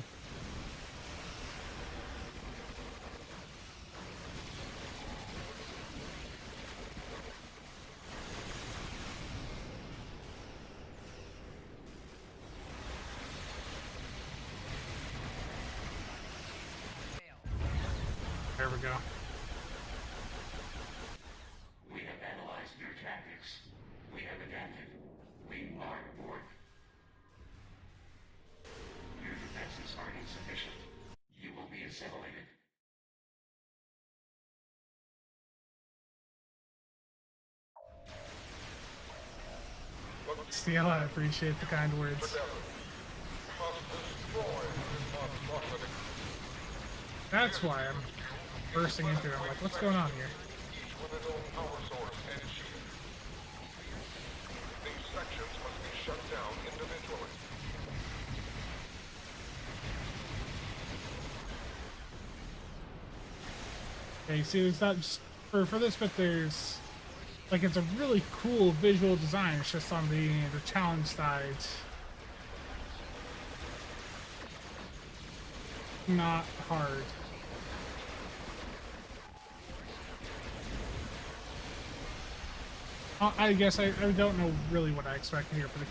we go. We have analyzed your tactics. We have adapted. We are bored. Your defenses are insufficient. You will be assimilated. Steele, I appreciate the kind words. That's why I'm bursting into it. I'm like, what's going on here? Okay, see, there's not just for this bit. There's like it's a really cool visual design. It's just on the challenge side, not hard. I guess I don't know really what I expected here for the.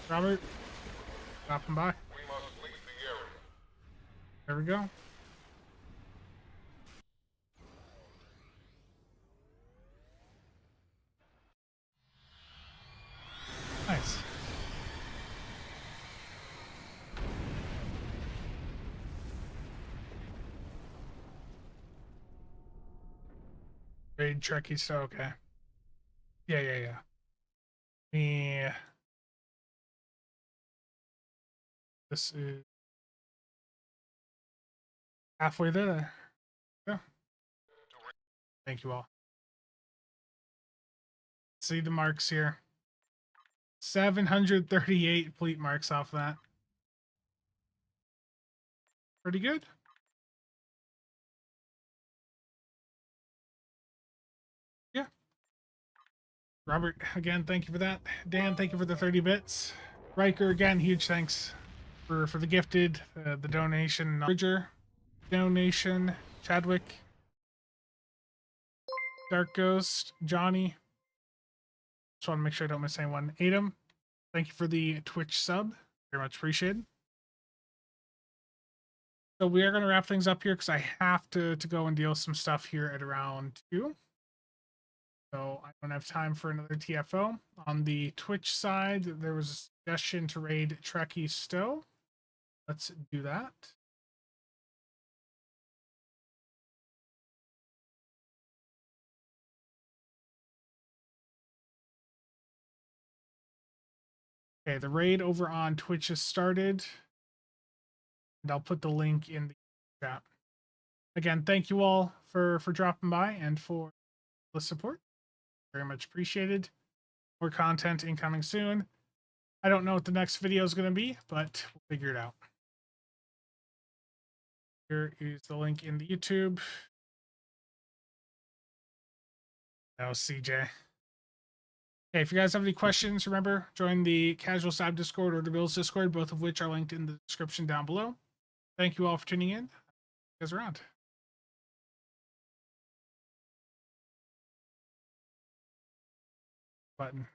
Robert, dropping by. There we go. Nice. Raid Trekkie, so okay. Yeah. Me. This is halfway there. Yeah. Thank you all. See the marks here. 738 fleet marks off that. Pretty good. Yeah. Robert, again, thank you for that. Dan, thank you for the 30 bits. Riker, again, huge thanks for the gifted, the donation. Bridger, donation. Chadwick, Dark Ghost, Johnny. Just want to make sure I don't miss anyone. Adam, thank you for the Twitch sub. Very much appreciated. So we are going to wrap things up here because I have to go and deal with some stuff here at around 2. So I don't have time for another TFO. On the Twitch side, there was a suggestion to raid Trekkie Stowe. Let's do that. Okay, the raid over on Twitch has started. And I'll put the link in the chat. Again, thank you all for dropping by and for the support. Very much appreciated. More content incoming soon. I don't know what the next video is going to be, but we'll figure it out. Here is the link in the YouTube. That was CJ. Okay, if you guys have any questions, remember, join the CasualSAB Discord or the Bills Discord, both of which are linked in the description down below. Thank you all for tuning in. See you guys around. Button.